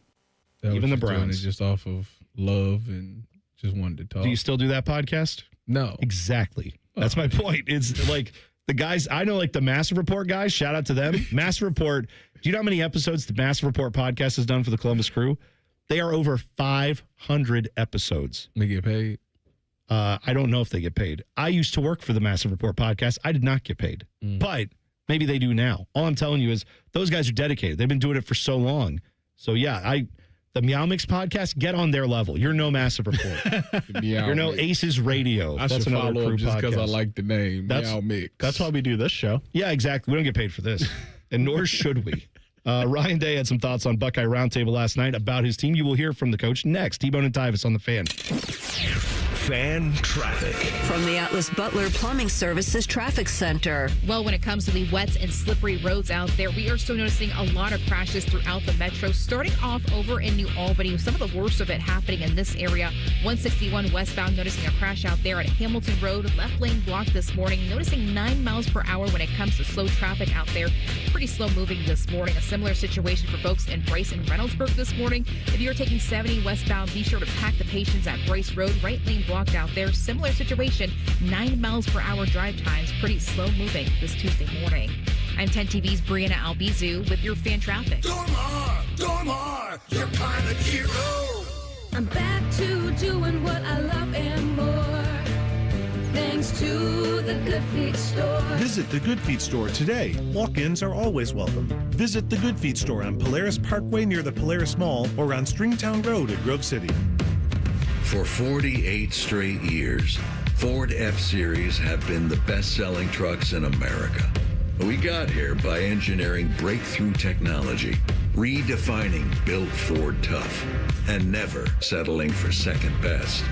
Even the Browns. Doing it just off of love and just wanted to talk. Do you still do that podcast? No. Exactly. That's my point. It's like the guys, I know, like the Massive Report guys, shout out to them. Massive Report, do you know how many episodes the Massive Report podcast has done for the Columbus Crew? They are over 500 episodes. They get paid? I don't know if they get paid. I used to work for the Massive Report podcast. I did not get paid, but maybe they do now. All I'm telling you is those guys are dedicated. They've been doing it for so long. So yeah, the Meow Mix podcast, get on their level. You're no Massive Report. You're no Aces Radio. I should follow up just because I like the name. Meow Mix. That's why we do this show. Yeah, exactly. We don't get paid for this, and nor should we. Ryan Day had some thoughts on Buckeye Roundtable last night about his team. You will hear from the coach next. T-Bone and Tyvis on the Fan. Fan traffic. From the Atlas Butler Plumbing Services Traffic Center. Well, when it comes to the wet and slippery roads out there, we are still noticing a lot of crashes throughout the metro, starting off over in New Albany. Some of the worst of it happening in this area. 161 westbound, noticing a crash out there at Hamilton Road. Left lane blocked this morning. Noticing 9 miles per hour when it comes to slow traffic out there. Pretty slow moving this morning. A similar situation for folks in Bryce and Reynoldsburg this morning. If you're taking 70 westbound, be sure to pack the patience at Bryce Road. Right lane blocked out there. Similar situation, 9 miles per hour drive times. Pretty slow moving this Tuesday morning. I'm 10 TV's Brianna Albizu with your fan traffic. Dormar, you're kind of hero. I'm back to doing what I love and more. Thanks to the Good Feet store. Visit the Good Feet store today. Walk-ins are always welcome. Visit the Good Feet store on Polaris Parkway near the Polaris Mall or on Stringtown Road at Grove City. For 48 straight years, Ford F-Series have been the best-selling trucks in America. We got here by engineering breakthrough technology, redefining built Ford tough, and never settling for second best.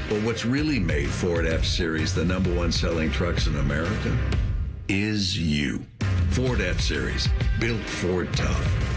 But what's really made Ford F-Series the #1 selling trucks in America is you. Ford F-Series, built Ford tough.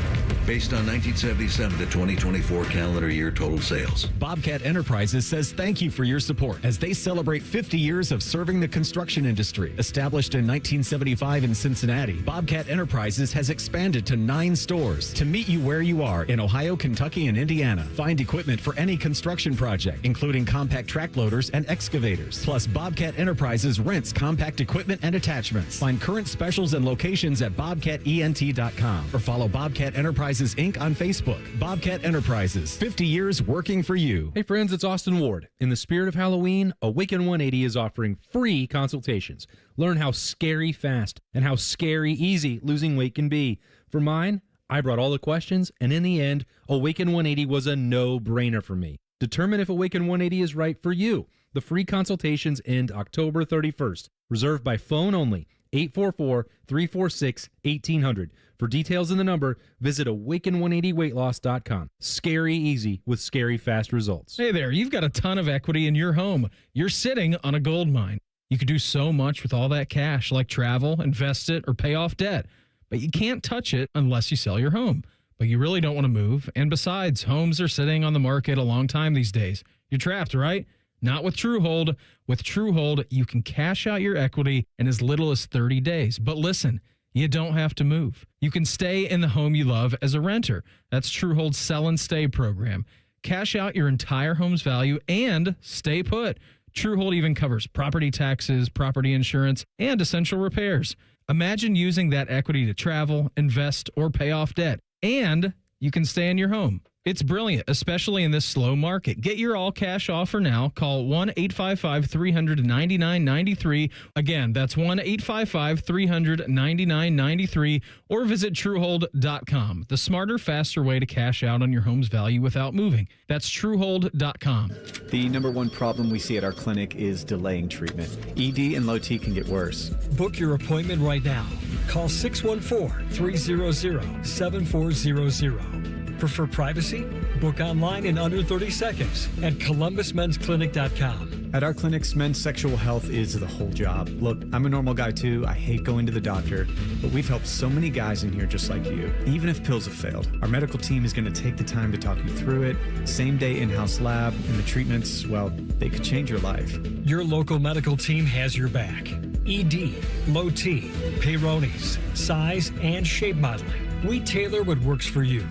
Based on 1977 to 2024 calendar year total sales. Bobcat Enterprises says thank you for your support as they celebrate 50 years of serving the construction industry. Established in 1975 in Cincinnati, Bobcat Enterprises has expanded to 9 stores to meet you where you are in Ohio, Kentucky, and Indiana. Find equipment for any construction project, including compact track loaders and excavators. Plus, Bobcat Enterprises rents compact equipment and attachments. Find current specials and locations at bobcatent.com or follow Bobcat Enterprises Inc. on Facebook. Bobcat Enterprises, 50 years working for you. Hey friends, it's Austin Ward. In the spirit of Halloween, Awaken 180 is offering free consultations. Learn how scary fast and how scary easy losing weight can be. For mine, I brought all the questions, and in the end, Awaken 180 was a no-brainer for me. Determine if Awaken 180 is right for you. The free consultations end October 31st. Reserved by phone only. 844-346-1800. For details in the number, visit awaken180weightloss.com. Scary easy with scary fast results. Hey there, you've got a ton of equity in your home. You're sitting on a gold mine. You could do so much with all that cash, like travel, invest it, or pay off debt. But you can't touch it unless you sell your home. But you really don't want to move. And besides, homes are sitting on the market a long time these days. You're trapped, right? Not with TrueHold. With TrueHold, you can cash out your equity in as little as 30 days. But listen, you don't have to move. You can stay in the home you love as a renter. That's TrueHold's Sell and Stay program. Cash out your entire home's value and stay put. TrueHold even covers property taxes, property insurance, and essential repairs. Imagine using that equity to travel, invest, or pay off debt. And you can stay in your home. It's brilliant, especially in this slow market. Get your all-cash offer now. Call 1-855-300-9993. Again, that's 1-855-300-9993. Or visit TrueHold.com. The smarter, faster way to cash out on your home's value without moving. That's TrueHold.com. The number one problem we see at our clinic is delaying treatment. ED and low T can get worse. Book your appointment right now. Call 614-300-7400. Prefer privacy? Book online in under 30 seconds at columbusmensclinic.com. At our clinics, men's sexual health is the whole job. Look, I'm a normal guy too. I hate going to the doctor, but we've helped so many guys in here just like you. Even if pills have failed, our medical team is going to take the time to talk you through it. Same day in-house lab, and the treatments, well, they could change your life. Your local medical team has your back. ED, low T, Peyronie's, size, and shape modeling. We tailor what works for you.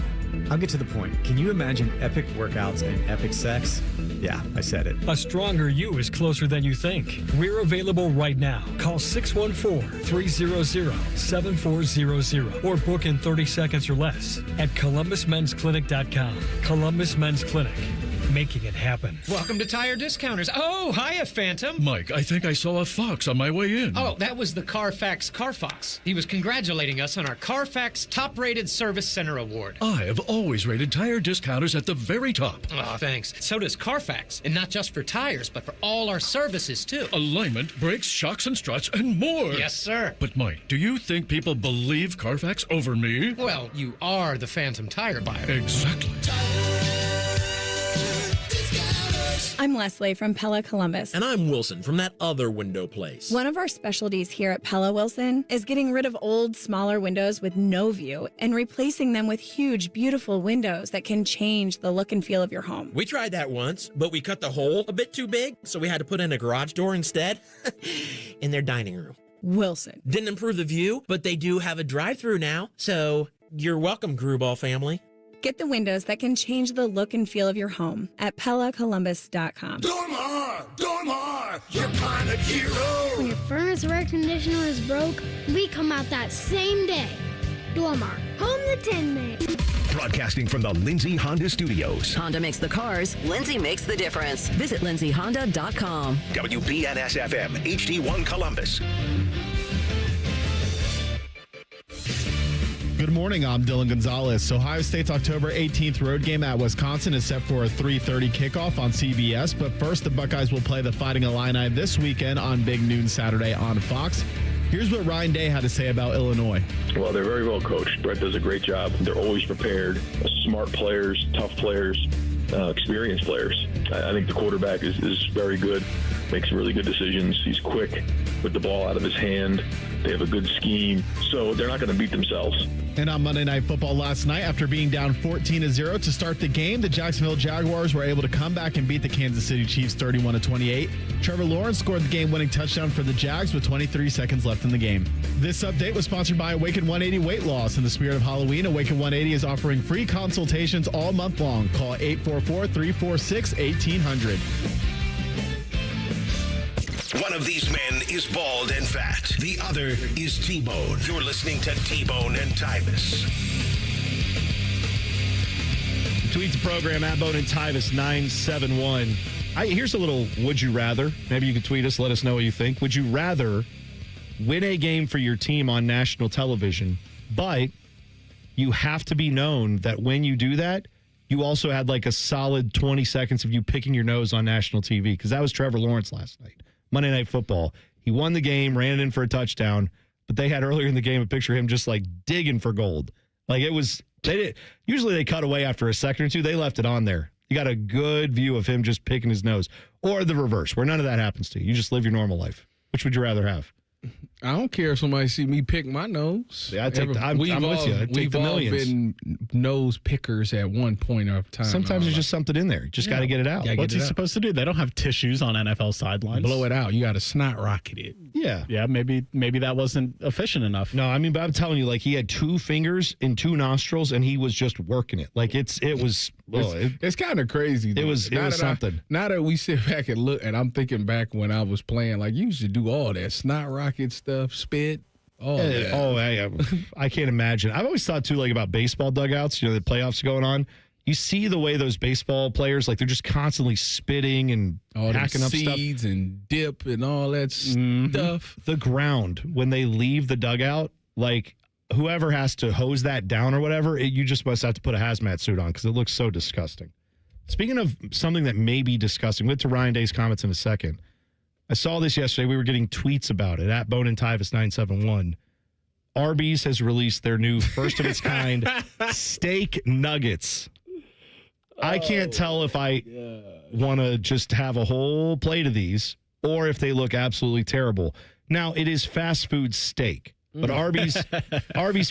I'll get to the point. Can you imagine epic workouts and epic sex? Yeah, I said it. A stronger you is closer than you think. We're available right now. Call 614-300-7400 or book in 30 seconds or less at columbusmensclinic.com. Columbus Men's Clinic. Making it happen. Welcome to Tire Discounters. Oh, hiya, Phantom. Mike, I think I saw a fox on my way in. Oh, that was the Carfax Carfox. He was congratulating us on our Carfax Top Rated Service Center Award. I have always rated Tire Discounters at the very top. Oh, thanks. So does Carfax. And not just for tires, but for all our services, too. Alignment, brakes, shocks, and struts, and more. Yes, sir. But, Mike, do you think people believe Carfax over me? Well, you are the Phantom tire buyer. Exactly. I'm Leslie from Pella Columbus. And I'm Wilson from that other window place. One of our specialties here at Pella Wilson is getting rid of old, smaller windows with no view and replacing them with huge, beautiful windows that can change the look and feel of your home. We tried that once, but we cut the hole a bit too big, so we had to put in a garage door instead in their dining room. Wilson. Didn't improve the view, but they do have a drive-through now, so you're welcome, Gruball family. Get the windows that can change the look and feel of your home at PellaColumbus.com. Dormar, you're kind of hero. When your furnace or air conditioner is broke, we come out that same day. Dormar, home the Tin Man. Broadcasting from the Lindsay Honda Studios. Honda makes the cars, Lindsay makes the difference. Visit lindsayhonda.com. WBNS-FM, HD1 Columbus. Good morning, I'm Dylan Gonzalez. Ohio State's October 18th road game at Wisconsin is set for a 3:30 kickoff on CBS. But first, the Buckeyes will play the Fighting Illini this weekend on Big Noon Saturday on Fox. Here's what Ryan Day had to say about Illinois. Well, they're very well coached. Brett does a great job. They're always prepared. Smart players, tough players, experienced players. I think the quarterback is very good, makes really good decisions. He's quick with the ball out of his hand. They have a good scheme, so they're not going to beat themselves. And on Monday Night Football last night, after being down 14-0 to start the game, the Jacksonville Jaguars were able to come back and beat the Kansas City Chiefs 31-28. Trevor Lawrence scored the game-winning touchdown for the Jags with 23 seconds left in the game. This update was sponsored by Awaken 180 Weight Loss. In the spirit of Halloween, Awaken 180 is offering free consultations all month long. Call 844-346-1800. One of these men is bald and fat. The other is T-Bone. You're listening to T-Bone and Tyvis. Tweet the program at Bone and Tyvis 971. Here's a little would you rather. Maybe you could tweet us, let us know what you think. Would you rather win a game for your team on national television, but you have to be known that when you do that, you also had like a solid 20 seconds of you picking your nose on national TV? Because that was Trevor Lawrence last night. Monday Night Football. He won the game, ran it in for a touchdown. but they had earlier in the game a picture of him just like digging for gold. Like it was, usually they cut away after a second or two. They left it on there. You got a good view of him just picking his nose, or the reverse, where none of that happens to you. You just live your normal life. Which would you rather have? I don't care if somebody see me pick my nose. Yeah, I'm with you. I'd take the millions. We've all been nose pickers at one point of time. Sometimes there's just something in there. You just got to get it out. What's he supposed to do? They don't have tissues on NFL sidelines. Blow it out. You got to snot rocket it. Yeah. Yeah, maybe that wasn't efficient enough. No, I mean, but I'm telling you, like, he had 2 fingers and 2 nostrils, and he was just working it. Like, it's kind of crazy. It was something. Now that we sit back and look, and I'm thinking back when I was playing, like, you used to do all that snot rocket stuff, spit, all that. Oh, I can't imagine. I've always thought, too, like, about baseball dugouts, the playoffs going on. You see the way those baseball players, like, they're just constantly spitting and hacking up seeds stuff. And dip and all that stuff. The ground, when they leave the dugout, like, whoever has to hose that down or whatever, you just must have to put a hazmat suit on because it looks so disgusting. Speaking of something that may be disgusting, we'll get to Ryan Day's comments in a second. I saw this yesterday. We were getting tweets about it at Bone and Tyvis 971. Arby's has released their new first of its kind steak nuggets. I can't tell if I want to just have a whole plate of these or if they look absolutely terrible. Now, it is fast food steak, but Arby's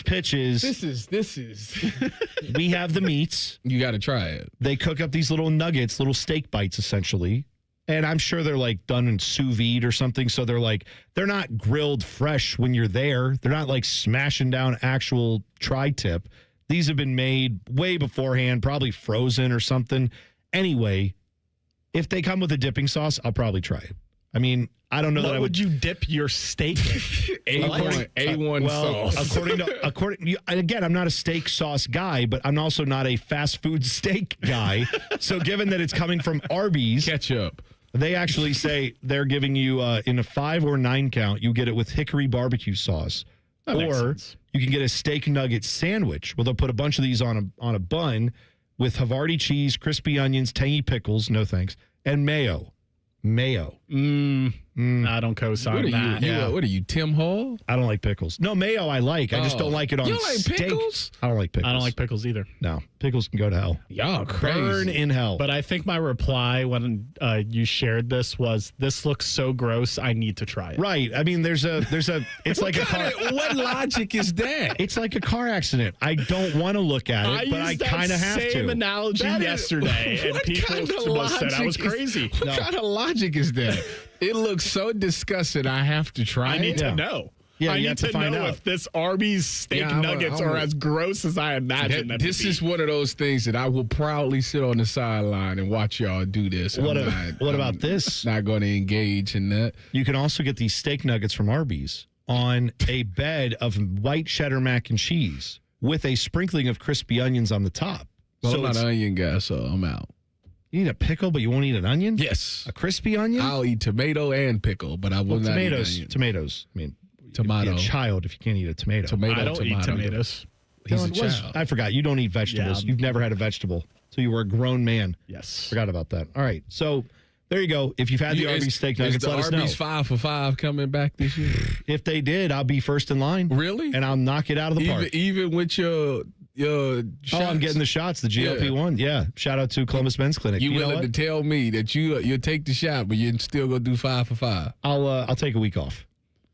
pitch is this is we have the meats. You got to try it. They cook up these little nuggets, little steak bites essentially. And I'm sure they're like done in sous vide or something. So they're not grilled fresh when you're there. They're not like smashing down actual tri-tip. These have been made way beforehand, probably frozen or something. Anyway, if they come with a dipping sauce, I'll probably try it. I mean, I don't know that I would. What would you dip your steak in? A1 sauce. Again, I'm not a steak sauce guy, but I'm also not a fast food steak guy. So given that it's coming from Arby's. Ketchup. They actually say they're giving you, in a 5 or 9 count, you get it with hickory barbecue sauce. That makes or sense. You can get a steak nugget sandwich where they'll put a bunch of these on a bun with Havarti cheese, crispy onions, tangy pickles, no thanks, and mayo. I don't co-sign that. What are you, Tim Hall? I don't like pickles. No, mayo I like. I just don't like it on You don't like steak. pickles? I don't like pickles. I don't like pickles either. No, pickles can go to hell. Y'all crazy. Burn in hell. But I think my reply when you shared this was, "This looks so gross. I need to try it." Right. I mean, there's a. It's like a car. What logic is that? It's like a car accident. I don't want to look at it, but I kind of have to. Same analogy yesterday, and people said I was crazy. What kind of logic is that? It looks so disgusting. I have to try it. I need to know. Yeah, I you need have to to find know out. if this Arby's steak nuggets are as gross as I imagine them This to be. is one of those things that I will proudly sit on the sideline and watch y'all do this. What about this? Not going to engage in that. You can also get these steak nuggets from Arby's on a bed of white cheddar mac and cheese with a sprinkling of crispy onions on the top. Well, So I'm not an onion guy, so I'm out. You eat a pickle, but you won't eat an onion? Yes. A crispy onion? I'll eat tomato and pickle, but I will not eat onion. Tomatoes. I mean, Tomato. you'd be a child if you can't eat a tomato. I don't eat tomatoes. He's a Dylan, child. I forgot. You don't eat vegetables. Yeah. You've never had a vegetable. So you were a grown man. Yes. Forgot about that. All right. So there you go. If you've had the Arby's steak nuggets, let us know. Arby's 5 for 5 coming back this year? If they did, I'll be first in line. Really? And I'll knock it out of the park. Even with your shots? I'm getting the shots, the GLP-1. Yeah. Shout out to Columbus Men's Clinic. You know willing what? to tell me that you'll take the shot, but you're still going to do 5 for 5? I'll take a week off.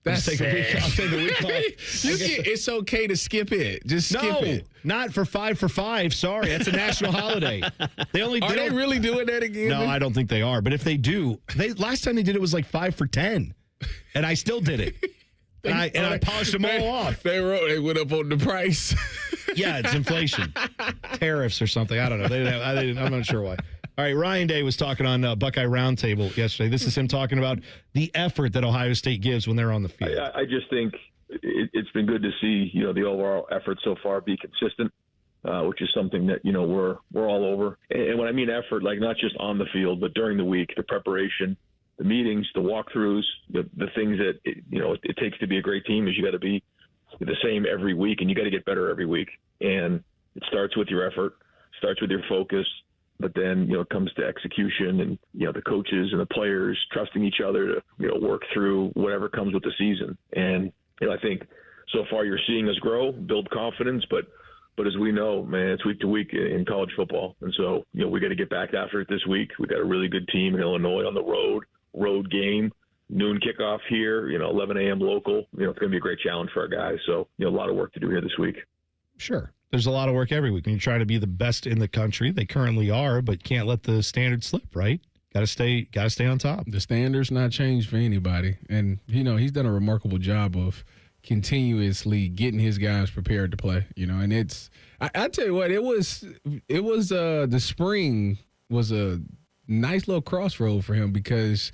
That's I'll take a week off. It's okay to skip it. Just skip it. Not for 5 for 5. Sorry, that's a national holiday. Are they really doing that again? No, I don't think they are. But if they do, last time they did it was like 5 for 10, and I still did it. And I polished them all off. They went up on the price. Yeah, it's inflation, tariffs or something. I don't know. I'm not sure why. All right, Ryan Day was talking on Buckeye Roundtable yesterday. This is him talking about the effort that Ohio State gives when they're on the field. I just think it's been good to see the overall effort so far be consistent, which is something that we're all over. And when I mean effort, like not just on the field, but during the week, the preparation, the meetings, the walkthroughs, the things that it takes to be a great team is you got to be the same every week, and you got to get better every week. And it starts with your effort, starts with your focus. But then, it comes to execution and, the coaches and the players trusting each other to, work through whatever comes with the season. And I think so far you're seeing us grow, build confidence, but as we know, man, it's week to week in college football. And so, we got to get back after it this week. We got a really good team in Illinois on the road game, noon kickoff here, 11 a.m. local. It's going to be a great challenge for our guys. So, a lot of work to do here this week. Sure. There's a lot of work every week when you try to be the best in the country. They currently are, but can't let the standard slip, right? Got to stay on top. The standard's not changed for anybody. And, he's done a remarkable job of continuously getting his guys prepared to play, and it's, I tell you what, the spring was a nice little crossroad for him because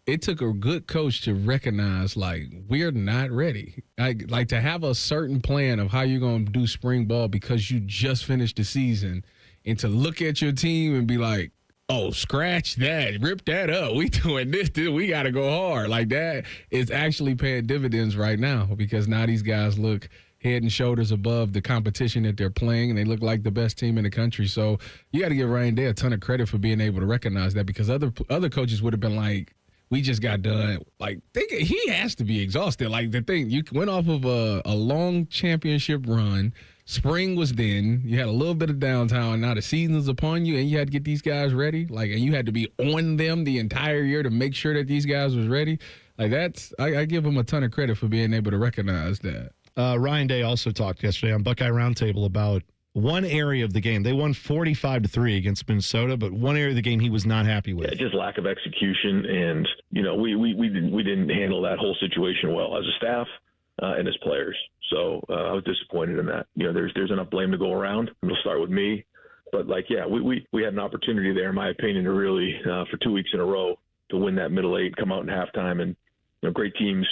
it took a good coach to recognize, we're not ready. Like to have a certain plan of how you're going to do spring ball because you just finished the season, and to look at your team and be like, oh, scratch that, rip that up. We doing this, we got to go hard. Like that is actually paying dividends right now because now these guys look head and shoulders above the competition that they're playing, and they look like the best team in the country. So you got to give Ryan Day a ton of credit for being able to recognize that because other coaches would have been like, we just got done. He has to be exhausted. You went off of a long championship run. Spring was then. You had a little bit of downtime. Now the season's upon you, and you had to get these guys ready. And you had to be on them the entire year to make sure that these guys was ready. I give him a ton of credit for being able to recognize that. Ryan Day also talked yesterday on Buckeye Roundtable about one area of the game. They won 45-3 against Minnesota, but one area of the game he was not happy with. Yeah, just lack of execution, and we didn't handle that whole situation well as a staff and as players. So I was disappointed in that. There's enough blame to go around. It'll start with me, but we had an opportunity there, in my opinion, to really for 2 weeks in a row to win that middle eight, come out in halftime, and great teams.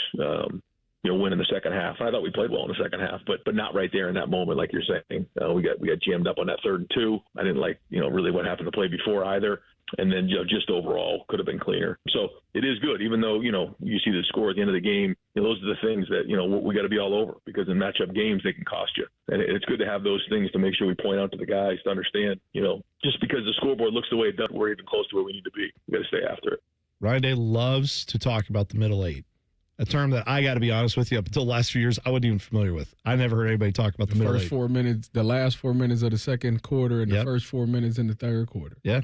Win in the second half. I thought we played well in the second half, but not right there in that moment, like you're saying. We got jammed up on that 3rd and 2. I didn't like, really what happened to play before either. And then, just overall could have been cleaner. So it is good, even though, you see the score at the end of the game. Those are the things that, we got to be all over because in matchup games, they can cost you. And it's good to have those things to make sure we point out to the guys to understand, just because the scoreboard looks the way it does, we're even close to where we need to be. We got to stay after it. Ryan Day loves to talk about the middle eight. A term that I got to be honest with you, up until the last few years, I wasn't even familiar with. I never heard anybody talk about the middle first eight. 4 minutes, the last 4 minutes of the second quarter, and the first 4 minutes in the third quarter. Yeah,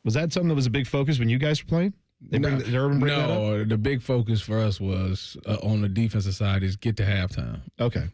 was that something that was a big focus when you guys were playing? Did Urban bring that up? The big focus for us was on the defensive side is get to halftime. Okay.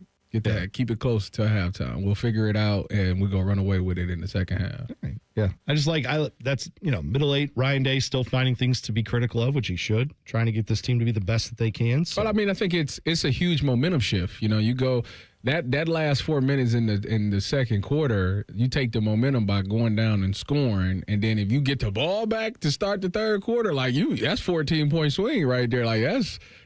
Keep it close to halftime. We'll figure it out, and we're going to run away with it in the second half. Right. Yeah. That's middle eight, Ryan Day still finding things to be critical of, which he should, trying to get this team to be the best that they can. So. But, I think it's a huge momentum shift. You go that last 4 minutes in the second quarter, you take the momentum by going down and scoring, and then if you get the ball back to start the third quarter, that's 14-point swing right there.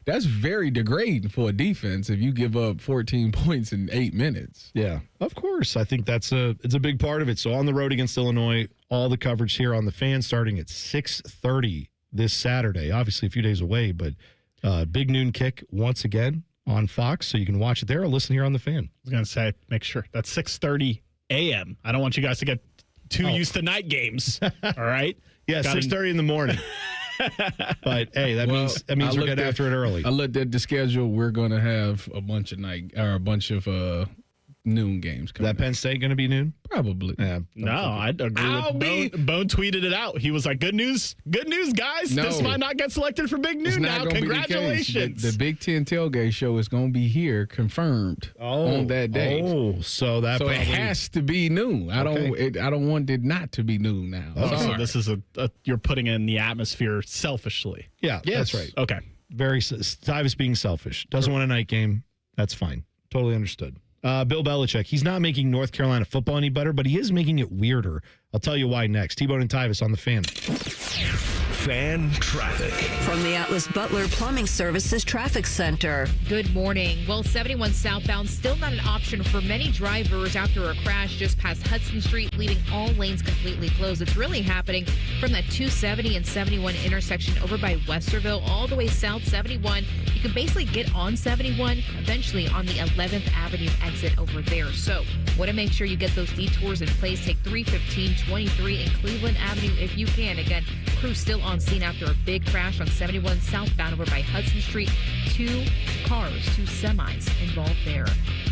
That's very degrading for a defense if you give up 14 points in 8 minutes. Yeah, of course. I think it's a big part of it. So on the road against Illinois, all the coverage here on the Fan starting at 6:30 this Saturday. Obviously a few days away, but big noon kick once again on Fox, so you can watch it there or listen here on the Fan. I was going to say, make sure that's 6:30 a.m. I don't want you guys to get too used to night games. All right? Yeah, 6:30 in the morning. But hey, that means we're getting after it early. I looked at the schedule. We're going to have a bunch of noon games coming. That Penn State going to be noon? Probably. Yeah. No, I'd agree with Bone. Bone tweeted it out. He was like, good news, guys. No, this might not get selected for Big Noon now. Congratulations. The Big Ten tailgate show is going to be here, confirmed on that day. So it has to be noon. I don't want it not to be noon now. So this is you're putting in the atmosphere selfishly. Yeah, yes. That's right. Okay. Very Tyvis being selfish. Doesn't want a night game. That's fine. Totally understood. Bill Belichick, he's not making North Carolina football any better, but he is making it weirder. I'll tell you why next. T-Bone and Tyvis on the Fan. Fan traffic. From the Atlas Butler Plumbing Services Traffic Center. Good morning. Well, 71 southbound still not an option for many drivers after a crash just past Hudson Street, leaving all lanes completely closed. It's really happening from that 270 and 71 intersection over by Westerville all the way south 71. You can basically get on 71 eventually on the 11th Avenue exit over there. So Want to make sure you get those detours in place. Take 315, 23 and Cleveland Avenue if you can. Again, crews still on scene after a big crash on 71 southbound over by Hudson Street. 2 semis involved there.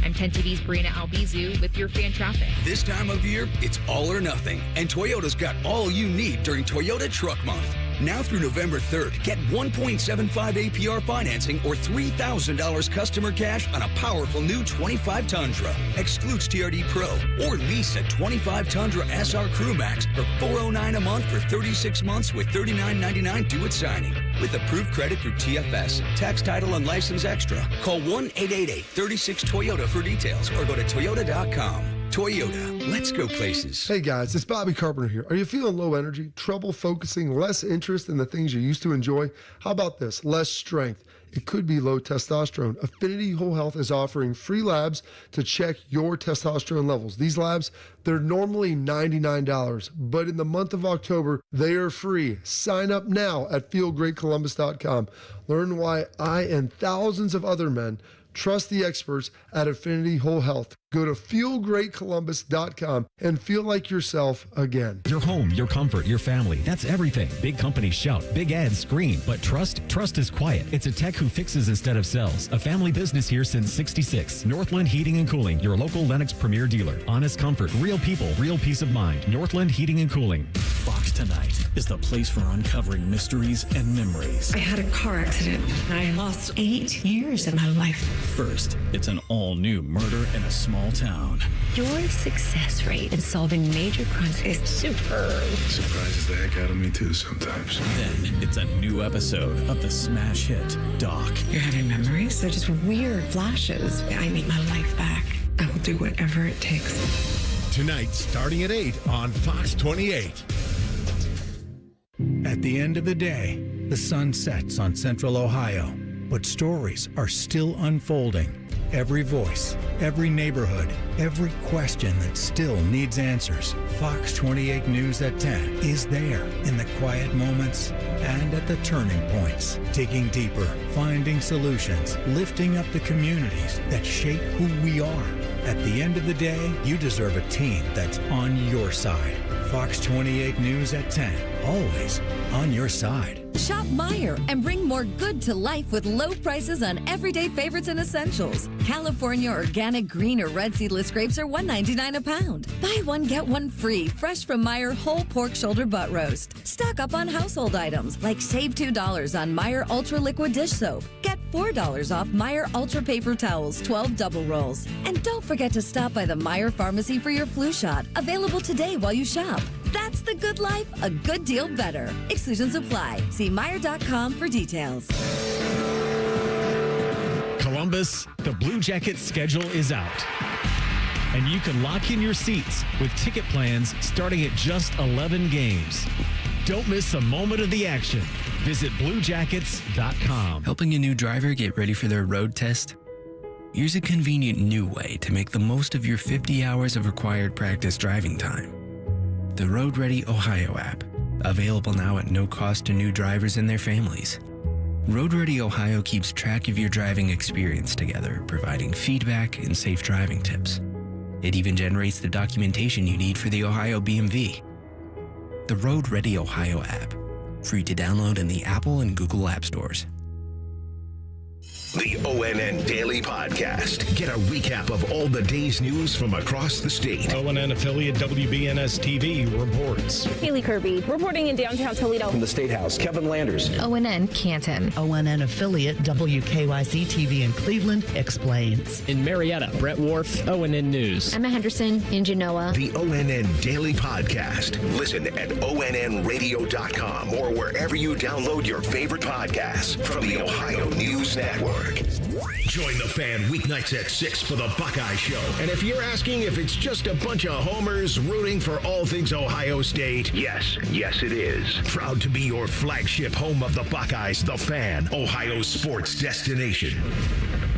I'm 10 TV's Brianna Albizu with your fan traffic. This time of year, it's all or nothing, and Toyota's got all you need during Toyota Truck Month. Now through November 3rd, get 1.75 APR financing or $3,000 customer cash on a powerful new 25 Tundra. Excludes TRD Pro. Or lease a 25 Tundra SR Crew Max for $409 a month for 36 months with $39.99 due at signing. With approved credit through TFS, tax, title, and license extra. Call 1-888-36-TOYOTA for details or go to toyota.com. Toyota, let's go places. Hey guys, it's Bobby Carpenter here. Are you feeling low energy, trouble focusing, less interest in the things you used to enjoy? How about this? Less strength. It could be low testosterone. Affinity Whole Health is offering free labs to check your testosterone levels. These labs, they're normally $99, but in the month of October, they are free. Sign up now at feelgreatcolumbus.com. Learn why I and thousands of other men trust the experts at Affinity Whole Health. Go to feelgreatcolumbus.com and feel like yourself again. Your home, your comfort, your family. That's everything. Big companies shout, big ads scream. But trust is quiet. It's a tech who fixes instead of sells. A family business here since 66. Northland Heating and Cooling, your local Lennox premier dealer. Honest comfort, real people, real peace of mind. Northland Heating and Cooling. Fox Tonight is the place for uncovering mysteries and memories. I had a car accident. I lost 8 years of my life. First, it's an all-new murder in a small town. Your success rate in solving major crimes is superb. Surprises the heck out of me too sometimes. Then it's a new episode of the smash hit Doc. You're having memories? They're just weird flashes. I need my life back. I will do whatever it takes. Tonight, starting at 8 on Fox 28. At the end of the day, the sun sets on Central Ohio, but stories are still unfolding. Every voice, every neighborhood, every question that still needs answers. Fox 28 News at 10 is there in the quiet moments and at the turning points, digging deeper, finding solutions, lifting up the communities that shape who we are. At the end of the day, you deserve a team that's on your side. Fox 28 News at 10, always on your side. Shop Meijer and bring more good to life with low prices on everyday favorites and essentials. California organic green or red seedless grapes are $1.99 a pound. Buy one, get one free, fresh from Meijer whole pork shoulder butt roast. Stock up on household items like save $2 on Meijer Ultra Liquid Dish Soap. Get $4 off Meijer Ultra Paper Towels, 12 double rolls. And don't forget to stop by the Meijer Pharmacy for your flu shot. Available today while you shop. That's the good life, a good deal better. Exclusions apply. See Meijer.com for details. Columbus, the Blue Jackets schedule is out. And you can lock in your seats with ticket plans starting at just 11 games. Don't miss a moment of the action. Visit BlueJackets.com. Helping a new driver get ready for their road test? Here's a convenient new way to make the most of your 50 hours of required practice driving time. The Road Ready Ohio app, available now at no cost to new drivers and their families. Road Ready Ohio keeps track of your driving experience together, providing feedback and safe driving tips. It even generates the documentation you need for the Ohio BMV. The Road Ready Ohio app, free to download in the Apple and Google App Stores. The ONN Daily Podcast. Get a recap of all the day's news from across the state. ONN affiliate WBNS TV reports. Haley Kirby reporting in downtown Toledo. From the State House, Kevin Landers. ONN Canton. ONN affiliate WKYC TV in Cleveland explains. In Marietta, Brett Wharf, ONN News. Emma Henderson in Genoa. The ONN Daily Podcast. Listen at ONNradio.com or wherever you download your favorite podcasts from the Ohio News Network. Join the fan weeknights at 6 for the Buckeye Show. And if you're asking if it's just a bunch of homers rooting for all things Ohio State, yes it is. Proud to be your flagship home of the Buckeyes, the Fan, Ohio's sports destination.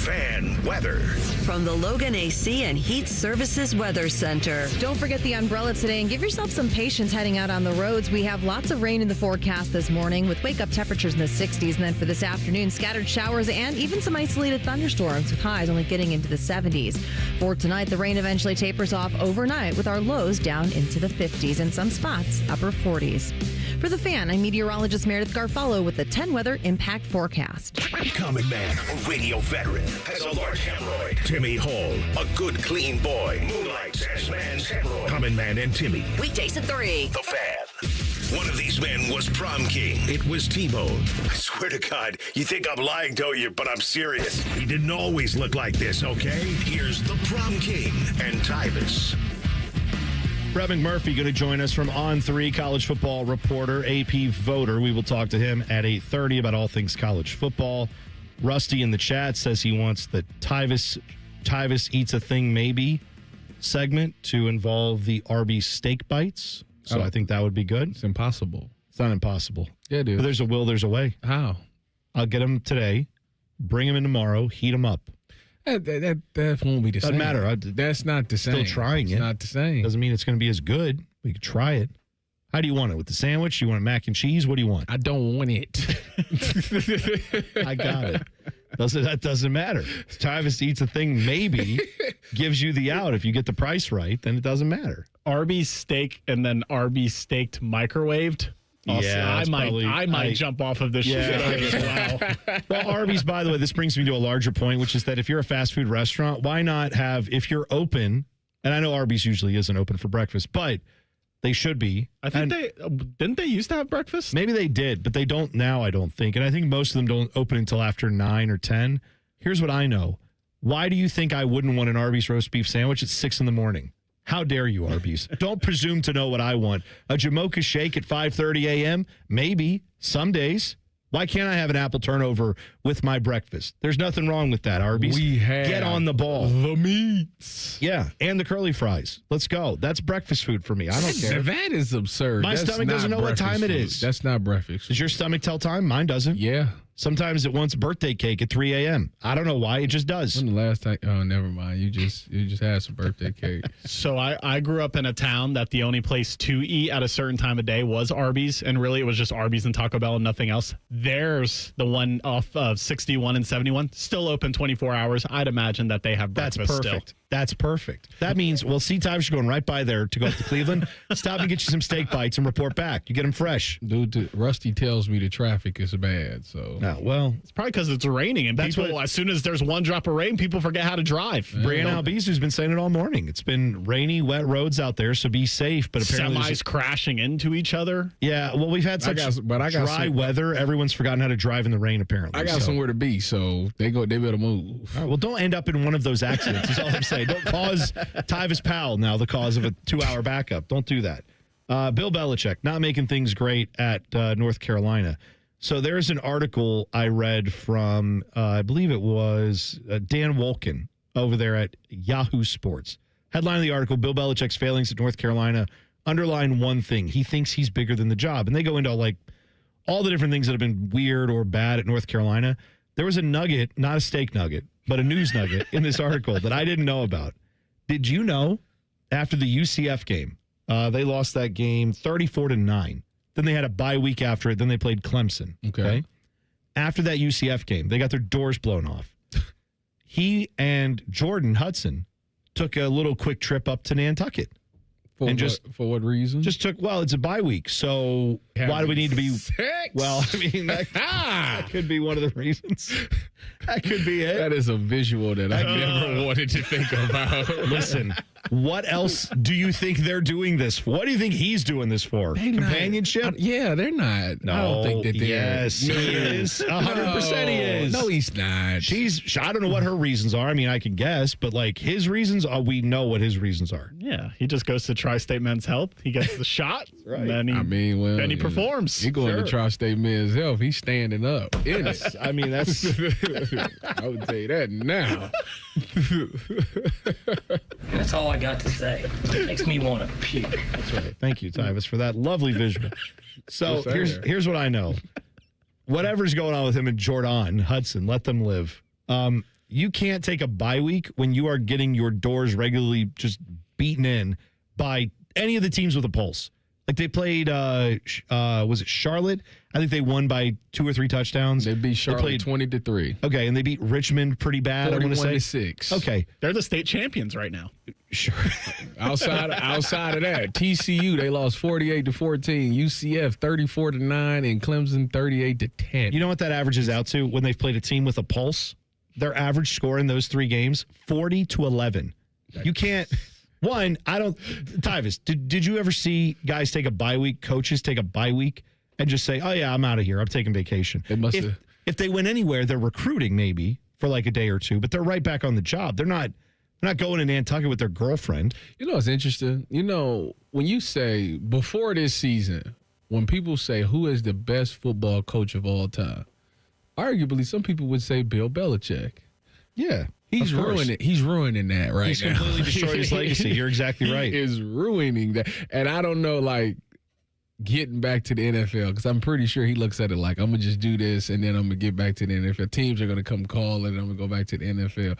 Fan weather. From the Logan AC and Heat Services Weather Center. Don't forget the umbrella today and give yourself some patience heading out on the roads. We have lots of rain in the forecast this morning with wake-up temperatures in the 60s. And then for this afternoon, scattered showers and even some isolated thunderstorms with highs only getting into the 70s. For tonight, the rain eventually tapers off overnight with our lows down into the 50s and some spots upper 40s. For The Fan, I'm meteorologist Meredith Garfalo with the 10 weather impact forecast. Common man, a radio veteran, has a large hemorrhoid. Timmy Hall, a good, clean boy, moonlights as man's hemorrhoid. Common Man and Timmy. Weekdays at 3. The Fan. One of these men was prom king. It was T-Bone. I swear to God, you think I'm lying, don't you? But I'm serious. He didn't always look like this, okay? Here's the prom king and Tyvis. Brett McMurphy going to join us from On3, college football reporter, AP voter. We will talk to him at 8:30 about all things college football. Rusty in the chat says he wants the Tyvis eats a thing maybe segment to involve the Arby's steak bites. So I think that would be good. It's impossible. It's not impossible. Yeah, dude. But there's a will, there's a way. How? I'll get them today, bring them in tomorrow, heat them up. That won't be the Doesn't same. matter. That's not the same. Still trying it. It's not the same. Doesn't mean it's going to be as good. We could try it. How do you want it? With the sandwich? You want mac and cheese? What do you want? I don't want it. I got it. That doesn't matter. Tyvis eats a thing maybe gives you the out. If you get the price right, then it doesn't matter. Arby's steak and then Arby's steaked microwaved. Also, Yeah, I might jump off of this shit as well. Well, Arby's, by the way, this brings me to a larger point, which is that if you're a fast food restaurant, why not have, if you're open, and I know Arby's usually isn't open for breakfast, but they should be. I think didn't they used to have breakfast? Maybe they did, but they don't now, I don't think. And I think most of them don't open until after 9 or 10. Here's what I know. Why do you think I wouldn't want an Arby's roast beef sandwich at 6 in the morning? How dare you, Arby's? Don't presume to know what I want. A Jamocha shake at 5:30 a.m.? Maybe. Some days. Why can't I have an apple turnover with my breakfast? There's nothing wrong with that, Arby's. Get on the ball. The meats. Yeah, and the curly fries. Let's go. That's breakfast food for me. I don't care. That is absurd. My stomach doesn't know what time it is. That's not breakfast. Does your stomach tell time? Mine doesn't. Yeah. Sometimes it wants birthday cake at 3 a.m. I don't know why. It just does. When the last time? Oh, never mind. You just had some birthday cake. So I grew up in a town that the only place to eat at a certain time of day was Arby's, and really it was just Arby's and Taco Bell and nothing else. There's the one off of 61 and 71, still open 24 hours. I'd imagine that they have breakfast. That's perfect. Still. That's perfect. That means, well, see, Tyvis, you're going right by there to go up to Cleveland. Stop and get you some steak bites and report back. You get them fresh. Dude, Rusty tells me the traffic is bad, so. No, well. It's probably because it's raining, and people, as soon as there's one drop of rain, people forget how to drive. Brianna Albizu's been saying it all morning. It's been rainy, wet roads out there, so be safe. But apparently semis crashing into each other. Yeah, well, we've had such dry weather. Everyone's forgotten how to drive in the rain, apparently. I got somewhere to be, so they better move. All right, well, don't end up in one of those accidents, is all I'm saying. Don't cause Tyvis Powell now the cause of a 2-hour backup. Don't do that. Bill Belichick, not making things great at North Carolina. So there's an article I read from, I believe it was Dan Wolken over there at Yahoo Sports. Headline of the article, Bill Belichick's failings at North Carolina underline one thing. He thinks he's bigger than the job. And they go into like all the different things that have been weird or bad at North Carolina. There was a nugget, not a steak nugget, but a news nugget in this article that I didn't know about. Did you know after the UCF game, they lost that game 34-9. Then they had a bye week after it. Then they played Clemson. Okay. After that UCF game, they got their doors blown off. He and Jordan Hudson took a little quick trip up to Nantucket. For what reason? Just took, well, it's a bye week. So why do we need to be? Well, I mean, that could be one of the reasons. That could be it. That is a visual that I never wanted to think about. Listen, what else do you think they're doing this for? What do you think he's doing this for? Companionship? Yeah, they're not. No, I don't think that they're. Yes, he is. 100% he is. No, he's not. I don't know what her reasons are. I mean, I can guess, but like his reasons, we know what his reasons are. Yeah, he just goes to Tri-State Men's Health. He gets the shot. Right. And then then he performs. He going to Tri-State Men's Health. He's standing up. I mean, that's. I would say that now. That's all I got to say. It makes me want to puke. That's right. Thank you, Tyvis, for that lovely visual. So here's what I know. Whatever's going on with him and Jordan Hudson, let them live. you can't take a bye week when you are getting your doors regularly just beaten in by any of the teams with a pulse. Like they played, was it Charlotte? I think they won by 2 or 3 touchdowns. They beat Charlotte 20-3. Okay, and they beat Richmond pretty bad. 41-6. Okay, they're the state champions right now. Sure. outside of that, TCU they lost 48-14, UCF 34-9, and Clemson 38-10. You know what that averages out to when they've played a team with a pulse? Their average score in those 3 games 40-11. You can't. One, Tyvis, did you ever see guys take a bye week, coaches take a bye week, and just say, oh, yeah, I'm out of here. I'm taking vacation. If they went anywhere, they're recruiting maybe for like a day or two, but they're right back on the job. They're not going to Nantucket with their girlfriend. You know what's interesting? You know, when you say, before this season, when people say who is the best football coach of all time, arguably some people would say Bill Belichick. Yeah. He's ruining that right now. He's completely destroyed his legacy. You're exactly right. He is ruining that. And I don't know, like, getting back to the NFL, because I'm pretty sure he looks at it like, I'm going to just do this, and then I'm going to get back to the NFL. Teams are going to come call, and I'm going to go back to the NFL.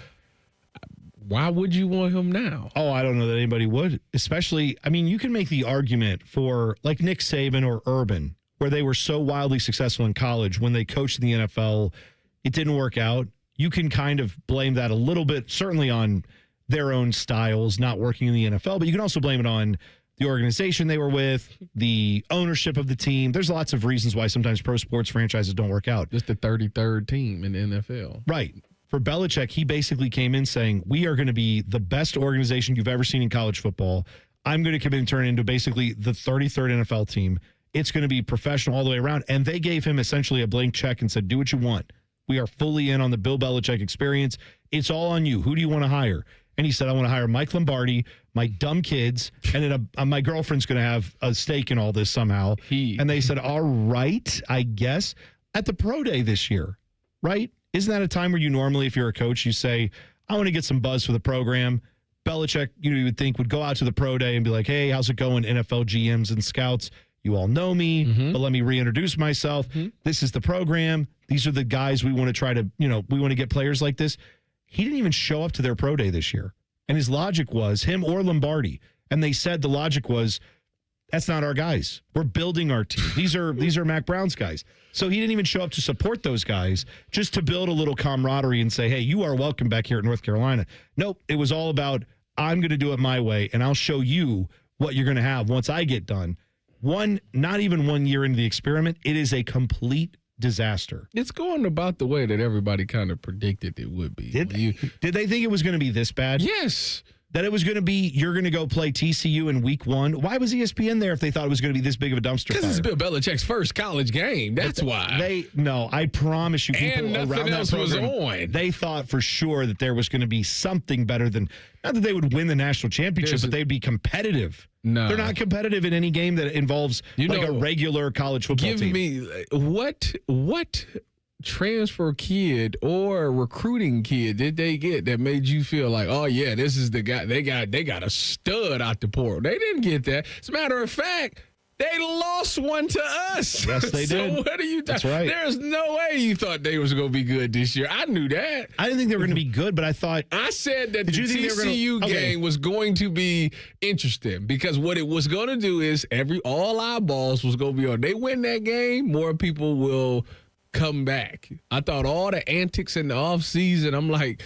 Why would you want him now? Oh, I don't know that anybody would. Especially, I mean, you can make the argument for, like, Nick Saban or Urban, where they were so wildly successful in college. When they coached in the NFL, it didn't work out. You can kind of blame that a little bit, certainly on their own styles not working in the NFL, but you can also blame it on the organization they were with, the ownership of the team. There's lots of reasons why sometimes pro sports franchises don't work out. Just the 33rd team in the NFL. Right. For Belichick, he basically came in saying, we are going to be the best organization you've ever seen in college football. I'm going to come in and turn into basically the 33rd NFL team. It's going to be professional all the way around. And they gave him essentially a blank check and said, do what you want. We are fully in on the Bill Belichick experience. It's all on you. Who do you want to hire? And he said, I want to hire Mike Lombardi, my dumb kids, and then my girlfriend's going to have a stake in all this somehow. And they said, all right, I guess. At the pro day this year, right? Isn't that a time where you normally, if you're a coach, you say, I want to get some buzz for the program? Belichick, you would think, would go out to the pro day and be like, hey, how's it going, NFL GMs and scouts? You all know me, but let me reintroduce myself. This is the program. These are the guys we want to try to, we want to get players like this. He didn't even show up to their pro day this year. And his logic was him or Lombardi. And they said the logic was, that's not our guys. We're building our team. These are Mac Brown's guys. So he didn't even show up to support those guys, just to build a little camaraderie and say, hey, you are welcome back here at North Carolina. Nope. It was all about, I'm going to do it my way, and I'll show you what you're going to have once I get done. Not even 1 year into the experiment, it is a complete disaster. It's going about the way that everybody kind of predicted it would be. Did they think it was going to be this bad? Yes. That it was going to be, you're going to go play TCU in week 1. Why was ESPN there if they thought it was going to be this big of a dumpster fire? Because it's Bill Belichick's first college game. That's why. No, I promise you, people and around that program, was on. They thought for sure that there was going to be something better than, not that they would win the national championship, but they'd be competitive. No. They're not competitive in any game that involves a regular college football team. Give me, what transfer kid or recruiting kid did they get that made you feel like, oh yeah, this is the guy? They got a stud out the portal. They didn't get that. As a matter of fact, they lost one to us. Yes, they did. So what are you? That's right. There's no way you thought they was going to be good this year. I knew that. I didn't think they were going to be good, but I thought. I said that the TCU game was going to be interesting because what it was going to do is all eyeballs was going to be on. They win that game, more people will come back. I thought all the antics in the offseason, I'm like,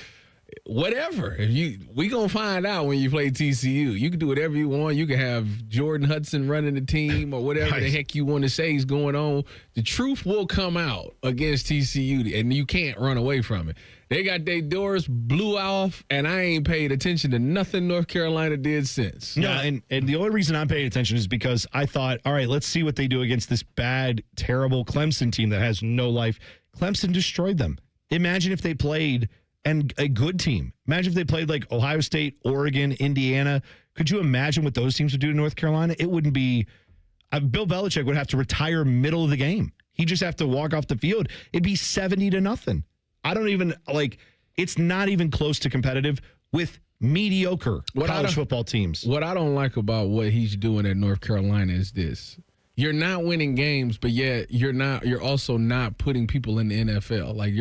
whatever. We gonna find out when you play TCU. You can do whatever you want. You can have Jordan Hudson running the team or whatever the heck you want to say is going on. The truth will come out against TCU, and you can't run away from it. They got their doors blew off, and I ain't paid attention to nothing North Carolina did since. No, and the only reason I'm paying attention is because I thought, all right, let's see what they do against this bad, terrible Clemson team that has no life. Clemson destroyed them. Imagine if they played and a good team. Imagine if they played like Ohio State, Oregon, Indiana. Could you imagine what those teams would do to North Carolina? It wouldn't be Bill Belichick would have to retire middle of the game. He'd just have to walk off the field. It'd be 70-0. I don't even it's not even close to competitive with mediocre college football teams. What I don't like about what he's doing at North Carolina is this. you're not winning games, but yet you're also not putting people in the NFL. Like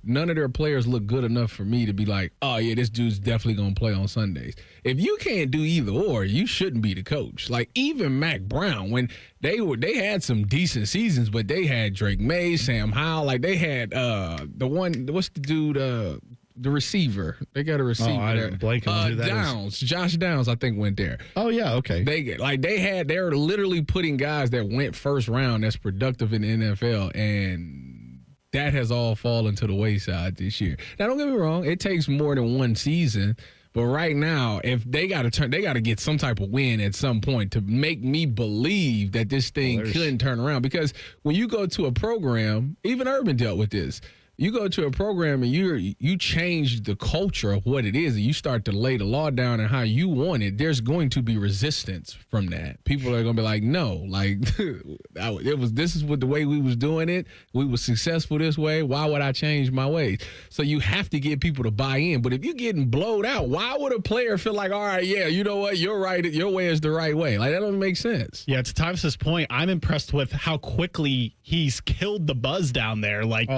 none of their players look good enough for me to be like, oh yeah, this dude's definitely gonna play on Sundays. If you can't do either or, you shouldn't be the coach. Like even Mac Brown, when they had some decent seasons, but they had Drake May, Sam Howell, like they had what's the dude, the receiver. They got a receiver. I didn't blank on who that Downs. Josh Downs, I think, went there. Oh yeah, okay. They're literally putting guys that went first round that's productive in the NFL, and that has all fallen to the wayside this year. Now, don't get me wrong, it takes more than one season. But right now, if they got to get some type of win at some point to make me believe that this thing couldn't turn around. Because when you go to a program, even Urban dealt with this. You go to a program and you change the culture of what it is, and you start to lay the law down and how you want it. There's going to be resistance from that. People are going to be like, no, like this is what the way we was doing it. We were successful this way. Why would I change my ways? So you have to get people to buy in. But if you're getting blowed out, why would a player feel like, all right, yeah, you know what, you're right, your way is the right way? Like that doesn't make sense. Yeah, to Tyvis' point, I'm impressed with how quickly he's killed the buzz down there. Like,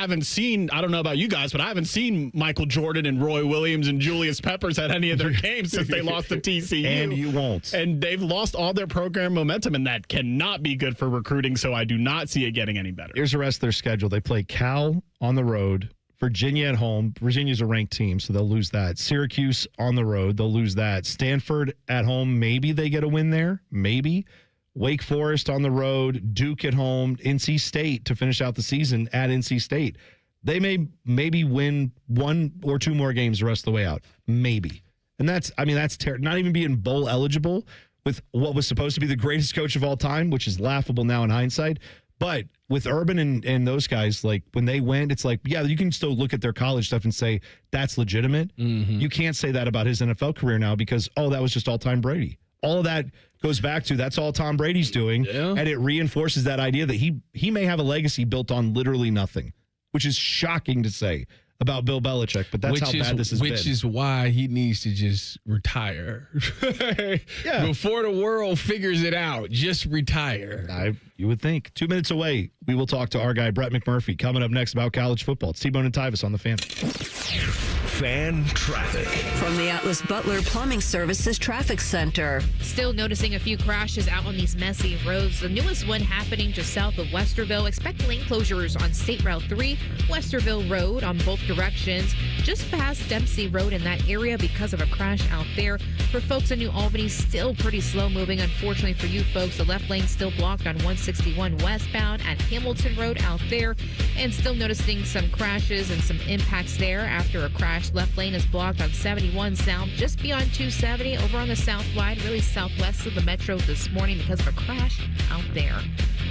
I don't know about you guys, but I haven't seen Michael Jordan and Roy Williams and Julius Peppers at any of their games since they lost to TCU. And you won't. And they've lost all their program momentum, and that cannot be good for recruiting, so I do not see it getting any better. Here's the rest of their schedule. They play Cal on the road, Virginia at home. Virginia's a ranked team, so they'll lose that. Syracuse on the road, they'll lose that. Stanford at home, maybe they get a win there, maybe. Wake Forest on the road, Duke at home, NC State to finish out the season at NC State. They may maybe win one or two more games the rest of the way out. Maybe. And that's not even being bowl eligible with what was supposed to be the greatest coach of all time, which is laughable now in hindsight. But with Urban and those guys, like when they win, it's like, yeah, you can still look at their college stuff and say that's legitimate. Mm-hmm. You can't say that about his NFL career now because, that was just all-time Brady. All of that goes back to that's all Tom Brady's doing, and it reinforces that idea that he may have a legacy built on literally nothing. Which is shocking to say about Bill Belichick, but that's how bad this has been. Which is why he needs to just retire. Yeah. Before the world figures it out, just retire. You would think. 2 minutes away, we will talk to our guy, Brett McMurphy, coming up next about college football. It's T-Bone and Tyvis on the Fan. Fan traffic. From the Atlas Butler Plumbing Services Traffic Center. Still noticing a few crashes out on these messy roads. The newest one happening just south of Westerville. Expect lane closures on State Route 3, Westerville Road on both directions. Just past Dempsey Road in that area because of a crash out there. For folks in New Albany, still pretty slow moving. Unfortunately for you folks, the left lane still blocked on 161 westbound at Hamilton Road out there. And still noticing some crashes and some impacts there after a crash. Left lane is blocked on 71 south, just beyond 270 over on the south wide, really southwest of the metro this morning because of a crash out there.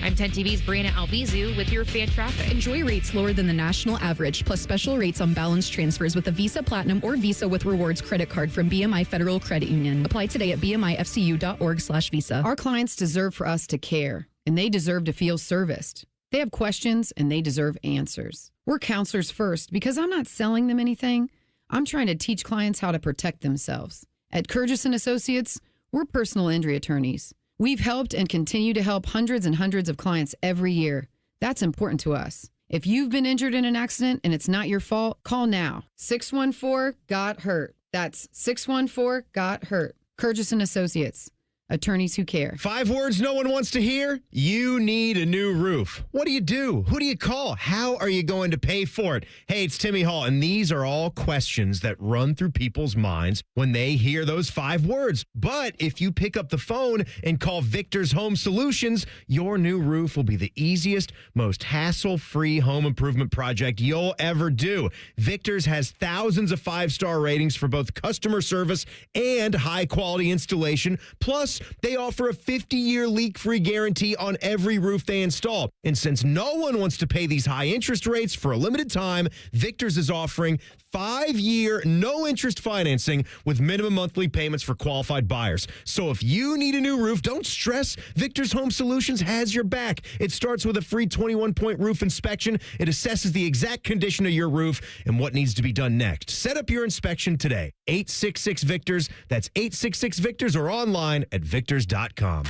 I'm 10 TV's Brianna Albizu with your fan traffic. Enjoy rates lower than the national average, plus special rates on balance transfers with a Visa Platinum or Visa with Rewards credit card from BMI Federal Credit Union. Apply today at bmifcu.org/visa. Our clients deserve for us to care, and they deserve to feel serviced. They have questions, and they deserve answers. We're counselors first because I'm not selling them anything. I'm trying to teach clients how to protect themselves. At Curtis & Associates, we're personal injury attorneys. We've helped and continue to help hundreds and hundreds of clients every year. That's important to us. If you've been injured in an accident and it's not your fault, call now. 614-GOT-HURT. That's 614-GOT-HURT. Curtis & Associates. Attorneys who care. 5 words no one wants to hear. You need a new roof. What do? Who do you call? How are you going to pay for it? Hey, it's Timmy Hall, and these are all questions that run through people's minds when they hear those 5 words. But if you pick up the phone and call Victor's Home Solutions, your new roof will be the easiest, most hassle-free home improvement project you'll ever do. Victor's has thousands of 5-star ratings for both customer service and high-quality installation. Plus, they offer a 50-year leak-free guarantee on every roof they install. And since no one wants to pay these high interest rates for a limited time, Victor's is offering 5-year no-interest financing with minimum monthly payments for qualified buyers. So if you need a new roof, don't stress. Victor's Home Solutions has your back. It starts with a free 21-point roof inspection. It assesses the exact condition of your roof and what needs to be done next. Set up your inspection today. 866-VICTORS. That's 866-VICTORS or online at victors.com.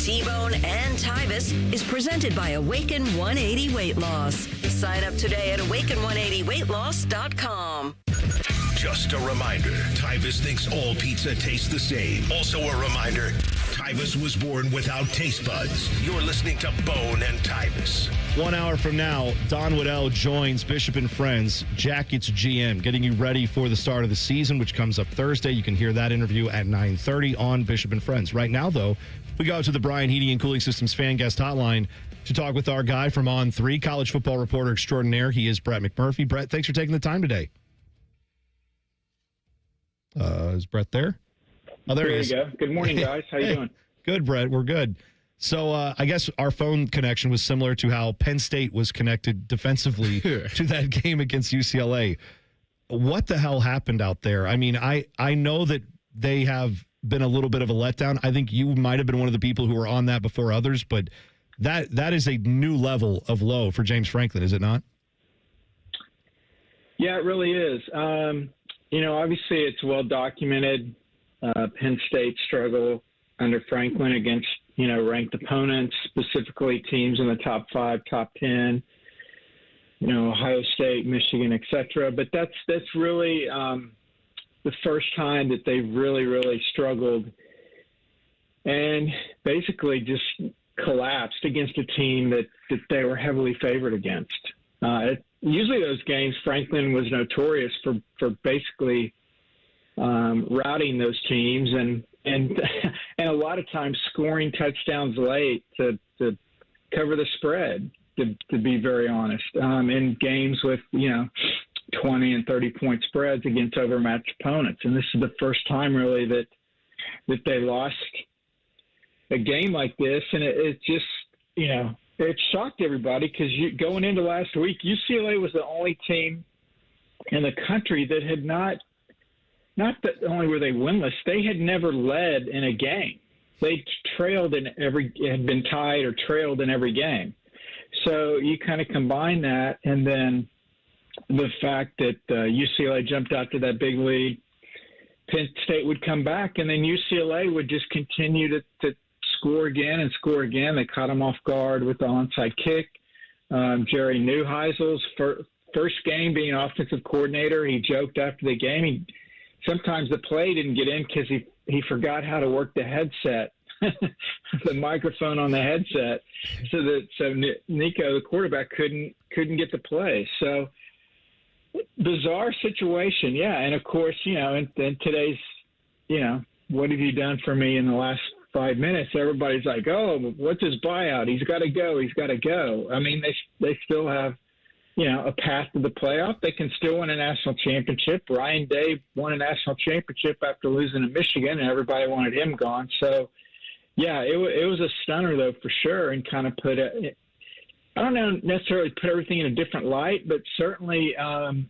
T-Bone, and Tyvis is presented by Awaken 180 Weight Loss. Sign up today at awaken180weightloss.com. Just a reminder, Tyvis thinks all pizza tastes the same. Also a reminder, Tyvis was born without taste buds. You're listening to Bone and Tyvis. 1 hour from now, Don Waddell joins Bishop and Friends, Jackets GM, getting you ready for the start of the season, which comes up Thursday. You can hear that interview at 9:30 on Bishop and Friends. Right now, though, we go out to the Bryan Heating and Cooling Systems fan guest hotline to talk with our guy from On3, college football reporter extraordinaire. He is Brett McMurphy. Brett, thanks for taking the time today. Is Brett there? Oh, there he is. There you go. Good morning, guys. How you doing? Good, Brett. We're good. So I guess our phone connection was similar to how Penn State was connected defensively to that game against UCLA. What the hell happened out there? I mean, I know that they have been a little bit of a letdown. I think you might have been one of the people who were on that before others, but that is a new level of low for James Franklin, is it not? Yeah, it really is. Obviously it's well documented. Penn State struggle under Franklin against, ranked opponents, specifically teams in the top 5, top 10, Ohio State, Michigan, et cetera. But that's really the first time that they've really, really struggled and basically just collapsed against a team that they were heavily favored against. Usually those games, Franklin was notorious for basically routing those teams and a lot of times scoring touchdowns late to cover the spread, to be very honest, in games with 20 and 30-point spreads against overmatched opponents. And this is the first time really that they lost a game like this, and it just it shocked everybody because going into last week, UCLA was the only team in the country that had not that only were they winless, they had never led in a game. They had been tied or trailed in every game. So you kind of combine that, and then the fact that UCLA jumped out to that big lead, Penn State would come back, and then UCLA would just continue to score again and score again. They caught them off guard with the onside kick. Jerry Neuheisel's first game being offensive coordinator, he joked after the game. Sometimes the play didn't get in because he forgot how to work the headset, the microphone on the headset, so Nico, the quarterback, couldn't get the play. So bizarre situation, yeah. And of course, and today's, what have you done for me in the last 5 minutes? Everybody's like, oh, what's his buyout? He's got to go. I mean, they still have, a path to the playoff. They can still win a national championship. Ryan Day won a national championship after losing to Michigan, and everybody wanted him gone. So, yeah, it was a stunner, though, for sure, and kind of I don't know necessarily put everything in a different light, but certainly, the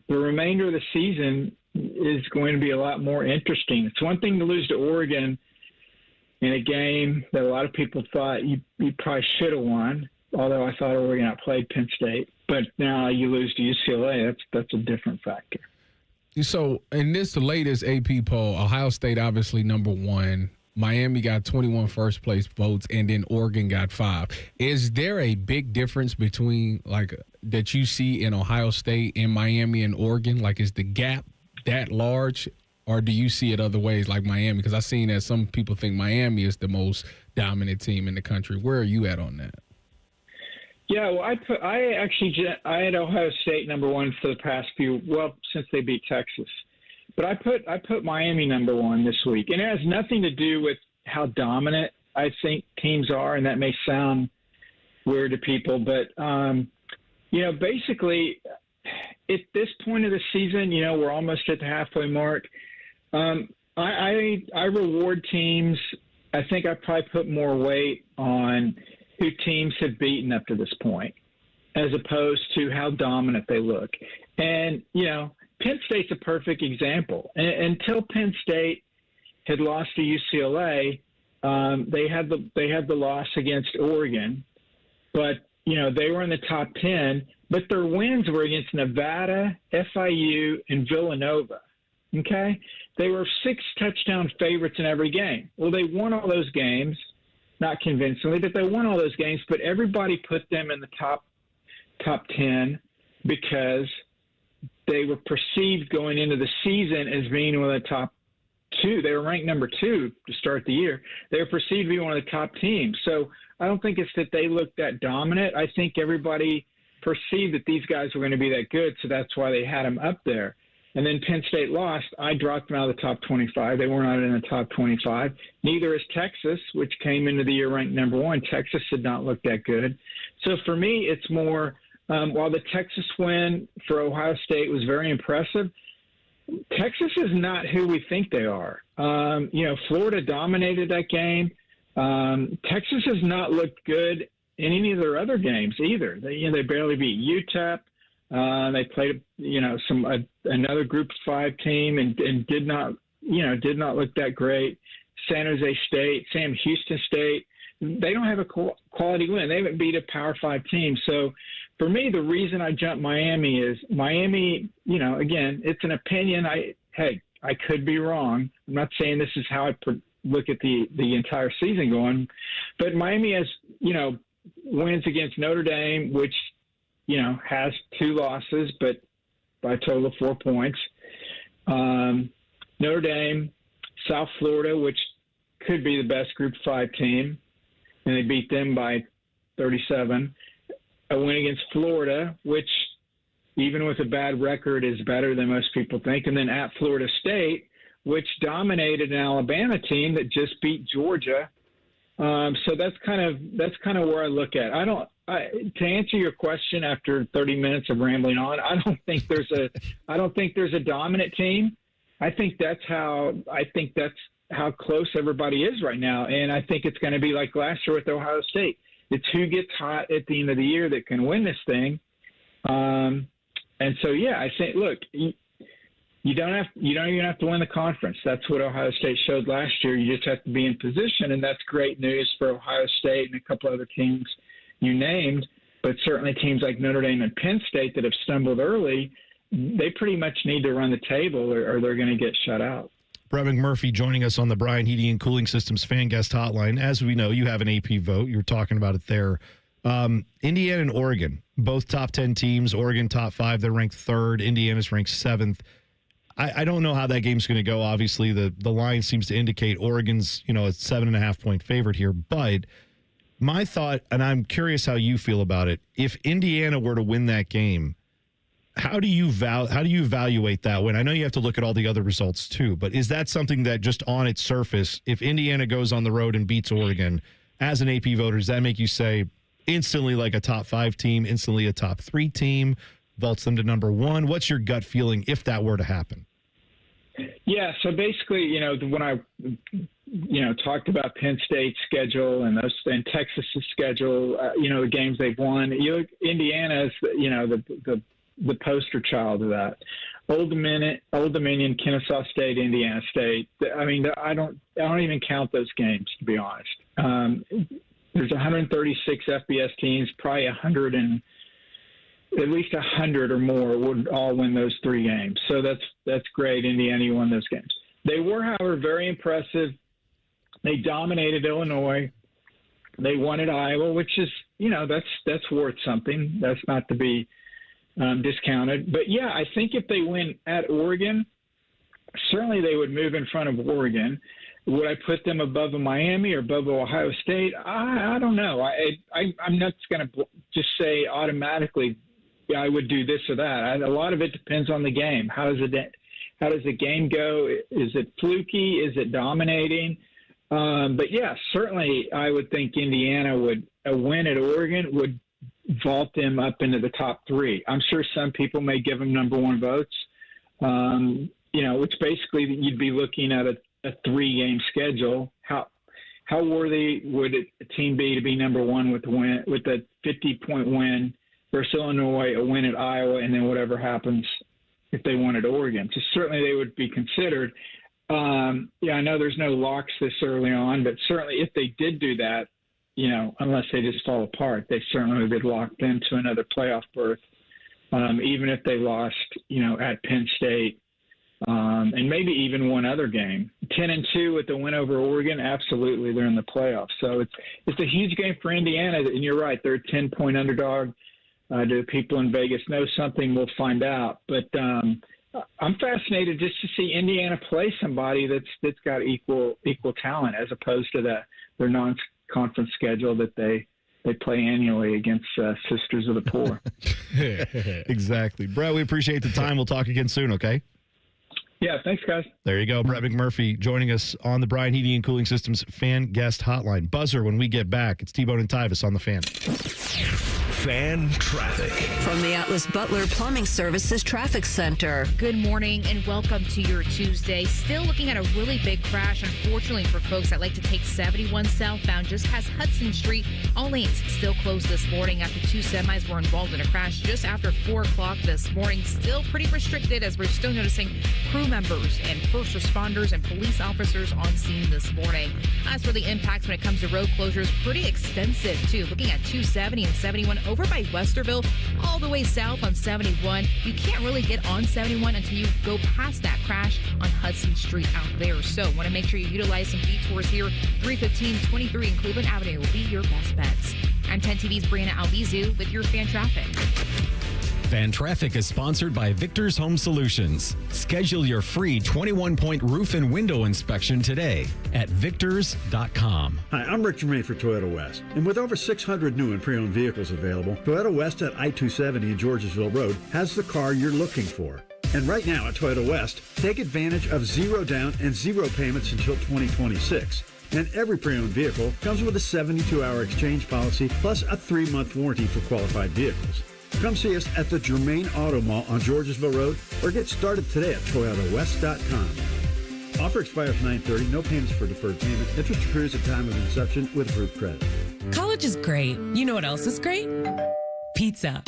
remainder of the season is going to be a lot more interesting. It's one thing to lose to Oregon in a game that a lot of people thought you probably should have won, although I thought Oregon outplayed Penn State. But now you lose to UCLA. That's a different factor. So in this latest AP poll, Ohio State obviously number 1. Miami got 21 first place votes, and then Oregon got 5. Is there a big difference between that you see in Ohio State and Miami and Oregon? Like, is the gap that large, or do you see it other ways like Miami? Because I've seen that some people think Miami is the most dominant team in the country. Where are you at on that? Yeah, well, I had Ohio State number 1 for the past since they beat Texas. But I put Miami number 1 this week, and it has nothing to do with how dominant I think teams are, and that may sound weird to people, but basically at this point of the season, we're almost at the halfway mark. I reward teams. I think I probably put more weight on who teams have beaten up to this point, as opposed to how dominant they look. And Penn State's a perfect example. Until Penn State had lost to UCLA, they had the loss against Oregon, but they were in the top 10. But their wins were against Nevada, FIU, and Villanova. Okay, they were 6 touchdown favorites in every game. Well, they won all those games, not convincingly, but they won all those games. But everybody put them in the top 10 because they were perceived going into the season as being one of the top 2. They were ranked number 2 to start the year. They were perceived to be one of the top teams. So I don't think it's that they looked that dominant. I think everybody perceived that these guys were going to be that good, so that's why they had them up there. And then Penn State lost. I dropped them out of the top 25. They were not in the top 25. Neither is Texas, which came into the year ranked number 1. Texas did not look that good. So for me, it's more while the Texas win for Ohio State was very impressive, Texas is not who we think they are. Florida dominated that game. Texas has not looked good in any of their other games either. They barely beat UTEP. They played, another Group 5 team and did not look that great. San Jose State, Sam Houston State, they don't have a quality win. They haven't beat a Power 5 team. So for me, the reason I jumped Miami is Miami, again, it's an opinion. I could be wrong. I'm not saying this is how I look at the entire season going, but Miami has, wins against Notre Dame, which, has 2 losses, but by a total of 4 points. Notre Dame, South Florida, which could be the best Group 5 team, and they beat them by 37. A win against Florida, which even with a bad record is better than most people think. And then at Florida State, which dominated an Alabama team that just beat Georgia. So that's kind of where I look at. To answer your question after 30 minutes of rambling on, I don't think there's a dominant team. I think that's how close everybody is right now. And I think it's going to be like last year with Ohio State. It's who gets hot at the end of the year that can win this thing. And so, I think, look, you don't even have to win the conference. That's what Ohio State showed last year. You just have to be in position, and that's great news for Ohio State and a couple other teams you named. But certainly teams like Notre Dame and Penn State that have stumbled early, they pretty much need to run the table or they're going to get shut out. Brett McMurphy joining us on the Brian Heating and Cooling Systems Fan Guest Hotline. As we know, you have an AP vote. You were talking about it there. Indiana and Oregon, both top 10 teams. Oregon top 5. They're ranked 3rd. Indiana's ranked 7th. I don't know how that game's going to go. Obviously, the line seems to indicate Oregon's, a 7.5 point favorite here. But my thought, and I'm curious how you feel about it, if Indiana were to win that game, how do you evaluate that win? I know you have to look at all the other results too, but is that something that just on its surface, if Indiana goes on the road and beats Oregon, as an AP voter, does that make you say instantly like a top 5 team, instantly a top 3 team, vaults them to number 1? What's your gut feeling if that were to happen? Yeah, so basically, when I, talked about Penn State's schedule and Texas's schedule, the games they've won, Indiana's, the poster child of that. Old Dominion, Kennesaw State, Indiana State. I mean, I don't even count those games, to be honest. There's 136 FBS teams, probably at least 100 or more would all win those 3 games. So that's great. Indiana won those games. They were, however, very impressive. They dominated Illinois. They won at Iowa, which is, that's worth something. That's not to be discounted. But, I think if they win at Oregon, certainly they would move in front of Oregon. Would I put them above a Miami or above Ohio State? I don't know. I'm not going to just say automatically I would do this or that. A lot of it depends on the game. How does the game go? Is it fluky? Is it dominating? But, certainly I would think Indiana a win at Oregon would vault them up into the top 3. I'm sure some people may give them number 1 votes, which basically you'd be looking at a 3-game schedule. How worthy would a team be to be number 1 with a 50-point win versus Illinois, a win at Iowa, and then whatever happens if they won at Oregon? So certainly they would be considered. I know there's no locks this early on, but certainly if they did do that, unless they just fall apart, they certainly would be locked into another playoff berth, even if they lost, at Penn State. and maybe even one other game. 10-2 with the win over Oregon, absolutely, they're in the playoffs. So it's a huge game for Indiana, and you're right, they're a 10-point underdog. Do people in Vegas know something? We'll find out. But I'm fascinated just to see Indiana play somebody that's got equal talent as opposed to their non-conference schedule that they play annually against Sisters of the Poor. Exactly. Brett, we appreciate the time. We'll talk again soon, okay? Yeah, thanks, guys. There you go. Brett McMurphy joining us on the Bryan Heating and Cooling Systems Fan Guest Hotline. Buzzer when we get back. It's T-Bone and Tyvis on the Fan. Fan traffic. From the Atlas Butler Plumbing Services Traffic Center. Good morning and welcome to your Tuesday. Still looking at a really big crash, unfortunately, for folks that like to take 71 southbound just past Hudson Street. All lanes still closed this morning after two semis were involved in a crash just after 4 o'clock this morning. Still pretty restricted as we're still noticing crew members and first responders and police officers on scene this morning. As for the impacts when it comes to road closures, pretty extensive too. Looking at 270 and 71 over by Westerville, all the way south on 71. You can't really get on 71 until you go past that crash on Hudson Street out there. So want to make sure you utilize some detours here. 315, 23 and Cleveland Avenue will be your best bets. I'm 10 TV's Brianna Albizu with your Fan Traffic. Fan Traffic is sponsored by Victor's Home Solutions. Schedule your free 21-point roof and window inspection today at victors.com. Hi, I'm Rick Germain for Toyota West. And with over 600 new and pre-owned vehicles available, Toyota West at I-270 and Georgesville Road has the car you're looking for. And right now at Toyota West, take advantage of 0 down and 0 payments until 2026. And every pre-owned vehicle comes with a 72-hour exchange policy plus a 3-month warranty for qualified vehicles. Come see us at the Germain Auto Mall on Georgesville Road or get started today at ToyotaWest.com. Offer expires 9/30. No payments for deferred payment. Interest accrues at time of inception with approved credit. College is great. You know what else is great? Pizza,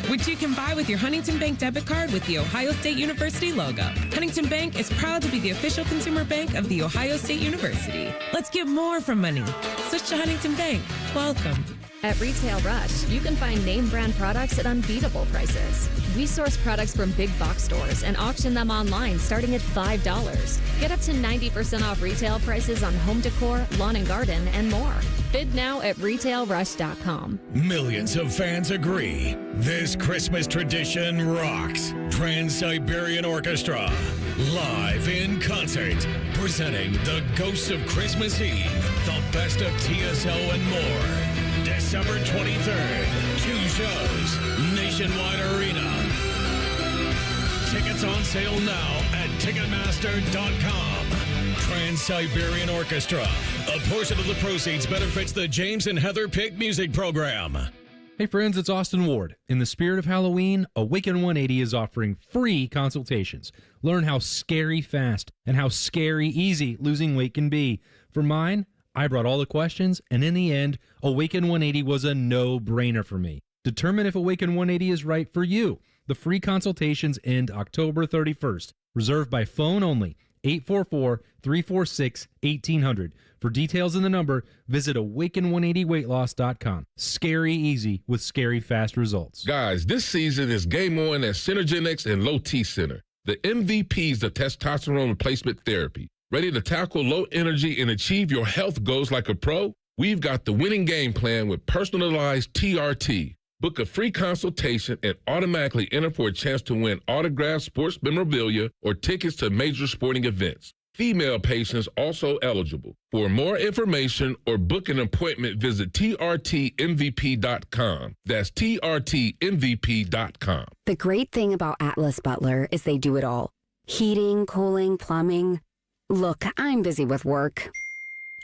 which you can buy with your Huntington Bank debit card with the Ohio State University logo. Huntington Bank is proud to be the official consumer bank of the Ohio State University. Let's get more from money. Switch to Huntington Bank. Welcome. At Retail Rush, you can find name brand products at unbeatable prices. We source products from big box stores and auction them online starting at $5. Get up to 90% off retail prices on home decor, lawn and garden, and more. Bid now at retailrush.com. Millions of fans agree. This Christmas tradition rocks. Trans-Siberian Orchestra, live in concert, presenting the Ghosts of Christmas Eve, the best of TSO and more. December 23rd, 2 shows, Nationwide Arena. Tickets on sale now at Ticketmaster.com. Trans-Siberian Orchestra. A portion of the proceeds benefits the James and Heather Pick Music Program. Hey friends, it's Austin Ward. In the spirit of Halloween, Awaken 180 is offering free consultations. Learn how scary fast and how scary easy losing weight can be. For mine, I brought all the questions, and in the end, Awaken 180 was a no-brainer for me. Determine if Awaken 180 is right for you. The free consultations end October 31st. Reserved by phone only, 844-346-1800. For details and the number, visit awaken180weightloss.com. Scary easy with scary fast results. Guys, this season is game on at Synergenics and Low T Center, the MVPs of testosterone replacement therapy. Ready to tackle low energy and achieve your health goals like a pro? We've got the winning game plan with personalized TRT. Book a free consultation and automatically enter for a chance to win autographed sports memorabilia or tickets to major sporting events. Female patients also eligible. For more information or book an appointment, visit trtmvp.com. That's trtmvp.com. The great thing about Atlas Butler is they do it all. Heating, cooling, plumbing. Look, I'm busy with work.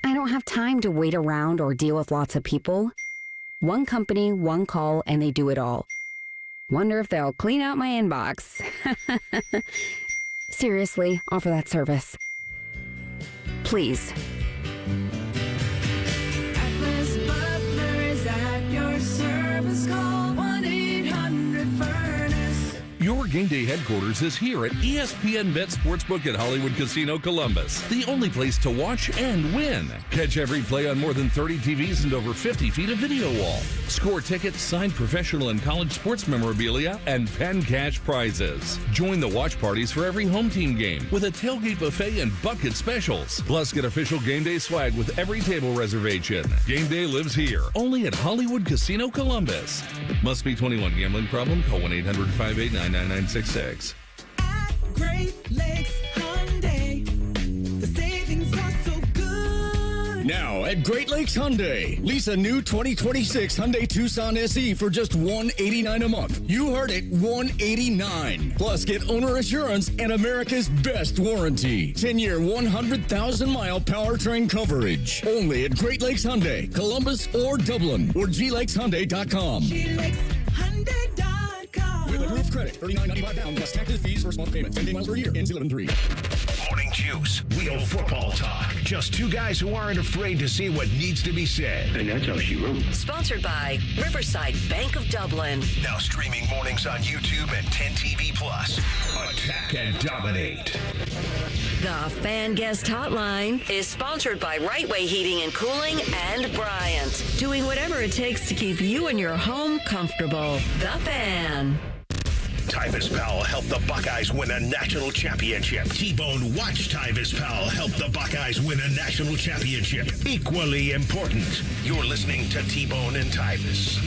I don't have time to wait around or deal with lots of people. One company, one call, and they do it all. Wonder if they'll clean out my inbox. Seriously, offer that service. Please. Atlas Butler is at your service. Call 1-800-FURNACE. Your game day headquarters is here at ESPN Bet Sportsbook at Hollywood Casino Columbus, the only place to watch and win. Catch every play on more than 30 TVs and over 50 feet of video wall. Score tickets, signed professional and college sports memorabilia, and pen cash prizes. Join the watch parties for every home team game with a tailgate buffet and bucket specials. Plus, get official game day swag with every table reservation. Game day lives here, only at Hollywood Casino Columbus. Must be 21. Gambling problem? Call 1-800-589-9966. Great Lakes Hyundai. The savings are so good. Now at Great Lakes Hyundai, lease a new 2026 Hyundai Tucson SE for just $189 a month. You heard it, $189. Plus, get owner assurance and America's best warranty. 10-year, 100,000-mile powertrain coverage. Only at Great Lakes Hyundai, Columbus or Dublin, or GLakesHyundai.com. With approved credit, $39.95 down plus taxes, fees, first month payment, 10 miles per year, ends 11/3. Morning Juice, real football talk. Just two guys who aren't afraid to say what needs to be said. And that's how she wrote. Sponsored by Riverside Bank of Dublin. Now streaming mornings on YouTube and 10 TV Plus. Attack and dominate. The Fan Guest Hotline is sponsored by Right Way Heating and Cooling and Bryant. Doing whatever it takes to keep you and your home comfortable. The Fan. Tyvis Powell helped the Buckeyes win a national championship. T-Bone watched Tyvis Powell help the Buckeyes win a national championship. Equally important. You're listening to T-Bone and Tyvis.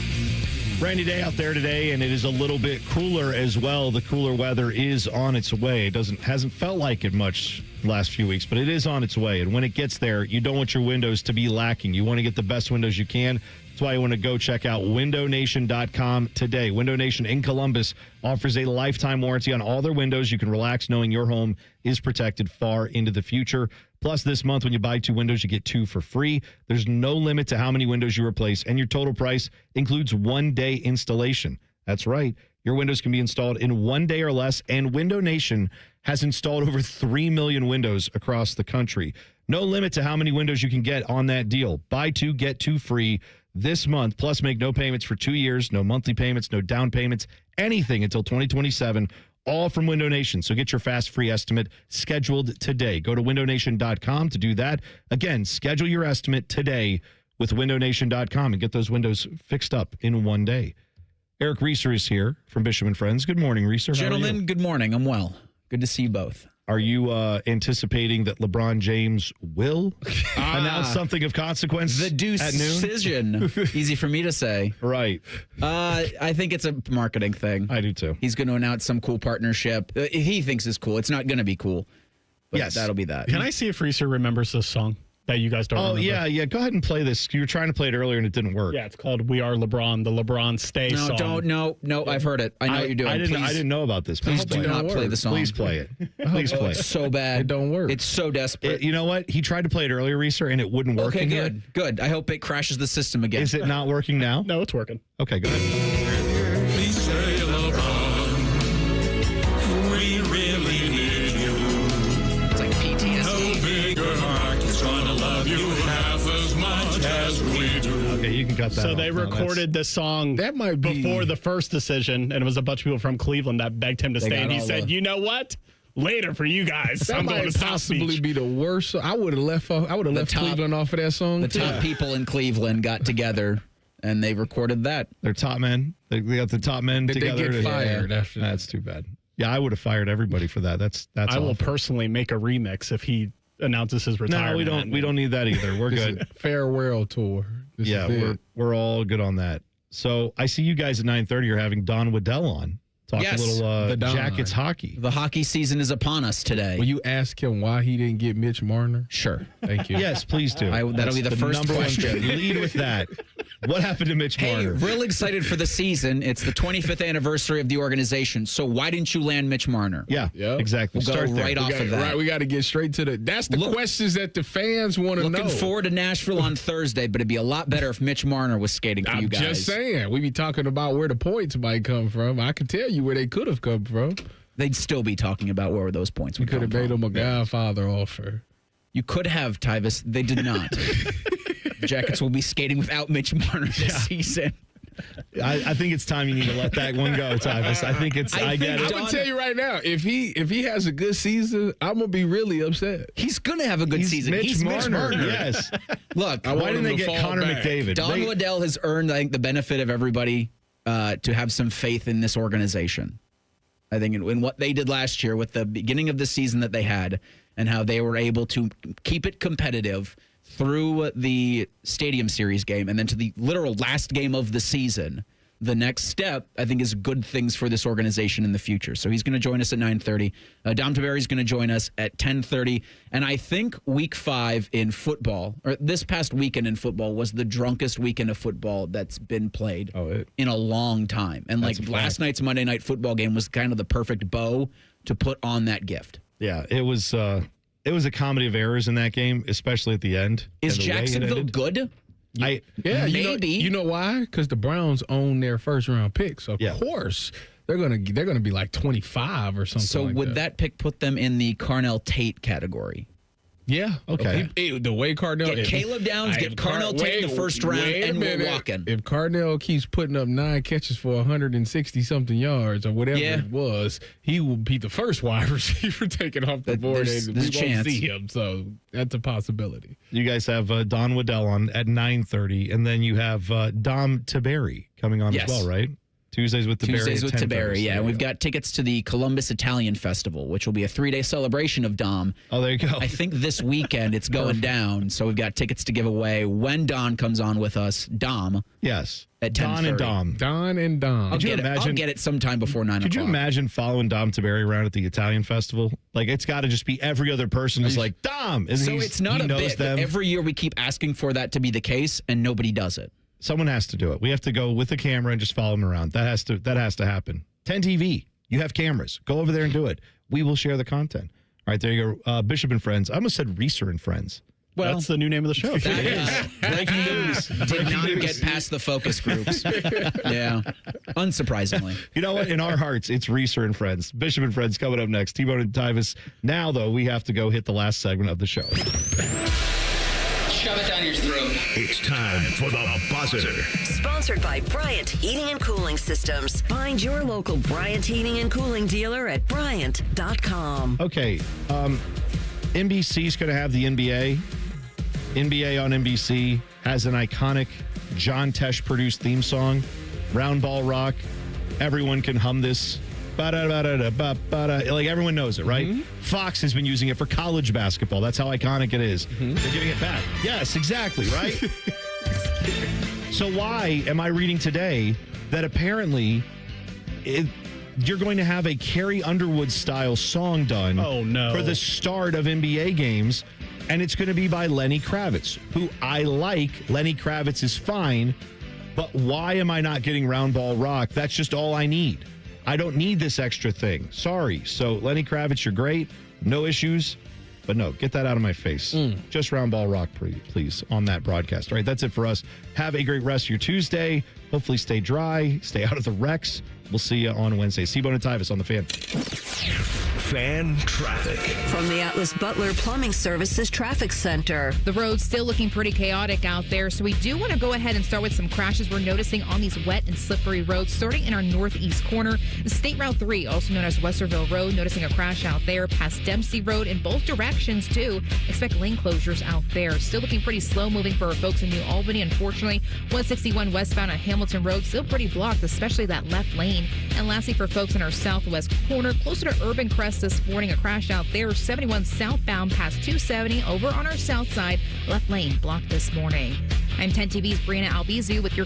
Rainy day out there today, and it is a little bit cooler as well. The cooler weather is on its way. It hasn't felt like it much the last few weeks, but it is on its way. And when it gets there, you don't want your windows to be lacking. You want to get the best windows you can. That's why you want to go check out windownation.com today. Window Nation in Columbus offers a lifetime warranty on all their windows. You can relax knowing your home is protected far into the future. Plus, this month, when you buy 2 windows, you get 2 for free. There's no limit to how many windows you replace, and your total price includes 1-day installation. That's right. Your windows can be installed in 1 day or less, and Window Nation has installed over 3 million windows across the country. No limit to how many windows you can get on that deal. Buy 2, get 2 free this month. Plus, make no payments for 2 years, no monthly payments, no down payments, anything until 2027. All from Window Nation. So get your fast free estimate scheduled today. Go to windownation.com to do that. Again, schedule your estimate today with windownation.com and get those windows fixed up in 1 day. Eric Reeser is here from Bishop and Friends. Good morning, Reeser. Gentlemen, good morning. I'm well. Good to see you both. Are you anticipating that LeBron James will announce something of consequence the at noon? Decision. Easy for me to say. Right. I think it's a marketing thing. I do too. He's going to announce some cool partnership. He thinks it's cool. It's not going to be cool. But yes. That'll be that. Can I see if Reeser remembers this song that you guys don't remember? Yeah. Go ahead and play this. You were trying to play it earlier and it didn't work. Yeah, it's called We Are LeBron, the LeBron Stay song. No, I've heard it. I know what you're doing. I didn't know about this. Please do not play the song. Please play it. Please play it. It's so bad. It don't work. It's so desperate. You know what? He tried to play it earlier, Reeser, and it wouldn't work. Okay, good. I hope it crashes the system again. Is it not working now? No, it's working. Okay, go ahead. We say LeBron, we really need you. It's like PTSD. No bigger heart is gonna love you half as much as we do. Okay, you can cut that So off. they recorded this song that might be before the first decision, and it was a bunch of people from Cleveland that begged him to stay, and he said, you know what? Later for you guys. That I'm might going to South possibly Beach. be the worst. I would have left Cleveland off of that song. The top people in Cleveland got together and they recorded that. They're top men. They got the top men together. They get fired after that. That's too bad. Yeah, I would have fired everybody for that. That's I will awful. personally make a remix if he announces his retirement. No, we don't need that either. We're good. Farewell tour. We're all good on that. So I see you guys at 9:30 are having Don Waddell on. Talk a little Jackets hockey. The hockey season is upon us today. Will you ask him why he didn't get Mitch Marner? Sure. Thank you. Yes, please do. That'll be the first number question. One. Lead with that. What happened to Mitch Marner? Hey, real excited for the season. It's the 25th anniversary of the organization. So why didn't you land Mitch Marner? Yeah, exactly. We'll go right off of that. Right, we got to get straight to that's the questions that the fans want to know. Looking forward to Nashville on Thursday, but it'd be a lot better if Mitch Marner was skating for you guys. I'm just saying. We be talking about where the points might come from. I can tell you where they could have come from. They'd still be talking about where those points would come from. We could have made him a Godfather offer. You could have, Tyvis. They did not. The Jackets will be skating without Mitch Marner this season. I think it's time you need to let that one go, Tyvis. I think it's. I get it. I'm gonna tell you right now, if he has a good season, I'm gonna be really upset. He's gonna have a good season. He's Mitch Marner. Yes. Look, why didn't they get Connor McDavid? Don Waddell has earned, I think, the benefit of everybody to have some faith in this organization. I think in what they did last year with the beginning of the season that they had and how they were able to keep it competitive through the Stadium Series game and then to the literal last game of the season. The next step, I think, is good things for this organization in the future. So he's going to join us at 9:30. Dom Tiberi's going to join us at 10:30. And I think week 5 in football, or this past weekend in football, was the drunkest weekend of football that's been played in a long time. And like last night's Monday Night Football game was kind of the perfect bow to put on that gift. Yeah, it was a comedy of errors in that game, especially at the end. Is Jacksonville good? Maybe. You know why? Because the Browns own their first round pick. So of course they're gonna be like 25 or something. So like would that pick put them in the Carnell Tate category? Yeah. Okay. The way Cardinal get Caleb Downs, get Carnell Tate in the first round, and we're walking. If Cardinal keeps putting up 9 catches for 160 something yards or whatever it was, he will be the first wide receiver taken off the board, and we won't see him. So that's a possibility. You guys have Don Waddell on at 9:30, and then you have Dom Tiberi coming on as well, right? Tuesdays with Tiberi, yeah. We've got tickets to the Columbus Italian Festival, which will be a 3-day celebration of Dom. Oh, there you go. I think this weekend it's going down, so we've got tickets to give away when Don comes on with us. Dom. Yes. At 10:30. Don and Dom. I'll get it sometime before 9 o'clock. Could you imagine following Dom Tiberi around at the Italian Festival? Like, it's got to just be every other person is like, Dom. So it's not a bit, but every year we keep asking for that to be the case, and nobody does it. Someone has to do it. We have to go with the camera and just follow him around. That has to happen. 10 TV. You have cameras. Go over there and do it. We will share the content. All right, there you go. Bishop and Friends. I almost said Reeser and Friends. Well, that's the new name of the show. Breaking news. Did not get past the focus groups. Yeah. Unsurprisingly. You know what? In our hearts, it's Reeser and Friends. Bishop and Friends coming up next. T-Bone and Tyvis. Now, though, we have to go hit the last segment of the show. Shove it down your throat. It's time for the buzzer. Sponsored by Bryant Heating and Cooling Systems. Find your local Bryant Heating and Cooling dealer at Bryant.com. Okay. NBC's going to have the NBA. NBA on NBC has an iconic John Tesh produced theme song, Round Ball Rock. Everyone can hum this. Ba-da-ba-da-da-ba-da. Like, everyone knows it, right? Mm-hmm. Fox has been using it for college basketball. That's how iconic it is. Mm-hmm. They're giving it back. Yes, exactly, right? So why am I reading today that apparently you're going to have a Carrie Underwood-style song done for the start of NBA games, and it's going to be by Lenny Kravitz, who I like. Lenny Kravitz is fine, but why am I not getting Round Ball Rock? That's just all I need. I don't need this extra thing. Sorry. So, Lenny Kravitz, you're great. No issues. But no, get that out of my face. Just Round Ball Rock, please, on that broadcast. All right, that's it for us. Have a great rest of your Tuesday. Hopefully stay dry. Stay out of the wrecks. We'll see you on Wednesday. T-Bone and Tyvis on the Fan. Fan traffic. From the Atlas Butler Plumbing Services Traffic Center. The road's still looking pretty chaotic out there, so we do want to go ahead and start with some crashes we're noticing on these wet and slippery roads, starting in our northeast corner. State Route 3, also known as Westerville Road, noticing a crash out there past Dempsey Road in both directions, too. Expect lane closures out there. Still looking pretty slow moving for our folks in New Albany, unfortunately. 161 westbound on Hamilton Road, still pretty blocked, especially that left lane. And lastly, for folks in our southwest corner, closer to Urban Crest this morning, a crash out there, 71 southbound past 270 over on our south side. Left lane blocked this morning. I'm 10 TV's Brianna Albizu with your